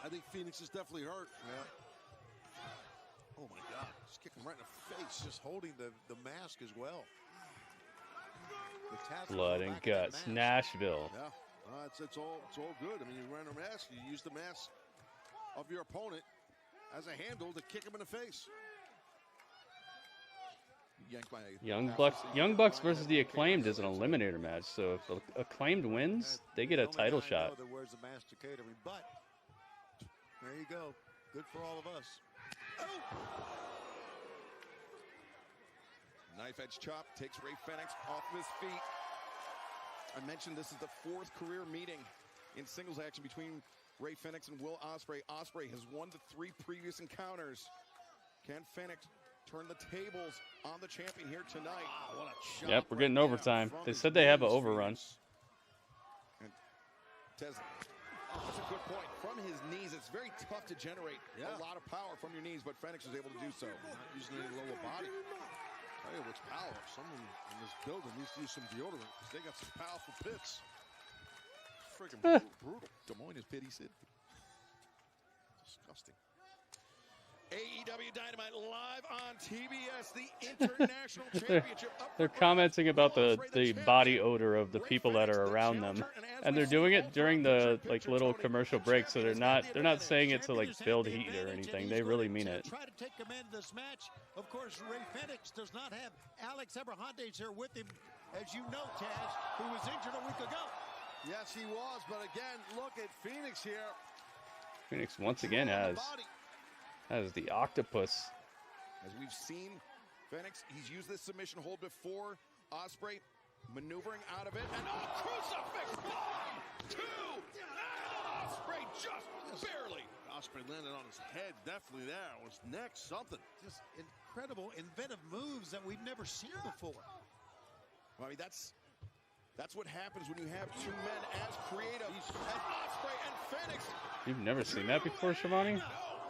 I think Fenix is definitely hurt. Yeah. Oh my God! Just kicking right in the face. Just holding the mask as well. Blood and guts, Nashville. Yeah, it's all good. I mean, you run a mask, you use the mask of your opponent as a handle to kick him in the face. Young Bucks versus the Acclaimed is an eliminator match. So if the Acclaimed wins, they get a title shot. Where's the master catering? But there you go. Good for all of us. Knife edge chop takes Ray Fenix off of his feet. I mentioned this is the 4th career meeting in singles action between Ray Fenix and Will Ospreay. Ospreay has won the 3 previous encounters. Can Fenix turn the tables on the champion here tonight? Wow, what a shot. Yep, we're getting overtime. They said they have an overrun. And Tez, that's a good point. From his knees, it's very tough to generate a lot of power from your knees, but Fenix is able to do so. Not using any lower body. Tell you what's power. Someone in this building needs to use some deodorant because they got some powerful pits. Freaking brutal. Des Moines is pity city. Disgusting. AEW Dynamite live on TBS, the International Championship. They're commenting about the body odor of the people that are around them, and they're doing it during the little commercial break. So they're not saying it to build heat or anything. They really mean it. Try to take command of this match. Of course, Ray Fenix does not have Alex Abrahantes here with him, as you know, Taz, who was injured a week ago. Yes, he was, but again, look at Fenix here. Fenix once again has the octopus. As we've seen, Fenix, he's used this submission hold before. Ospreay maneuvering out of it, and crucifix! 1, 2, and Ospreay just barely. Ospreay landed on his head, definitely there. On his neck, something. Just incredible, inventive moves that we've never seen before. Well, I mean, that's what happens when you have 2 men as creative as Ospreay and Fenix. You've never seen that before, Shivani?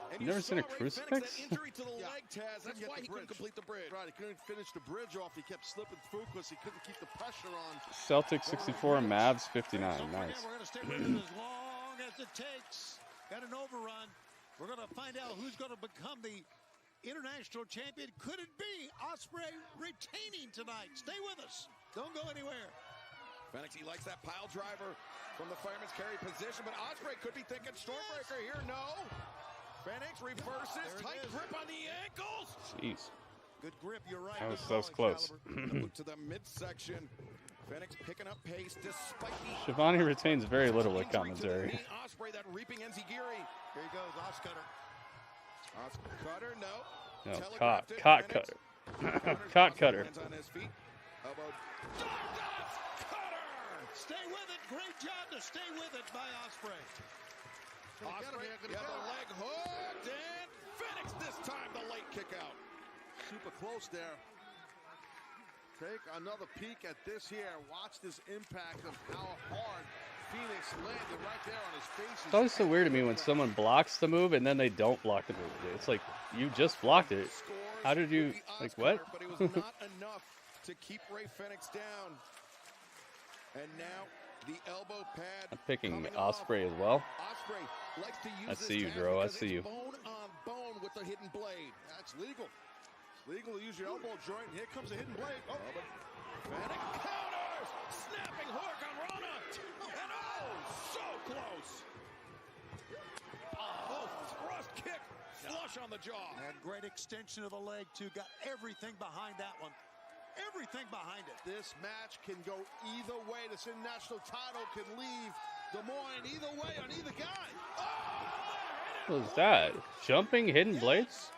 And You've never seen a crucifix? That injury to the leg, Taz. That's why he couldn't complete the bridge. Right, he couldn't finish the bridge off. He kept slipping through because he couldn't keep the pressure on. Celtics 64, Mavs 59. Nice. We're going to stay with it as long as it takes. Got an overrun. We're going to find out who's going to become the international champion. Could it be Ospreay retaining tonight? Stay with us. Don't go anywhere. Fenix, he likes that pile driver from the fireman's carry position, but Ospreay could be thinking Stormbreaker here. No. Fenix reverses, tight grip on the ankles. Jeez. Good grip, you're right. That was close. Move to the midsection. Fenix picking up pace despite the... Shivani retains very little with commentary. Ospreay, that reaping enziguri. Here he goes, Oscutter. Oscutter, no. No, caught cutter. Caught cutter. Hands on his feet. Elbow. Stay with it. Great job to stay with it by Ospreay. Ospreay, the leg hooked, and Fenix this time the late kick out. Super close there. Take another peek at this here. Watch this impact of how hard Fenix landed right there on his face. It's always so weird to me when someone blocks the move and then they don't block the move. It's like, you just blocked it. How did you, what? But it was not enough to keep Ray Fenix down. And now the elbow pad. I'm picking Ospreay as well. Ospreay likes to use I see you, bro. I see you. Bone on bone with the hidden blade. That's legal. It's legal to use your elbow joint. Here comes the hidden blade. Oh, Fenix counters. Snapping hook on Rona. And so close. Thrust kick. Flush on the jaw. And great extension of the leg, too. Got everything behind that one. Everything behind it. This match can go either way. This international title can leave Des Moines either way on either guy. What was that? Jumping hidden blades?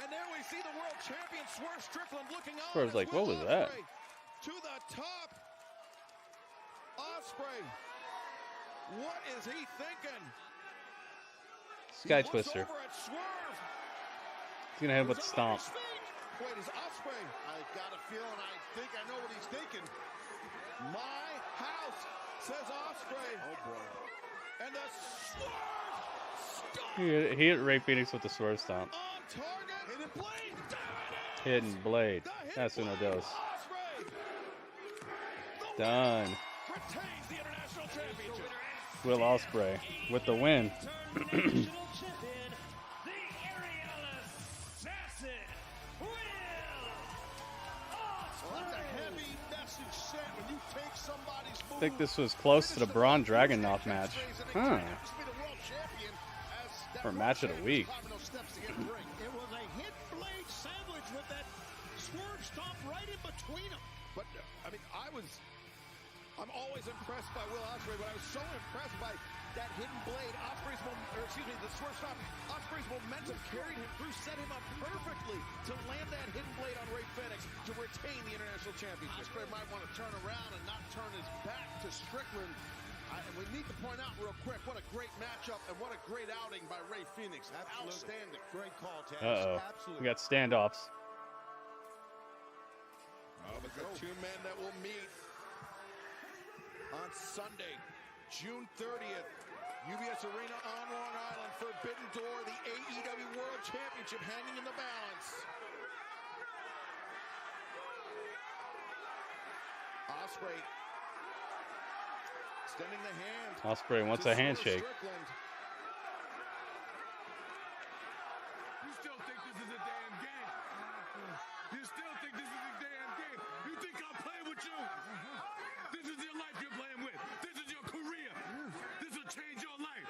And there we see the world champion Swerve Strickland looking on. I was like, what was that? To the top. Ospreay. What is he thinking? Sky Twister. Over at Swerve. He's gonna hit him with the stomp. Wait, is Ospreay? I got a feeling. I think I know what he's thinking. My house, says Ospreay. Oh boy. And the Swerve. He hit Ray Phoenix with the Swerve stomp. On target. Hidden blade. Hidden blade. That's Uno Dos. Done. Retains the international championship. Will Ospreay with the win. I think this was close to the Braun Dragunov match. Huh. For match of the week. It was a hit blade sandwich with that swerve stomp right in between them. But, I mean, I'm always impressed by Will Ospreay, but I was so impressed by that hidden blade. The swerve stop. Ospreay's momentum carried him through, set him up perfectly to land that hidden blade on Ray Fenix to retain the international championship. Ospreay might want to turn around and not turn his back to Strickland. And we need to point out real quick, what a great matchup and what a great outing by Ray Phoenix. Absolutely. Outstanding. Great call, Taz. Uh-oh. We got standoffs. But the two men that will meet on Sunday, June 30th, UBS Arena on Long Island, Forbidden Door, the AEW World Championship hanging in the balance. Ospreay extending the hand. Ospreay wants a handshake. Strickland. You still think this is a damn game? You still think this is a damn game? You think I'm playing with you? This is your life you're playing with. This is your career. This will change your life.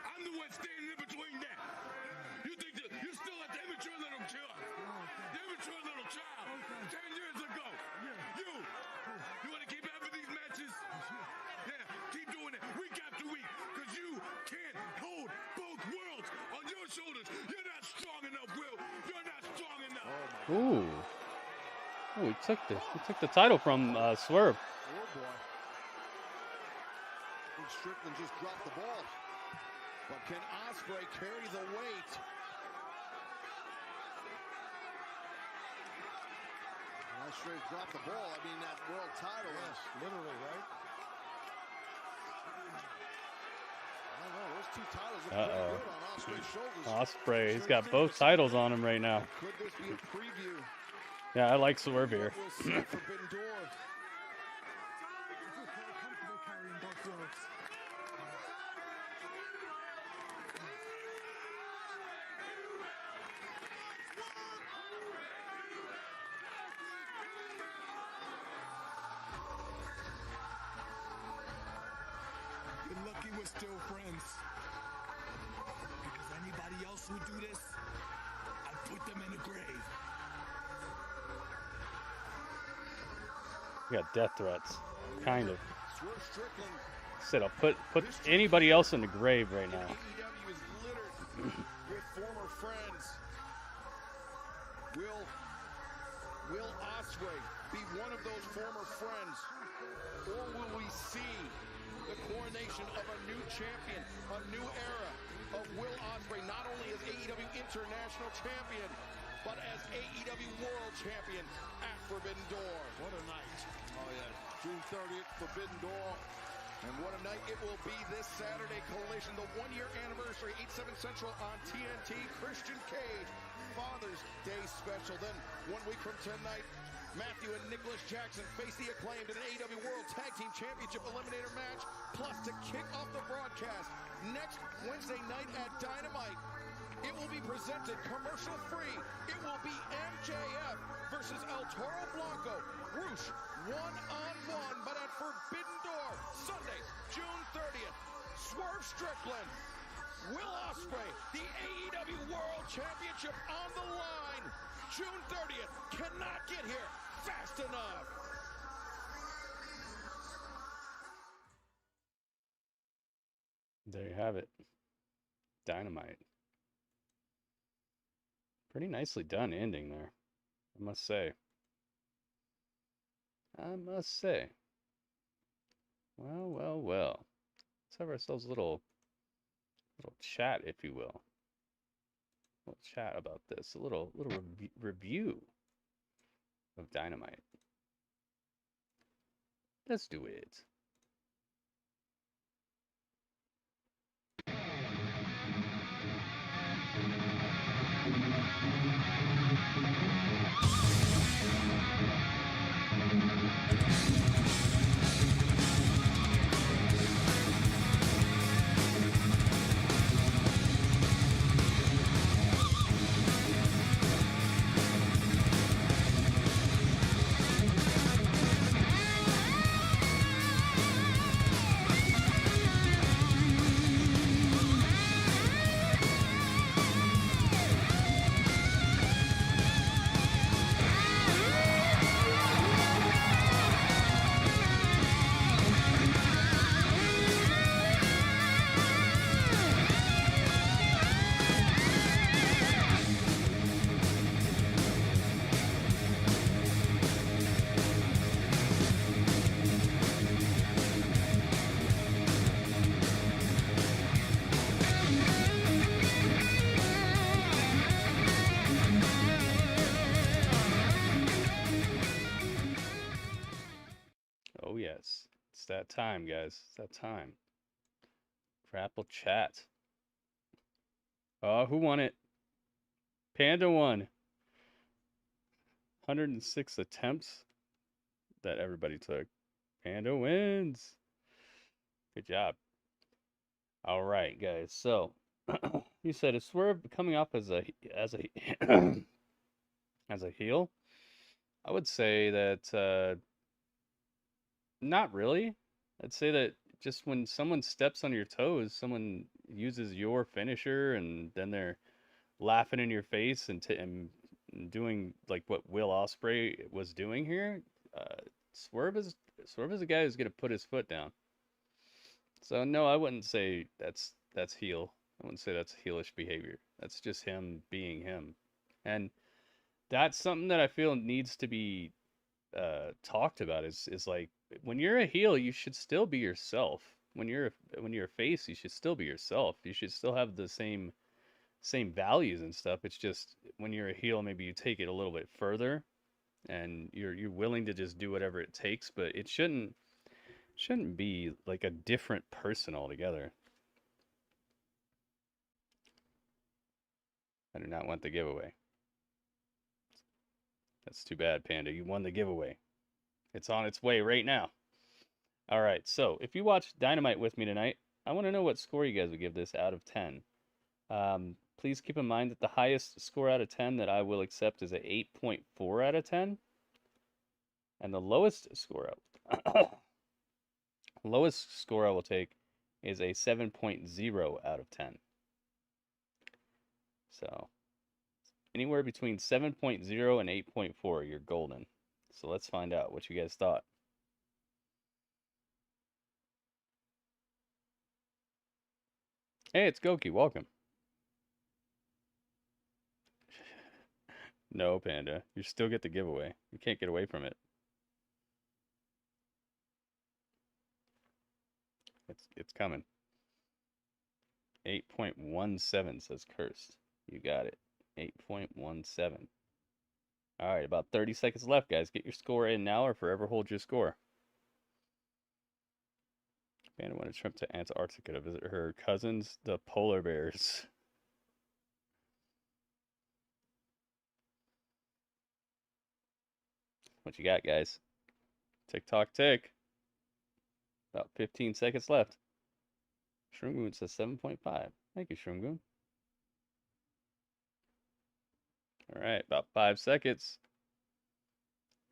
I'm the one standing in between that. You think that you're still an immature little child? Immature little child. 10 years ago. You want to keep having these matches? Yeah, keep doing it week after week, because you can't hold both worlds on your shoulders. You're not strong enough, Will. You're not strong enough. Ooh. Oh, he took the title from Swerve. Oh boy. I think Strickland just dropped the ball. But can Ospreay carry the weight? Ospreay dropped the ball. I mean, that world title. Yes, literally, right? I don't know. Those two titles are pretty good on Ospreay's shoulders. Ospreay, he's got both titles on him right now. Could this be a preview? Yeah, I like Swerve here. Forbidden Door. You're lucky we're still friends. Because anybody else who do this, I'd put them in the grave. We got death threats. Kind of. Swerve Strickland. Said I'll put anybody else in the grave right now. AEW is littered with former friends. Will Ospreay be one of those former friends? Or will we see the coronation of a new champion, a new era of Will Ospreay, not only as AEW International Champion, but as AEW World Champion at Forbidden Door? What a night. Oh, yeah. June 30th, Forbidden Door. And what a night it will be this Saturday. Collision, the 1-year anniversary, 8/7 Central on TNT. Christian Cage, Father's Day special. Then 1 week from tonight, Matthew and Nicholas Jackson face the Acclaimed in an AEW World Tag Team Championship Eliminator match. Plus, to kick off the broadcast, next Wednesday night at Dynamite, it will be presented commercial-free. It will be MJF versus El Toro Blanco. Roosh, one-on-one, but at Forbidden Door, Sunday, June 30th. Swerve Strickland, Will Ospreay, the AEW World Championship on the line. June 30th, cannot get here fast enough. There you have it. Dynamite. Pretty nicely done ending there, I must say. Well, well, well. Let's have ourselves a little chat, if you will. A little chat about this. A little review of Dynamite. Let's do it. Oh yes, it's that time, guys. It's that time. Grapple chat. Oh, who won it? Panda won. 106 attempts that everybody took. Panda wins. Good job. All right, guys. So you said is Swerve coming up as a as a heel? I would say that not really. I'd say that just when someone steps on your toes, someone uses your finisher, and then they're laughing in your face and doing like what Will Ospreay was doing here. Swerve is a guy who's gonna put his foot down. So no, I wouldn't say that's heel. I wouldn't say that's heelish behavior. That's just him being him, and that's something that I feel needs to be talked about. Is like when you're a heel, you should still be yourself. When you're a face, you should still be yourself. You should still have the same values and stuff. It's just when you're a heel, maybe you take it a little bit further, and you're willing to just do whatever it takes. But it shouldn't be like a different person altogether. I do not want the giveaway. That's too bad, Panda. You won the giveaway. It's on its way right now. All right, so if you watched Dynamite with me tonight, I want to know what score you guys would give this out of 10. Please keep in mind that the highest score out of 10 that I will accept is a 8.4 out of 10. And the lowest score I will take is a 7.0 out of 10. So anywhere between 7.0 and 8.4, you're golden. So let's find out what you guys thought. Hey, it's Goki. Welcome. No, Panda. You still get the giveaway. You can't get away from it. It's coming. 8.17 says cursed. You got it. 8.17. All right, about 30 seconds left, guys. Get your score in now or forever hold your score. Panda wanted Trump to Antarctica to visit her cousins, the polar bears. What you got, guys? Tick tock tick. About 15 seconds left. Shroomgoon says 7.5. Thank you, Shroomgoon. All right, about 5 seconds.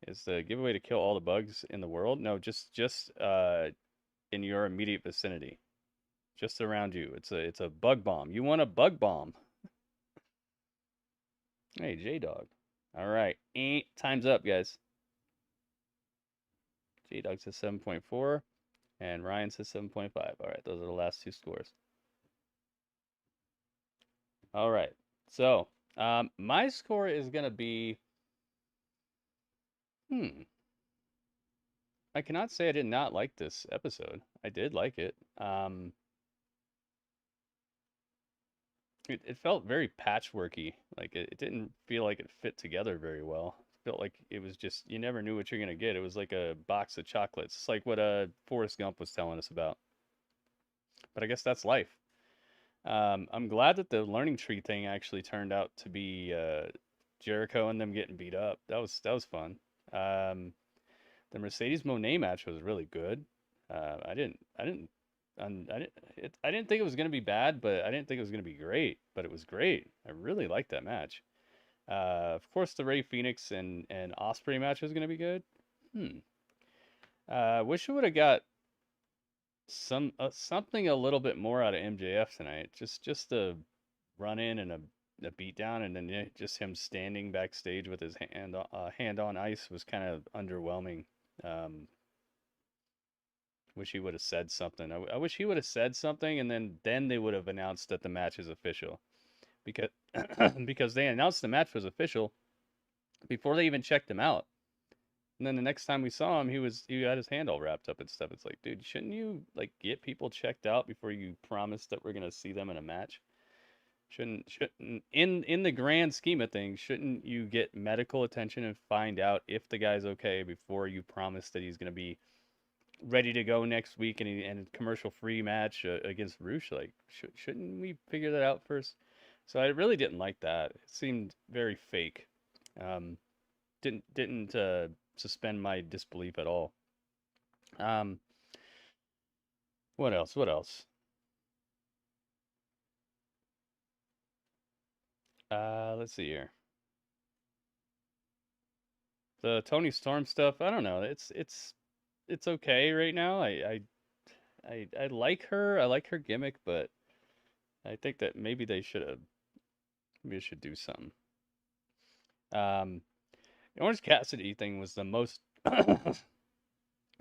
Is the giveaway to kill all the bugs in the world? No, just in your immediate vicinity, just around you. It's a bug bomb. You want a bug bomb? Hey, J-Dog. All right, time's up, guys. J-Dog says 7.4, and Ryan says 7.5. All right, those are the last two scores. All right, so my score is gonna be I cannot say I did not like this episode. I did like it. It felt very patchworky. Like it didn't feel like it fit together very well. It felt like it was just, you never knew what you're gonna get. It was like a box of chocolates. It's like what Forrest Gump was telling us about. But I guess that's life. I'm glad that the learning tree thing actually turned out to be Jericho and them getting beat up. That was fun. The Mercedes Mone match was really good. I didn't think it was gonna be bad, but I didn't think it was gonna be great. But it was great. I really liked that match. Of course, the Rey Fenix and Ospreay match was gonna be good. Wish we would have got something a little bit more out of MJF tonight. Just a run in and a beat down, and then just him standing backstage with his hand on ice was kind of underwhelming. Wish he would have said something. I wish he would have said something, and then they would have announced that the match is official, because because they announced the match was official before they even checked him out. And then the next time we saw him, he had his hand all wrapped up and stuff. It's like, dude, shouldn't you like get people checked out before you promise that we're gonna see them in a match? Shouldn't in the grand scheme of things, shouldn't you get medical attention and find out if the guy's okay before you promise that he's gonna be ready to go next week and a commercial-free match against Roosh? Like, shouldn't we figure that out first? So I really didn't like that. It seemed very fake. Didn't suspend my disbelief at all. What else? Let's see here. The Tony Storm stuff, I don't know. It's okay right now. I like her. I like her gimmick, but I think that maybe they should do something. The Orange Cassidy thing was the most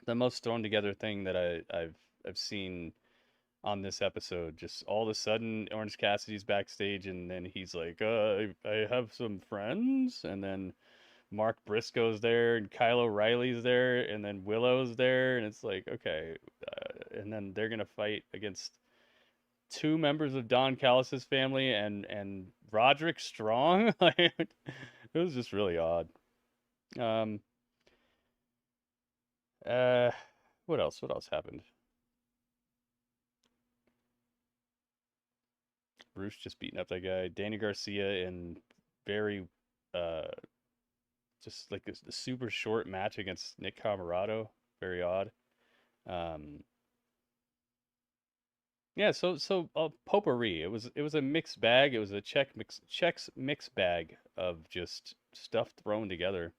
the most thrown together thing that I've seen on this episode. Just all of a sudden, Orange Cassidy's backstage, and then he's like, I have some friends, and then Mark Briscoe's there, and Kyle O'Reilly's there, and then Willow's there, and it's like, okay, and then they're gonna fight against two members of Don Callis' family and Roderick Strong. It was just really odd. What else happened? Bruce just beating up that guy. Danny Garcia in very just like a super short match against Nick Camarado. Very odd. Yeah, so potpourri. It was a mixed bag. It was a Czechs mixed bag of just stuff thrown together.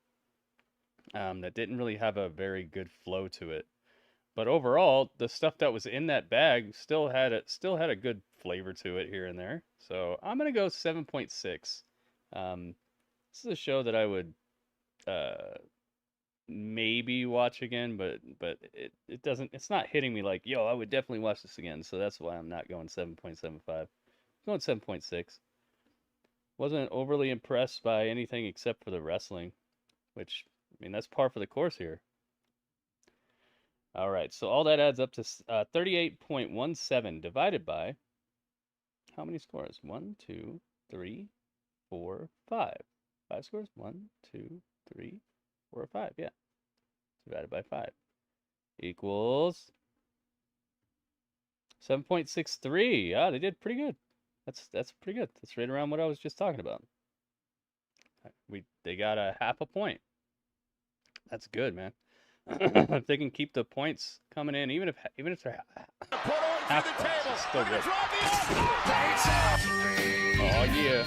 That didn't really have a very good flow to it. But overall, the stuff that was in that bag still had a good flavor to it here and there. So I'm gonna go 7.6. This is a show that I would maybe watch again, but it doesn't. It's not hitting me like, yo, I would definitely watch this again. So that's why I'm not going 7.75. I'm going 7.6. Wasn't overly impressed by anything except for the wrestling, which, I mean, that's par for the course here. All right, so all that adds up to 38.17 divided by how many scores? 1, 2, 3, 4, 5. 5 scores? 1, 2, 3, 4, 5. Yeah. Divided by 5 equals 7.63. Yeah, they did pretty good. That's pretty good. That's right around what I was just talking about. They got a half a point. That's good, man. If they can keep the points coming in, even if they're half points, it's still good. Oh yeah.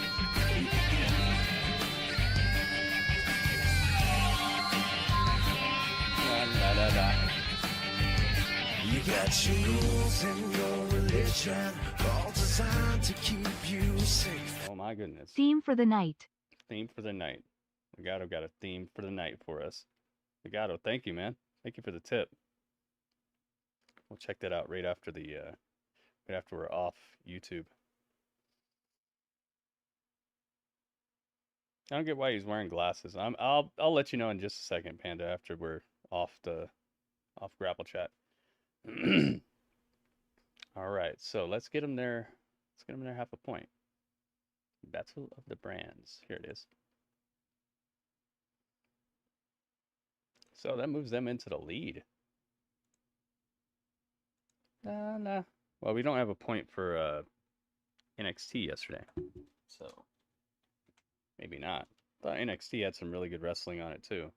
La, la, la. You got your rules and your religion, all designed to keep you safe. Oh my goodness. Theme for the night. Theme for the night. Legato got a theme for the night for us. Legato, thank you, man. Thank you for the tip. We'll check that out right after we're off YouTube. I don't get why he's wearing glasses. I'll let you know in just a second, Panda, after we're off the off Grapple Chat. All right, so let's get them there. Let's get them there half a point. Battle of the Brands. Here it is. So that moves them into the lead. Nah. Well, we don't have a point for NXT yesterday, so maybe not. Thought NXT had some really good wrestling on it too.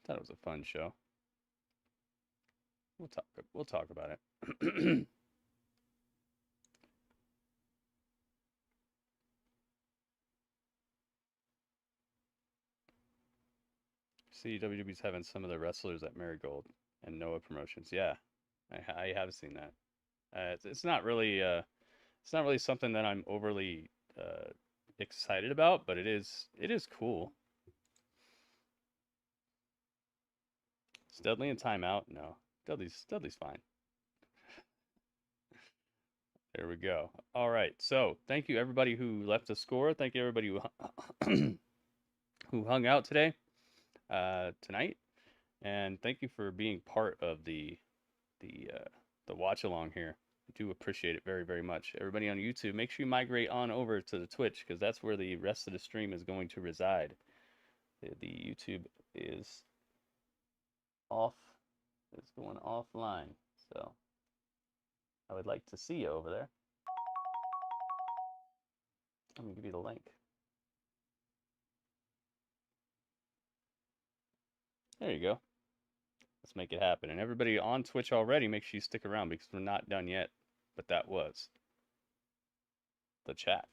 Thought it was a fun show. We'll talk about it. See, WWE's having some of the wrestlers at Marigold and Noah Promotions. Yeah, I have seen that. It's not really something that I'm overly excited about, but it is cool. Is Dudley in timeout? No, Dudley's fine. There we go. All right, so thank you everybody who left a score. Thank you everybody who hung out today. Tonight, and thank you for being part of the watch along here. I do appreciate it very, very much. Everybody on YouTube, make sure you migrate on over to the Twitch, because that's where the rest of the stream is going to reside. The YouTube is going offline, so I would like to see you over there. Let me give you the link. There you go. Let's make it happen. And everybody on Twitch already, make sure you stick around because we're not done yet. But that was the chat.